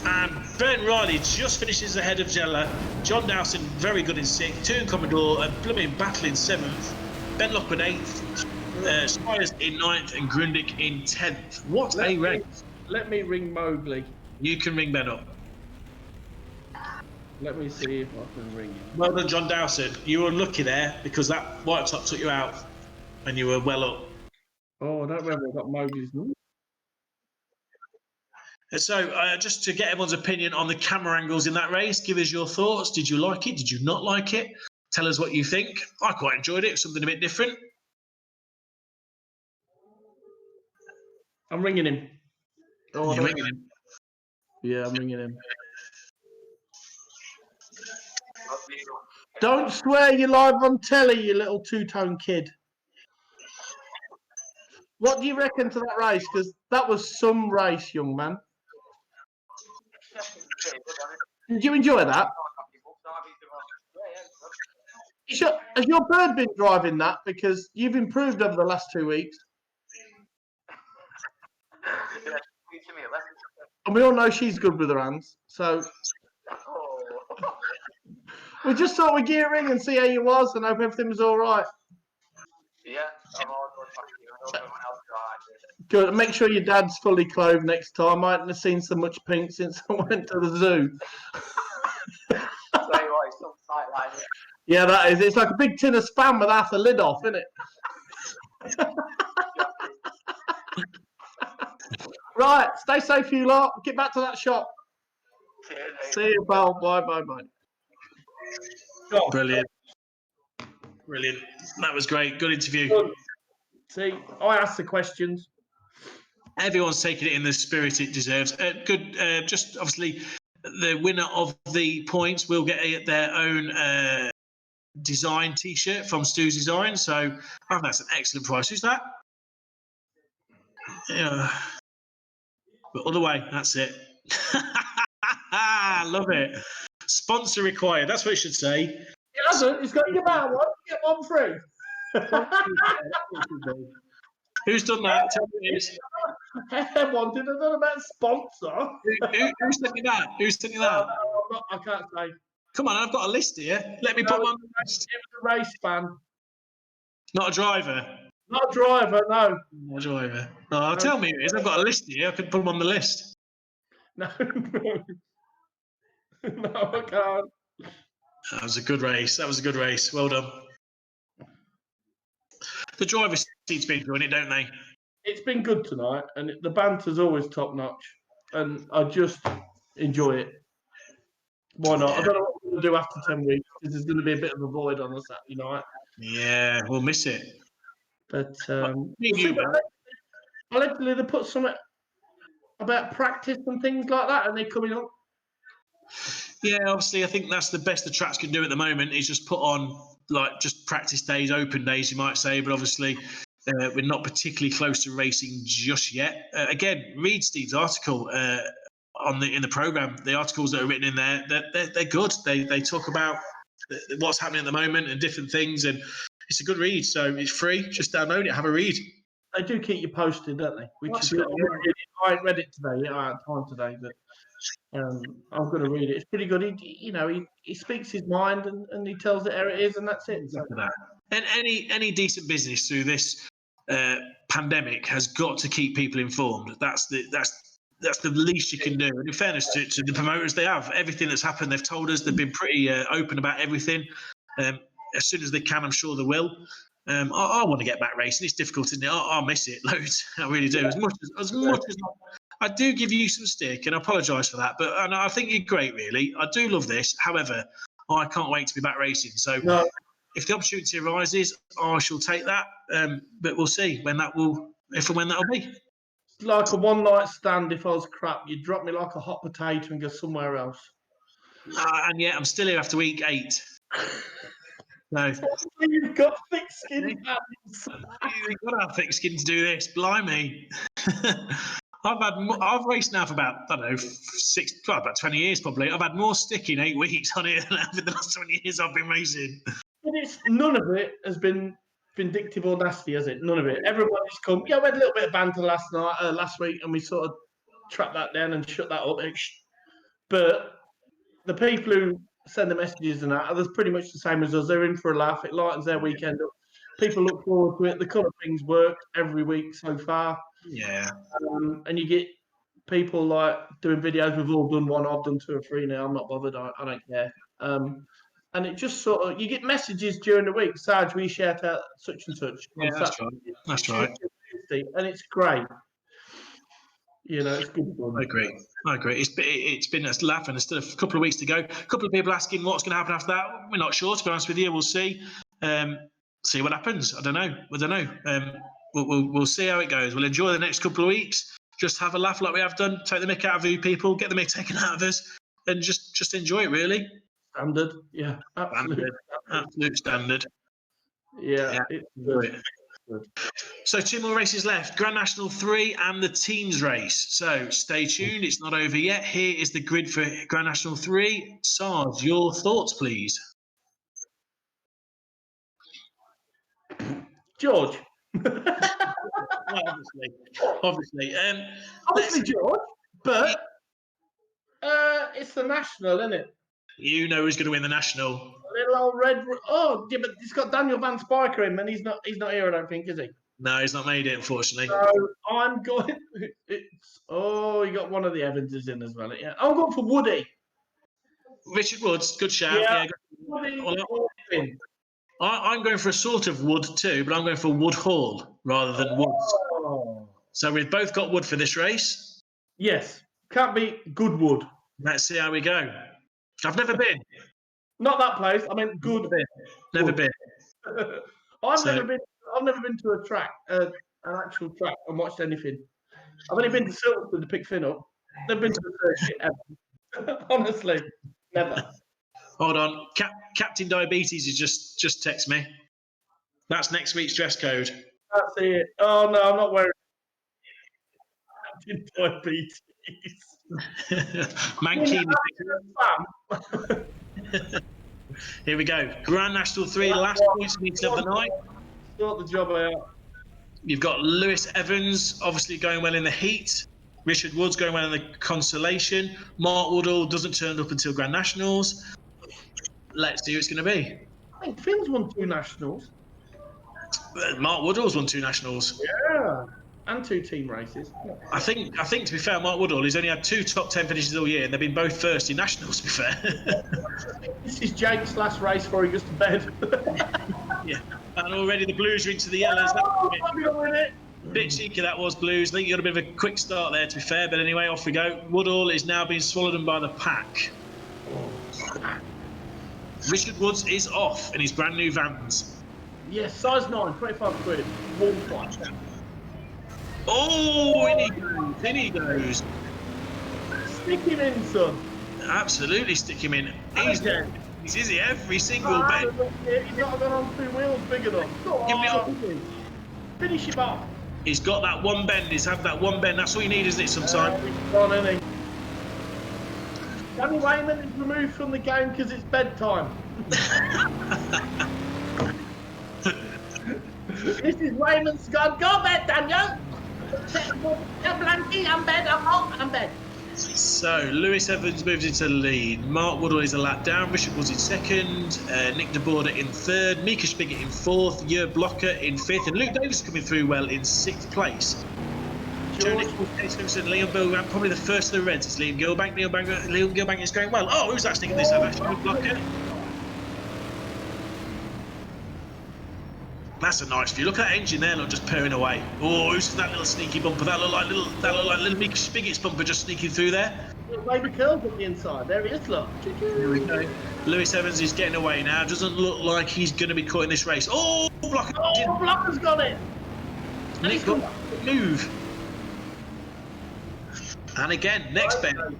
[SPEAKER 1] And Ben Riley just finishes ahead of Jella. John Dowson very good in 6th. Toon Commodore and blooming battle in 7th. Ben Lockwood 8th. Spires in 9th and Grundig in 10th. What a race.
[SPEAKER 2] Let me ring Mowgli.
[SPEAKER 1] You can ring Ben up.
[SPEAKER 2] Let me see if I can ring him.
[SPEAKER 1] Well done, John Dowson. You were unlucky there because that white top took you out. and you were well up.
[SPEAKER 2] Oh, I don't remember. I got Mowgli's number.
[SPEAKER 1] So, just to get everyone's opinion on the camera angles in that race, give us your thoughts. Did you like it? Did you not like it? Tell us what you think. I quite enjoyed it. Something a bit different.
[SPEAKER 2] I'm ringing him. Oh,
[SPEAKER 1] You're ringing him.
[SPEAKER 2] Yeah, I'm ringing him. Don't swear you're live on telly, you little two-tone kid. What do you reckon to that race? Because that was some race, young man. Did you enjoy that? Has your bird been driving that? Because you've improved over the last 2 weeks. And we all know she's good with her hands. So we just thought we'd give a ring and see how you was and hope everything was all right.
[SPEAKER 5] Yeah, I'm all good. I hope everyone else is
[SPEAKER 2] Good. Make sure your dad's fully clothed next time. I haven't seen so much pink since I went to the zoo. Yeah, that is. It's like a big tin of Spam with half the lid off, isn't it? Right. Stay safe, you lot. Get back to that shop. See you, pal. Bye.
[SPEAKER 1] Brilliant. That was great. Good interview.
[SPEAKER 2] Good. See, I asked the questions.
[SPEAKER 1] Everyone's taking it in the spirit it deserves. Good. Just obviously, the winner of the points will get their own design T-shirt from Stu's Design. So that's an excellent price. Who's that? Yeah. But other way, that's it. Love it. Sponsor required. That's what it should say.
[SPEAKER 2] It hasn't. It's got to get one. Get one free.
[SPEAKER 1] Who's done that? Tell me who it is.
[SPEAKER 2] I wanted to know about sponsor.
[SPEAKER 1] Who sent you that? Who sent you that?
[SPEAKER 2] I can't say.
[SPEAKER 1] Come on, I've got a list here. Let me put one on the list.
[SPEAKER 2] It was a race fan.
[SPEAKER 1] Not a driver.
[SPEAKER 2] Not a driver, no.
[SPEAKER 1] Not a driver. No, tell me who it is. I've got a list here. I could put them on the list.
[SPEAKER 2] No, I can't.
[SPEAKER 1] That was a good race. Well done. The drivers seem to be enjoying it, don't they?
[SPEAKER 2] It's been good tonight, and the banter's always top notch, and I just enjoy it. Why not? I don't know what we're going to do after 10 weeks, because there's going to be a bit of a void on a Saturday night.
[SPEAKER 1] Yeah, we'll miss it.
[SPEAKER 2] But allegedly they put something about practice and things like that, and they're coming up.
[SPEAKER 1] Yeah, obviously, I think that's the best the tracks can do at the moment is just put on just practice days, open days, you might say. But obviously, we're not particularly close to racing just yet. Again, read Steve's article in the program. The articles that are written in there, they're good. They talk about what's happening at the moment and different things, and it's a good read. So it's free. Just download it, have a read.
[SPEAKER 2] They do keep you posted, don't they? Which is good. I ain't read it today. I had time today, but I'm going to read it. It's pretty good. He speaks his mind and he tells it how it is, and that's it.
[SPEAKER 1] Exactly that. And any decent business through this pandemic has got to keep people informed. That's the least you can do. And in fairness to the promoters, they have everything that's happened. They've told us they've been pretty open about everything. As soon as they can, I'm sure they will. I want to get back racing. It's difficult, isn't it? I'll miss it loads. I really do. As much as I do give you some stick, and I apologise for that. But I think you're great, really. I do love this. However, I can't wait to be back racing. So if the opportunity arises, I shall take that. But we'll see when that'll be.
[SPEAKER 2] It's like a one-night stand. If I was crap, you'd drop me like a hot potato and go somewhere else.
[SPEAKER 1] And yet I'm still here after week 8. No.
[SPEAKER 2] You've got thick skin.
[SPEAKER 1] You've got to have thick skin to do this. Blimey. I've raced now for about, I don't know, about 20 years probably. I've had more stick in 8 weeks on it than over the last 20 years I've been racing.
[SPEAKER 2] But none of it has been vindictive or nasty, has it? None of it. Everybody's come. Yeah, we had a little bit of banter last week, and we sort of trapped that down and shut that up. But the people who send the messages and that are pretty much the same as us. They're in for a laugh. It lightens their weekend up. People look forward to it. The colour things worked every week so far.
[SPEAKER 1] Yeah.
[SPEAKER 2] And you get people like doing videos. We've all done one. I've done 2 or 3 now. I'm not bothered. I don't care. and it just sort of, you get messages during the week, Sarge, we shout out such and such.
[SPEAKER 1] Yeah, that's right. That's right.
[SPEAKER 2] And it's great. You know, it's good fun.
[SPEAKER 1] I agree. It's been a laugh, and there's still a couple of weeks to go. A couple of people asking what's going to happen after that. We're not sure, to be honest with you. We'll see. See what happens. I don't know. We'll see how it goes. We'll enjoy the next couple of weeks. Just have a laugh like we have done. Take the mick out of you people. Get the mick taken out of us, and just enjoy it. Really.
[SPEAKER 2] Standard. Yeah.
[SPEAKER 1] Absolute standard.
[SPEAKER 2] Yeah. It's good.
[SPEAKER 1] So 2 more races left, Grand National 3 and the teams race. So stay tuned, it's not over yet. Here is the grid for Grand National 3. Sarge, your thoughts, please.
[SPEAKER 2] George.
[SPEAKER 1] Obviously.
[SPEAKER 2] Obviously George, but it's the National, isn't it?
[SPEAKER 1] You know who's going to win the National.
[SPEAKER 2] Little old red. Oh, yeah, but it's got Daniel Van Spiker in, and he's not here, I don't think, is he?
[SPEAKER 1] No, he's not made it, unfortunately.
[SPEAKER 2] So I'm going. You got one of the Evanses in as well. Yeah, I'm going for Woody.
[SPEAKER 1] Richard Woods, good shout. Yeah.
[SPEAKER 2] Woody.
[SPEAKER 1] I'm going for a sort of Wood too, but I'm going for Wood Hall rather than Woods.
[SPEAKER 2] Oh.
[SPEAKER 1] So we've both got Wood for this race.
[SPEAKER 2] Yes, can't be good Wood.
[SPEAKER 1] Let's see how we go. I've never been.
[SPEAKER 2] Not that place. I mean, good.
[SPEAKER 1] Never been.
[SPEAKER 2] I've never been to a track, an actual track, and watched anything. I've only been to Silverstone to pick Finn up. Never been to the circuit ever. Honestly, never.
[SPEAKER 1] Hold on, Captain Diabetes has just texted me. That's next week's dress code.
[SPEAKER 2] That's it. Oh no, I'm not wearing Captain Diabetes.
[SPEAKER 1] Mankini. Here we go. Grand National 3, last points meeting of the night.
[SPEAKER 2] Sort the job out.
[SPEAKER 1] You've got Lewis Evans, obviously going well in the heat. Richard Woods going well in the consolation. Mark Woodall doesn't turn up until Grand Nationals. Let's see who it's going to be.
[SPEAKER 2] I think Finn's won 2 Nationals.
[SPEAKER 1] Mark Woodall's won 2 Nationals.
[SPEAKER 2] Yeah. And 2 team races.
[SPEAKER 1] I think to be fair, Mark Woodall, he's only had 2 top 10 finishes all year, and they've been both first in Nationals, to be fair.
[SPEAKER 2] This is Jake's last race before he goes to bed.
[SPEAKER 1] Yeah. And already the Blues are into the yellows.
[SPEAKER 2] A
[SPEAKER 1] bit cheeky that was, Blues. I think you got a bit of a quick start there, to be fair. But anyway, off we go. Woodall is now being swallowed in by the pack. Richard Woods is off in his brand new Vans.
[SPEAKER 2] Yes, size 9, 25 quid. Warm price.
[SPEAKER 1] Oh, in he goes.
[SPEAKER 2] Stick him in, son.
[SPEAKER 1] Absolutely stick him in. He's easy every single bend.
[SPEAKER 2] He's not gone on 2 wheels big enough.
[SPEAKER 1] Give it up.
[SPEAKER 2] Finish him off.
[SPEAKER 1] He's got that one bend. He's had that one bend. That's all you need, isn't it, sometimes?
[SPEAKER 2] He's gone, isn't he? Danny Wayman is removed from the game because it's bedtime. This is Wayman's gone. Go bed, Daniel. I'm bed. I'm bed.
[SPEAKER 1] So Lewis Evans moves into the lead. Mark Woodall is a lap down. Richard Woods in second. Nick de Border in third. Mika Spigot in fourth. Jörg Blocker in fifth. And Luke Davis coming through well in sixth place. Joe Nichols, Case Simpson, Liam Gilbank, probably the first of the Reds. It's Liam Gilbank. Liam Gilbank is going well. Oh, who's that sneaking this over? Jörg Blocker. That's a nice view. Look at that engine there, look, just purring away. Oh, who's that little sneaky bumper? That look like little Mika Spigot's bumper just sneaking through there.
[SPEAKER 2] Baby curls at the inside. There he is, look.
[SPEAKER 1] Here we go. Lewis Evans is getting away now. Doesn't look like he's going to be caught in this race. Oh, Blocker!
[SPEAKER 2] Oh, Blocker's got it.
[SPEAKER 1] Nick got move. And again, next bend.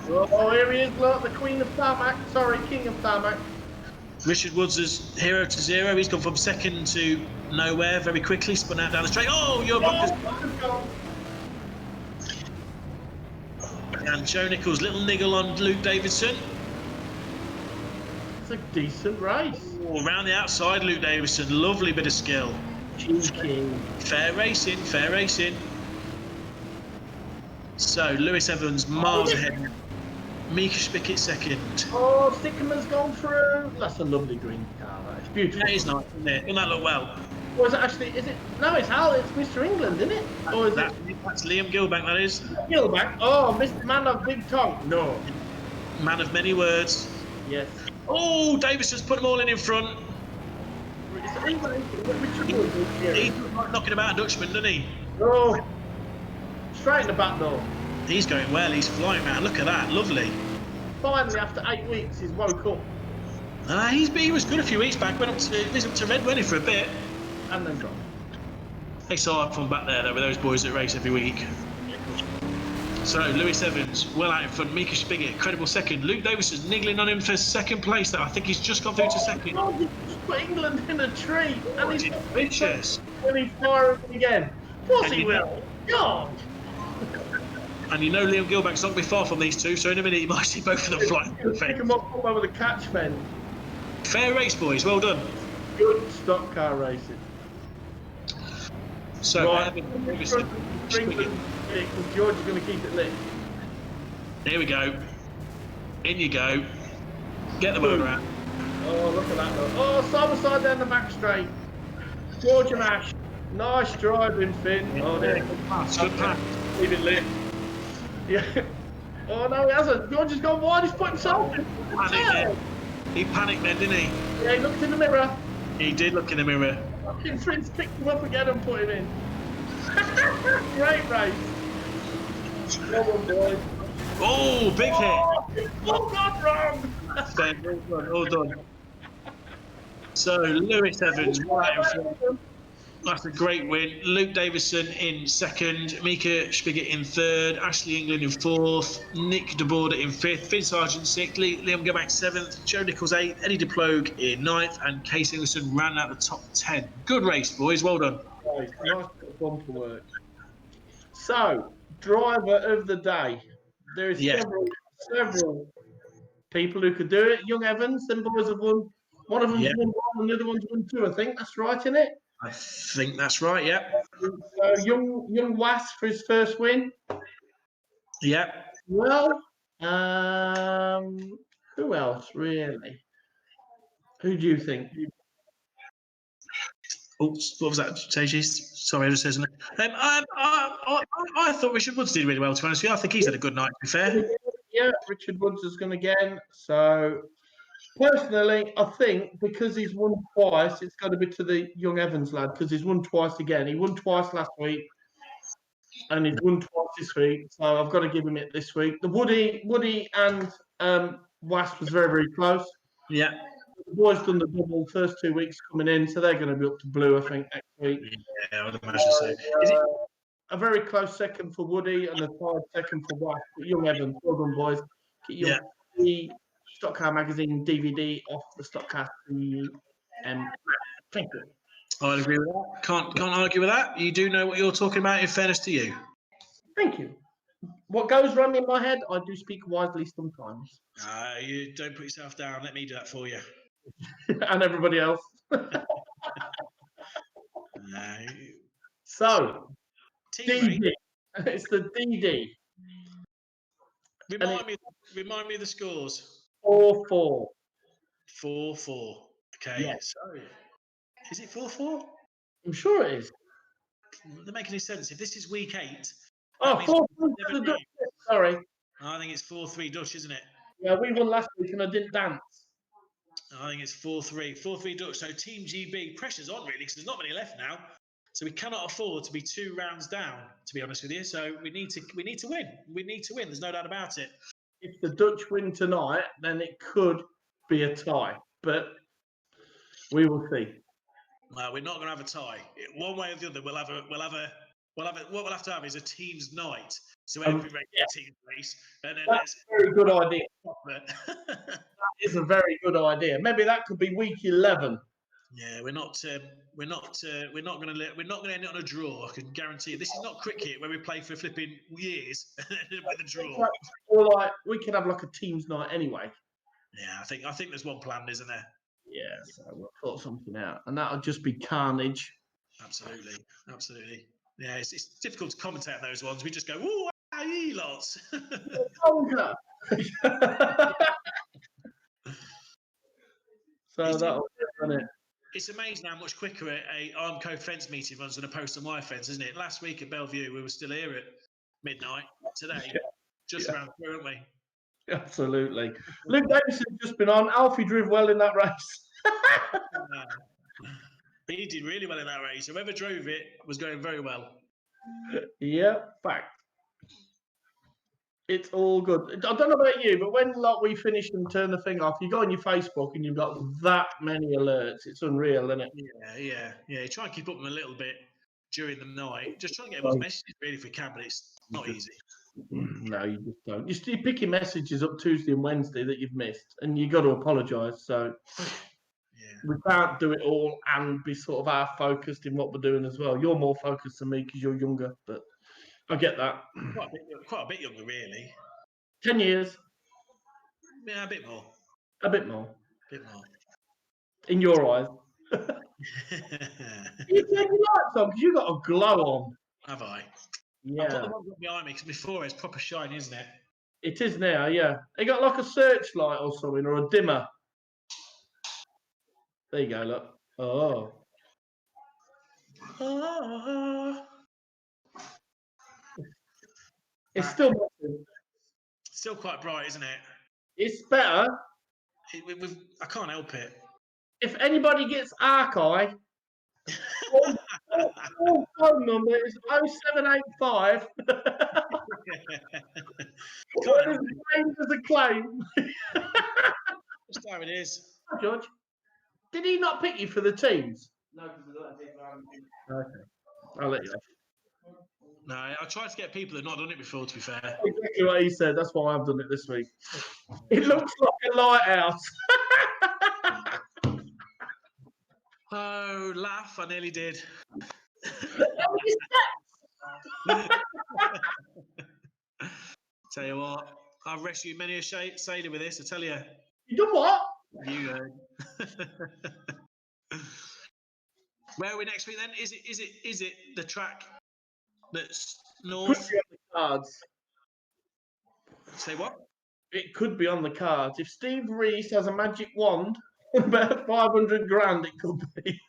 [SPEAKER 2] Oh, here he is, look, the Queen of Tarmac. Sorry, King of Tarmac.
[SPEAKER 1] Richard Woods is 0 to 0. He's gone from second to nowhere very quickly. Spun out down the straight. Oh, your Blocker's gone. And Joe Nichols, little niggle on Luke Davidson.
[SPEAKER 2] It's a decent race.
[SPEAKER 1] Oh, around the outside, Luke Davidson. Lovely bit of skill.
[SPEAKER 2] Cheeky.
[SPEAKER 1] Fair racing, fair racing. So, Lewis Evans miles ahead. Mika Spigot second.
[SPEAKER 2] Oh, Stickerman's gone through. That's a lovely green car. It's beautiful.
[SPEAKER 1] That is nice, isn't it? Doesn't that look well?
[SPEAKER 2] Or is it actually, is it? No, it's Hal. It's Mr. England, isn't it? Or is
[SPEAKER 1] that's Liam Gilbank, that is.
[SPEAKER 2] Gilbank? Oh, Mr. Man of Big Tongue. No.
[SPEAKER 1] Man of many words.
[SPEAKER 2] Yes.
[SPEAKER 1] Oh, Davison's put them all in front. He's knocking about Dutchman, doesn't he?
[SPEAKER 2] Oh, straight in the back door.
[SPEAKER 1] He's going well. He's flying around. Look at that. Lovely.
[SPEAKER 2] Finally, after 8 weeks, he's woke up.
[SPEAKER 1] He was good a few weeks back. Went up to Red Wedding for a bit.
[SPEAKER 2] And then gone.
[SPEAKER 1] They saw hard fun back there, though, with those boys that race every week. So, Lewis Evans, well out in front. Mika Spigot, incredible second. Luke Davison's niggling on him for second place. I think he's just gone through to second.
[SPEAKER 2] God, he's just put England in a tree. And he's
[SPEAKER 1] vicious.
[SPEAKER 2] And he's firing again. Of course he will. God.
[SPEAKER 1] And you know Liam Gilback's not going to be far from these two, so in a minute you might see both of them flying.
[SPEAKER 2] Pick them up over the catch fence.
[SPEAKER 1] Fair race, boys. Well done.
[SPEAKER 2] Good stock car racing.
[SPEAKER 1] So,
[SPEAKER 2] right. George is going to keep it lit.
[SPEAKER 1] Here we go. In you go. Get the motor out.
[SPEAKER 2] Oh, look at that. Oh, side by side down the back straight. George and Ash. Nice driving, Finn.
[SPEAKER 1] Yeah.
[SPEAKER 2] Oh, there.
[SPEAKER 1] Good pass.
[SPEAKER 2] Leave it lit. Yeah. Oh, no, he hasn't. George has gone wide. He's put himself in.
[SPEAKER 1] He panicked then, didn't he?
[SPEAKER 2] Yeah, he looked in the mirror.
[SPEAKER 1] He did look in the mirror.
[SPEAKER 2] Fucking Prince picked him up again and put him in. Great race. Come on, boys.
[SPEAKER 1] Oh, big hit.
[SPEAKER 2] Oh, gone wrong.
[SPEAKER 1] All done. So, Lewis Evans, right in front. That's a great win. Luke Davison in second, Mika Spigot in third, Ashley England in fourth, Nick de Border in fifth, Finn Sargent sixth, Liam Gilback seventh, Joe Nichols eighth, Eddie DePlogue in ninth, and Case Ingleson ran out the top 10. Good race, boys. Well done.
[SPEAKER 2] Nice bit of bumper work. So, driver of the day. There is several people who could do it. Young Evans, them boys have won. One of them's won one, and the other one's won two. I think that's right, isn't it?
[SPEAKER 1] I think that's right, yeah.
[SPEAKER 2] So young Was for his first win.
[SPEAKER 1] Yeah.
[SPEAKER 2] Well, who else really? Who do you think?
[SPEAKER 1] Oh, what was that, Tejas? Sorry, I just said something. I thought Richard Woods did really well, to be honest with you. I think he's had a good night, to be fair.
[SPEAKER 2] Yeah, Richard Woods has gone again. So, personally, I think because he's won twice, it's got to be to the young Evans lad because he's won twice again. He won twice last week, and he's won twice this week. So I've got to give him it this week. The Woody and Wasp was very, very close.
[SPEAKER 1] Yeah.
[SPEAKER 2] The boys done the double first 2 weeks coming in, so they're going to be up to blue, I think, next week.
[SPEAKER 1] Yeah, I would imagine so. Is it
[SPEAKER 2] a very close second for Woody and a tied second for Wasp. But young Evans, well done, boys. Get the Stock Car Magazine DVD off the Stock Car thank you.
[SPEAKER 1] I agree with that. Can't argue with that. You do know what you're talking about, in fairness to you.
[SPEAKER 2] Thank you. What goes wrong in my head, I do speak wisely sometimes.
[SPEAKER 1] You don't put yourself down. Let me do that for you.
[SPEAKER 2] And everybody else. So, DD. It's the DD.
[SPEAKER 1] Remind me of the scores.
[SPEAKER 2] 4-4.
[SPEAKER 1] 4-4. Okay.
[SPEAKER 2] Yeah.
[SPEAKER 1] So, is it 4-4?
[SPEAKER 2] I'm sure it is.
[SPEAKER 1] Doesn't make any sense. If this is week 8.
[SPEAKER 2] Oh, 4-3. Sorry.
[SPEAKER 1] I think it's 4-3 Dutch, isn't it?
[SPEAKER 2] Yeah, we won last week and I didn't dance.
[SPEAKER 1] I think it's 4-3. 4-3 Dutch. So Team GB, pressure's on really because there's not many left now. So we cannot afford to be 2 rounds down, to be honest with you. So we need to win. We need to win. There's no doubt about it.
[SPEAKER 2] If the Dutch win tonight, then it could be a tie, but we will see.
[SPEAKER 1] Well, we're not going to have a tie. One way or the other, what we'll have to have is a team's night. So every team race, and then
[SPEAKER 2] that's a very good idea. That is a very good idea. Maybe that could be week 11.
[SPEAKER 1] Yeah, we're not going to end it on a draw. I can guarantee you. This is not cricket where we play for flipping years with a draw.
[SPEAKER 2] Or we could have like a team's night anyway.
[SPEAKER 1] Yeah, I think there's one planned, isn't there?
[SPEAKER 2] Yeah, so we'll sort something out, and that'll just be carnage.
[SPEAKER 1] Absolutely. Yeah, it's difficult to commentate on those ones. We just go, "Ooh, ye lots."
[SPEAKER 2] So that'll be it.
[SPEAKER 1] It's amazing how much quicker a Armco fence meeting runs than a post and wire fence, isn't it? Last week at Bellevue, we were still here at midnight. Today, just around through, aren't we?
[SPEAKER 2] Absolutely. Luke Davison's just been on. Alfie drove well in that race.
[SPEAKER 1] He did really well in that race. Whoever drove it was going very well.
[SPEAKER 2] Yeah, fact. It's all good. I don't know about you, but when we finish and turn the thing off, you go on your Facebook and you've got that many alerts. It's unreal, isn't it?
[SPEAKER 1] Yeah. You try and keep up with them a little bit during the night. Just try and get everyone's messages really if we can, but it's not easy.
[SPEAKER 2] No, you just don't. You pick your messages up Tuesday and Wednesday that you've missed, and you got to apologise. So we can't do it all and be sort of half focused in what we're doing as well. You're more focused than me because you're younger, but I get that.
[SPEAKER 1] Quite a bit younger, really.
[SPEAKER 2] 10 years.
[SPEAKER 1] Yeah, a bit more.
[SPEAKER 2] A bit more. In your eyes. You take your lights on because you've got a glow on.
[SPEAKER 1] Have I?
[SPEAKER 2] Yeah.
[SPEAKER 1] I put the ones behind me because before it's proper shiny, isn't it?
[SPEAKER 2] It is now, yeah. You got like a searchlight or something, or a dimmer. There you go, look. Oh. It's still missing.
[SPEAKER 1] Still quite bright, isn't it?
[SPEAKER 2] It's better.
[SPEAKER 1] I can't help it.
[SPEAKER 2] If anybody gets Archive, all phone number is 0785. There's a claim.
[SPEAKER 1] That's how it is.
[SPEAKER 2] George, did he not pick you for the teams?
[SPEAKER 5] No, because I don't think
[SPEAKER 2] Okay, I'll let you off.
[SPEAKER 1] No, I tried to get people that have not done it before, to be fair.
[SPEAKER 2] Exactly what he said. That's why I've done it this week. It looks like a lighthouse.
[SPEAKER 1] Oh, laugh. I nearly did. Tell you what, I've rescued many a sailor with this, I tell you.
[SPEAKER 2] You done what?
[SPEAKER 1] You Where are we next week then? Is it the track that's north?
[SPEAKER 2] Could be on the cards.
[SPEAKER 1] Say what?
[SPEAKER 2] It could be on the cards. If Steve Reese has a magic wand, about 500 grand it could be.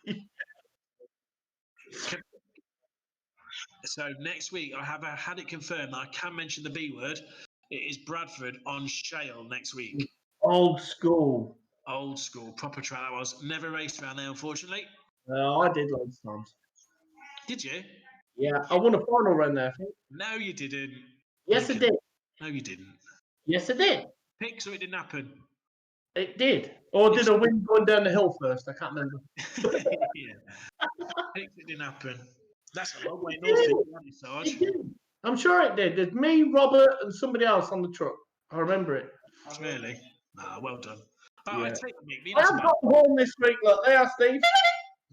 [SPEAKER 1] So next week I have had it confirmed that I can mention the B word. It is Bradford on Shale next week.
[SPEAKER 2] Old school.
[SPEAKER 1] Old school, proper track that was. Never raced around there, unfortunately.
[SPEAKER 2] I did loads of times.
[SPEAKER 1] Did you?
[SPEAKER 2] Yeah, I won a final run there. I think.
[SPEAKER 1] No, you didn't.
[SPEAKER 2] Yes, I did.
[SPEAKER 1] No, you didn't.
[SPEAKER 2] Yes, I did.
[SPEAKER 1] Pick so it didn't happen.
[SPEAKER 2] It did. Or did I win going down the hill first? I can't remember.
[SPEAKER 1] Yeah. Pick it didn't happen. That's a long way north, Sarge.
[SPEAKER 2] I'm sure it did. There's me, Robert, and somebody else on the truck. I remember it.
[SPEAKER 1] Really? Ah, well done.
[SPEAKER 2] Yeah.
[SPEAKER 1] I take the Mick.
[SPEAKER 2] I have got home this week. Look, there, Steve.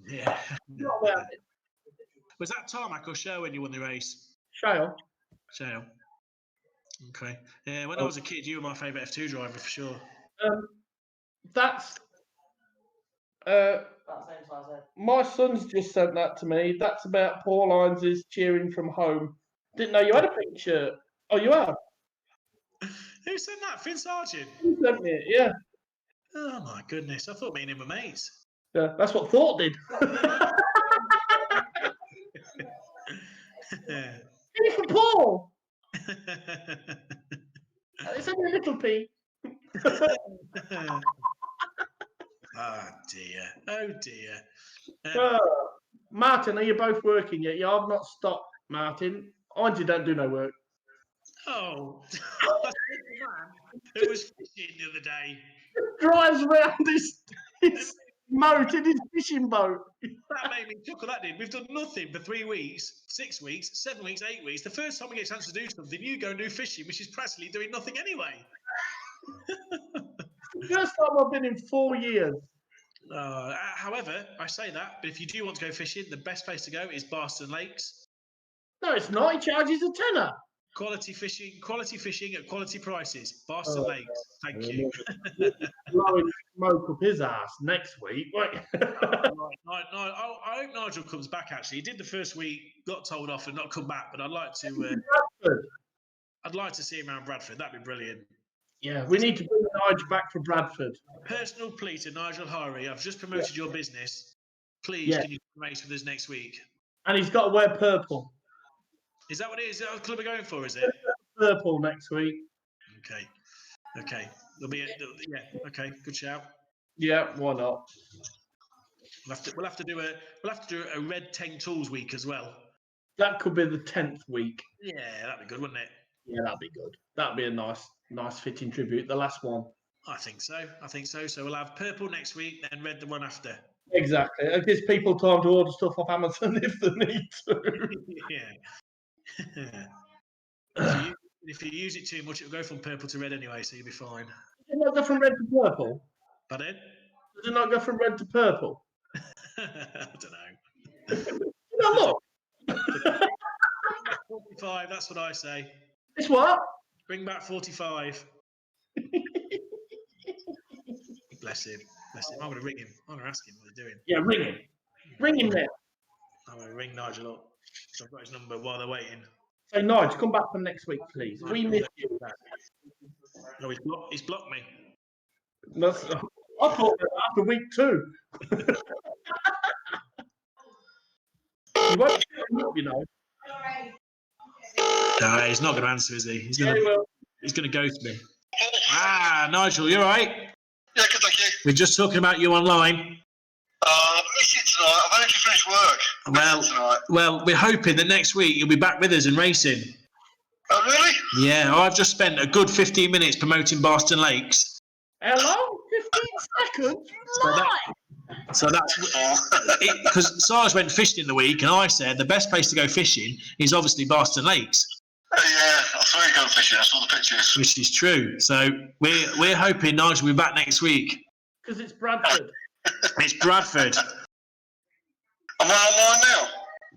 [SPEAKER 1] Yeah.
[SPEAKER 2] Not bad.
[SPEAKER 1] Was that tarmac or show when you won the race?
[SPEAKER 2] Shale.
[SPEAKER 1] Shale. Okay. Yeah, when I was a kid, you were my favourite F2 driver for sure.
[SPEAKER 2] That's my son's just sent that to me. That's about Paul Hines' cheering from home. Didn't know you had a pink shirt. Oh, you have?
[SPEAKER 1] Who sent that? Finn Sargent?
[SPEAKER 2] He sent me it, yeah.
[SPEAKER 1] Oh my goodness, I thought me and him were mates.
[SPEAKER 2] Yeah, that's what Thought did. Hey, for Paul! It's only a little P.
[SPEAKER 1] Oh dear. Oh dear.
[SPEAKER 2] Martin, are you both working yet? Yeah, I've not stopped, Martin. Angie don't do no work.
[SPEAKER 1] Oh, it was fishing the other day.
[SPEAKER 2] Drives around his moat in his fishing boat.
[SPEAKER 1] That made me chuckle, that did. We've done nothing for 3 weeks, 6 weeks, 7 weeks, 8 weeks. The first time we get a chance to do something, you go and do fishing, which is practically doing nothing anyway.
[SPEAKER 2] First time I've been in 4 years.
[SPEAKER 1] However, I say that, but if you do want to go fishing, the best place to go is Barston Lakes.
[SPEAKER 2] No, it's not. He charges a tenner.
[SPEAKER 1] Quality fishing at quality prices. Barston Lakes. Thank you.
[SPEAKER 2] Blowing smoke up his ass next week.
[SPEAKER 1] I hope Nigel comes back. Actually, he did the first week, got told off, and not come back. But I'd like to. I'd like to see him around Bradford. That'd be brilliant.
[SPEAKER 2] Yeah, we need to bring Nigel back for Bradford.
[SPEAKER 1] Personal plea to Nigel Horry. I've just promoted your business. Please, can you race with us next week?
[SPEAKER 2] And he's got to wear purple.
[SPEAKER 1] Is that what it is? Is that what the club are going for? Is it
[SPEAKER 2] purple next week?
[SPEAKER 1] Okay. Okay. There'll be yeah. Okay. Good shout.
[SPEAKER 2] Yeah, why not?
[SPEAKER 1] We'll have to do a red 10 tools week as well.
[SPEAKER 2] That could be the 10th week.
[SPEAKER 1] Yeah, that'd be good, wouldn't it?
[SPEAKER 2] Yeah, that'd be good. That'd be a nice fitting tribute. The last one.
[SPEAKER 1] I think so. So we'll have purple next week, then red the one after.
[SPEAKER 2] Exactly. It gives people time to order stuff off Amazon if they need to.
[SPEAKER 1] Yeah. If you use it too much, it'll go from purple to red anyway, so you'll be fine.
[SPEAKER 2] Does it not go from red to purple?
[SPEAKER 1] Pardon?
[SPEAKER 2] Does it not go from red to purple?
[SPEAKER 1] I don't know.
[SPEAKER 2] No, look.
[SPEAKER 1] 45, that's what I say.
[SPEAKER 2] It's what?
[SPEAKER 1] Bring back 45. Bless him. I'm going to ring him. I'm going to ask him what he's doing.
[SPEAKER 2] Yeah, ring him. Ring him there.
[SPEAKER 1] I'm going to ring Nigel up. So I've got his number while they're waiting.
[SPEAKER 2] Say, Nigel, come back for next week, please. We miss you.
[SPEAKER 1] No, he's blocked me.
[SPEAKER 2] That's, I thought after week 2. You won't pick him up, you know.
[SPEAKER 1] No, he's not going to answer, is he? He's going to ghost me. Nigel, you all right?
[SPEAKER 4] Yeah, good, thank you.
[SPEAKER 1] We're just talking about you online.
[SPEAKER 4] Is it tonight? I've only just finished work.
[SPEAKER 1] Well, we're hoping that next week you'll be back with us and racing.
[SPEAKER 4] Oh, really?
[SPEAKER 1] Yeah, I've just spent a good 15 minutes promoting Boston Lakes.
[SPEAKER 2] Hello? 15 seconds?
[SPEAKER 1] So that's because Sarge went fishing in the week, and I said the best place to go fishing is obviously Boston Lakes.
[SPEAKER 4] Yeah, I saw you going fishing. I saw the pictures.
[SPEAKER 1] Which is true. So we're hoping Nigel will be back next week.
[SPEAKER 2] Because it's Bradford.
[SPEAKER 1] It's Bradford.
[SPEAKER 4] Am I online now?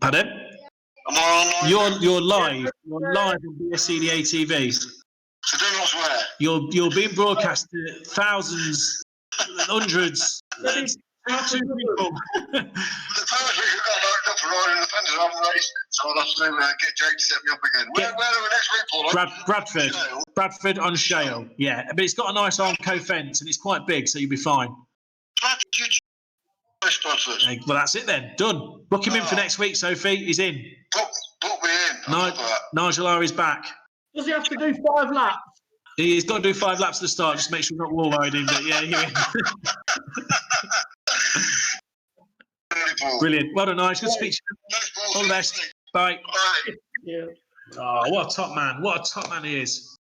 [SPEAKER 1] Pardon?
[SPEAKER 4] Am I online?
[SPEAKER 1] You're live. You're live on BSCDA TV.
[SPEAKER 4] So do not swear.
[SPEAKER 1] You're being broadcast to thousands, hundreds.
[SPEAKER 4] The first week I got locked up for riding the fences, I haven't raced it, so I'll have to get Jake to set me up again. Where are we next week, Paul?
[SPEAKER 1] Bradford.
[SPEAKER 4] Shale.
[SPEAKER 1] Bradford on Shale. Yeah, but it's got a nice Armco fence and it's quite big, so you'll be fine.
[SPEAKER 4] Bradford.
[SPEAKER 1] Well, that's it then. Done. Book him in for next week, Sophie. He's in.
[SPEAKER 4] Book me in.
[SPEAKER 1] Nigel R is back.
[SPEAKER 2] Does he have to do 5 laps?
[SPEAKER 1] He's got to do 5 laps at the start, just make sure he's not wall riding. But yeah, you're in. Brilliant. Well done, Nigel. Good speech. All the best. Bye.
[SPEAKER 4] Bye.
[SPEAKER 2] Yeah.
[SPEAKER 1] Oh, what a top man. What a top man he is.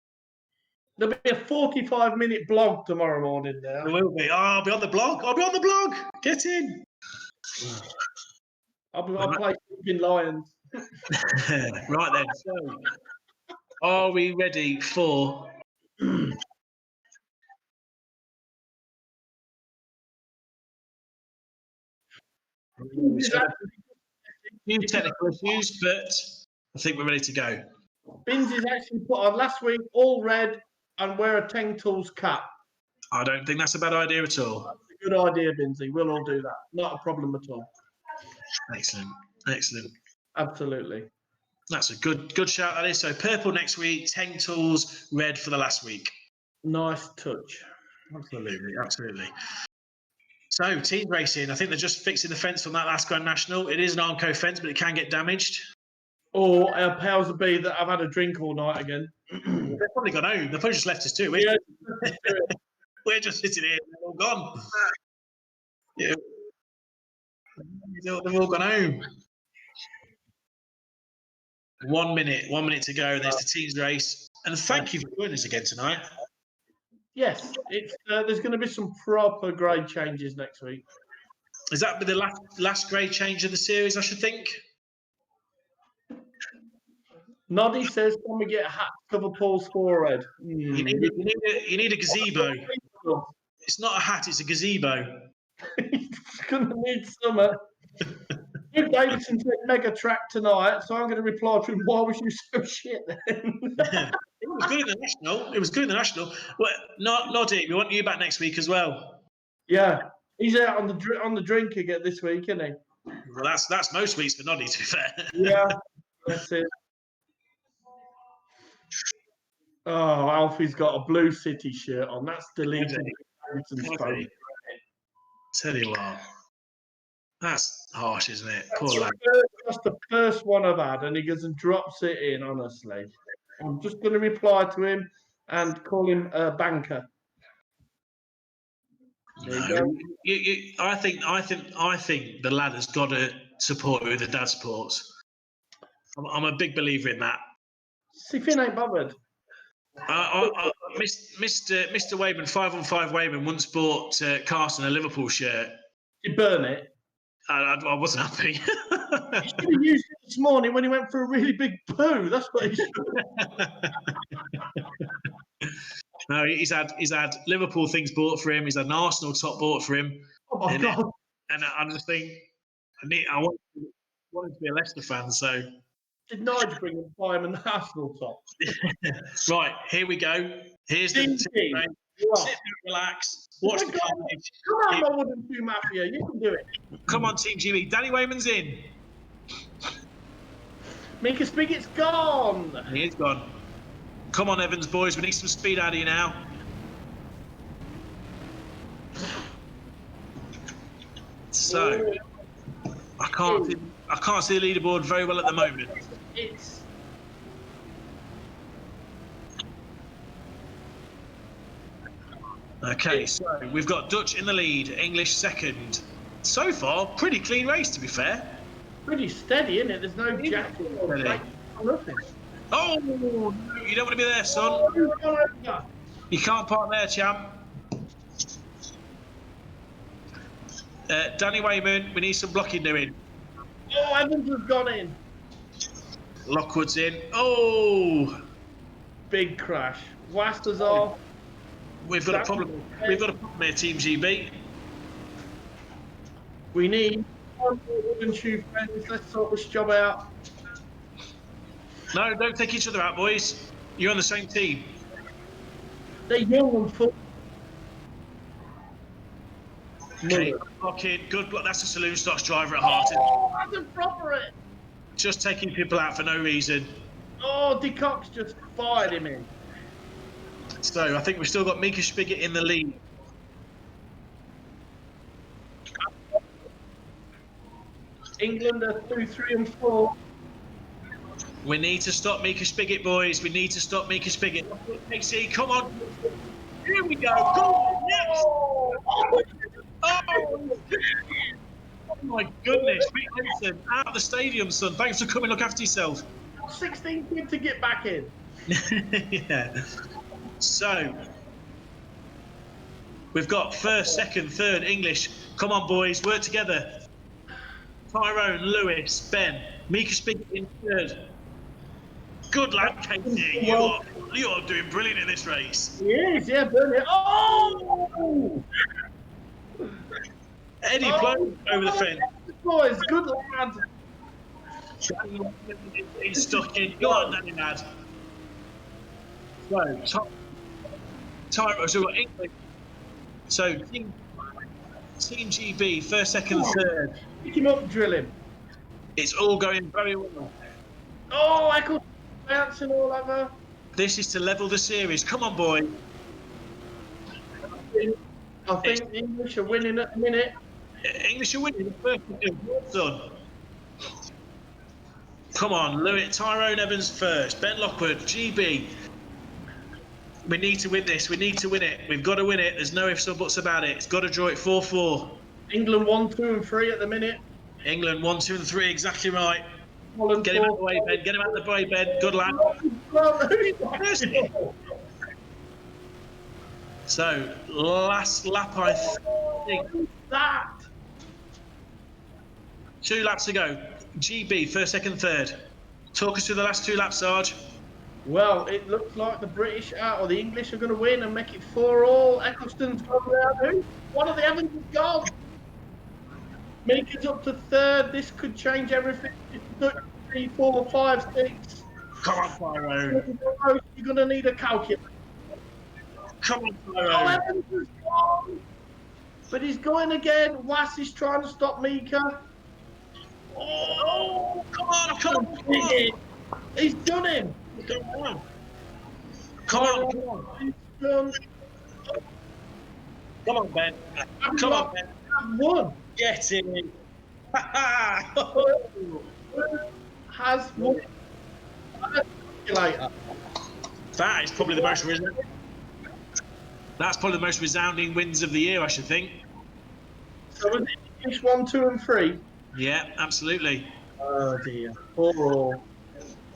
[SPEAKER 2] There'll be a 45-minute blog tomorrow morning now.
[SPEAKER 1] There will be. Oh, I'll be on the blog. Get in.
[SPEAKER 2] I'll play Sleeping Lions.
[SPEAKER 1] Right then. So, are we ready for... Few technical issues, but I think we're ready to go.
[SPEAKER 2] Bins is actually put on last week all red and wear a 10 tools cap.
[SPEAKER 1] I don't think that's a bad idea at all.
[SPEAKER 2] That's a good idea, Binsy. We'll all do that. Not a problem at all.
[SPEAKER 1] Excellent.
[SPEAKER 2] Absolutely.
[SPEAKER 1] That's a good shout, that is. So purple next week, 10 tools, red for the last week.
[SPEAKER 2] Nice touch.
[SPEAKER 1] Absolutely. So team racing, I think they're just fixing the fence from that last Grand National. It is an Armco fence, but it can get damaged.
[SPEAKER 2] Or our powers would be that I've had a drink all night again.
[SPEAKER 1] They've probably gone home. They've probably just left us too. We're just sitting here. They're all gone. Yeah. They've all gone home. 1 minute to go. There's the team's race. And thank you for joining us again tonight.
[SPEAKER 2] Yes, it's there's going to be some proper grade changes next week.
[SPEAKER 1] Is that the last grade change of the series, I should think?
[SPEAKER 2] Noddy says, can we get a hat to cover Paul's forehead?
[SPEAKER 1] You need a gazebo. It's not a hat, it's a gazebo.
[SPEAKER 2] He's going to need summer. Hugh Davidson said mega track tonight, so I'm going to reply to him, why was you so shit then?
[SPEAKER 1] It was good in the national. Well, Noddy, we want you back next week as well.
[SPEAKER 2] Yeah, he's out on the drink again this week, isn't he?
[SPEAKER 1] Well, that's most weeks for Noddy, to be fair.
[SPEAKER 2] Yeah, that's it. Oh, Alfie's got a Blue City shirt on. That's deleted.
[SPEAKER 1] Tell you what, that's harsh, isn't it? Poor lad.
[SPEAKER 2] That's the first one I've had, and he goes and drops it in, honestly. I'm just going to reply to him and call him a banker. There you
[SPEAKER 1] No,
[SPEAKER 2] go.
[SPEAKER 1] I think the lad has got to support who the dad supports. I'm a big believer in that.
[SPEAKER 2] See if he ain't bothered.
[SPEAKER 1] Mr. Wayman, 5-on-5 Wayman, once bought Carson a Liverpool shirt.
[SPEAKER 2] You burn it.
[SPEAKER 1] I wasn't happy.
[SPEAKER 2] He should have used it this morning when he went for a really big poo. That's what he should have.
[SPEAKER 1] No, he's had Liverpool things bought for him. He's had an Arsenal top bought for him.
[SPEAKER 2] Oh my God.
[SPEAKER 1] And I just think I want him to be a Leicester fan. So
[SPEAKER 2] Did Nigel bring him buy him an Arsenal top?
[SPEAKER 1] right, here we go. Here's the
[SPEAKER 2] Sit
[SPEAKER 1] back, relax, watch the carnage.
[SPEAKER 2] Come on, my wooden shoe mafia. You can do it.
[SPEAKER 1] Come on, Team GB. Danny Wayman's in.
[SPEAKER 2] Mika Spigot's gone.
[SPEAKER 1] He is gone. Come on, Evans boys. We need some speed out of you now. So I can't see the leaderboard very well at the moment.
[SPEAKER 2] It's
[SPEAKER 1] Okay, so we've got Dutch in the lead, English second. So far, pretty clean race, to be fair.
[SPEAKER 2] pretty steady, isn't it? There's no jacket or
[SPEAKER 1] Steady.
[SPEAKER 2] nothing.
[SPEAKER 1] Oh, no, you don't want to be there, son.
[SPEAKER 2] Oh, he's gone over.
[SPEAKER 1] You can't park there, champ. Danny Wayman, we need some blocking doing.
[SPEAKER 2] Oh, Evans has gone in.
[SPEAKER 1] Lockwood's in. Oh,
[SPEAKER 2] Big crash. Waster's off.
[SPEAKER 1] we've got a problem. We've got a problem here, Team GB.
[SPEAKER 2] We need one more wooden shoe friends. Let's sort this job out.
[SPEAKER 1] No, don't take each other out, boys. You're on the same team.
[SPEAKER 2] They're young and full.
[SPEAKER 1] Okay, blocking. Good block. That's a saloon stocks driver at heart.
[SPEAKER 2] Oh, that's a proper it.
[SPEAKER 1] Just taking people out for no reason.
[SPEAKER 2] Oh, DeCock's just fired him in.
[SPEAKER 1] So I think we've still got Mika Spigot in the lead.
[SPEAKER 2] England are 2, 3, and 4.
[SPEAKER 1] We need to stop Mika Spigot, boys. We need to stop Mika Spigot. Pixie, come on. Here we go. Go on. Yes. Oh my goodness. Pete Henson, out of the stadium, son. Thanks for coming. Look after yourself.
[SPEAKER 2] 16 quid to get back in.
[SPEAKER 1] Yeah. So we've got first, second, third, English. Come on, boys. Work together. Tyrone, Lewis, Ben, Mika Spigot in third. Good lad, Casey. You're doing brilliant in this race.
[SPEAKER 2] He is, yeah, burn it. Oh!
[SPEAKER 1] Eddie blows over the fence.
[SPEAKER 2] Boys, good lad.
[SPEAKER 1] He's stuck in. Go on, Danny lad. So, Tyrone, so we've got English. So, Team GB, first, second, third.
[SPEAKER 2] Pick him up, drill him.
[SPEAKER 1] It's all going very well.
[SPEAKER 2] Oh, Eccles bouncing all over.
[SPEAKER 1] This is to level the series. Come on, boy.
[SPEAKER 2] I think the English are winning at the minute.
[SPEAKER 1] English are winning the first done. Come on, Lewis, Tyrone Evans first. Ben Lockwood, GB. We need to win this. We need to win it. We've got to win it. There's no ifs or buts about it. It's got to draw it 4-4.
[SPEAKER 2] England 1, 2, and 3 at the minute.
[SPEAKER 1] England 1, 2, and 3. Exactly right.
[SPEAKER 2] Holland
[SPEAKER 1] Get him
[SPEAKER 2] 4,
[SPEAKER 1] out of the way, Ben. Get him out of the way, Ben. Good lad. So, last lap, I think.
[SPEAKER 2] That.
[SPEAKER 1] 2 laps to go. GB, first, second, third. Talk us through the last 2 laps, Sarge.
[SPEAKER 2] Well, it looks like the British or the English are going to win and make it 4-all. Eccleston's gone down. One of the Evans is gone. Mika's up to third. This could change everything. 3, 4, 5, 6.
[SPEAKER 1] Come on, Tyrone.
[SPEAKER 2] You're going to need a calculator.
[SPEAKER 1] Come on,
[SPEAKER 2] Oh,
[SPEAKER 1] Tyrone.
[SPEAKER 2] Evans is gone. But he's going again. Was is trying to stop Mika.
[SPEAKER 1] Oh, come on, come on, come on.
[SPEAKER 2] He's done him.
[SPEAKER 1] Come on. Come on, come on.
[SPEAKER 2] He's done.
[SPEAKER 1] Come on, Ben. Come on, Ben.
[SPEAKER 2] Won.
[SPEAKER 1] Get in.
[SPEAKER 2] Has won. Calculator.
[SPEAKER 1] That is probably the most. That's probably the most resounding wins of the year, I should think.
[SPEAKER 2] So was it each 1, 2, and 3?
[SPEAKER 1] Yeah, absolutely.
[SPEAKER 2] Oh dear. Oh.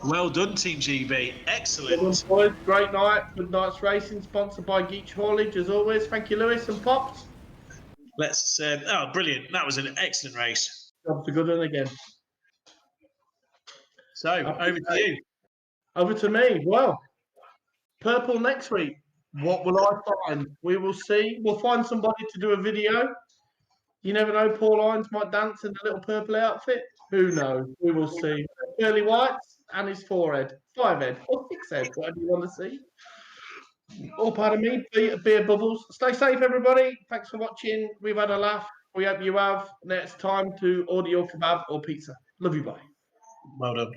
[SPEAKER 1] Well done, Team GB. Excellent.
[SPEAKER 2] Well done, boys. Great night. Good night's racing, sponsored by GEACH Haulage, as always. Thank you, Lewis and Pops.
[SPEAKER 1] Let's. Oh, brilliant! That was an excellent race.
[SPEAKER 2] That was a good one again.
[SPEAKER 1] So over to you.
[SPEAKER 2] Over to me. Well, purple next week. What will I find? We will see. We'll find somebody to do a video. You never know. Paul Hines might dance in a little purple outfit. Who knows? We will see. Curly whites and his forehead, 5 head or 6 head, whatever you want to see. All part of me, beer bubbles. Stay safe, everybody. Thanks for watching. We've had a laugh. We hope you have. Now it's time to order your kebab or pizza. Love you, bye.
[SPEAKER 1] Well done.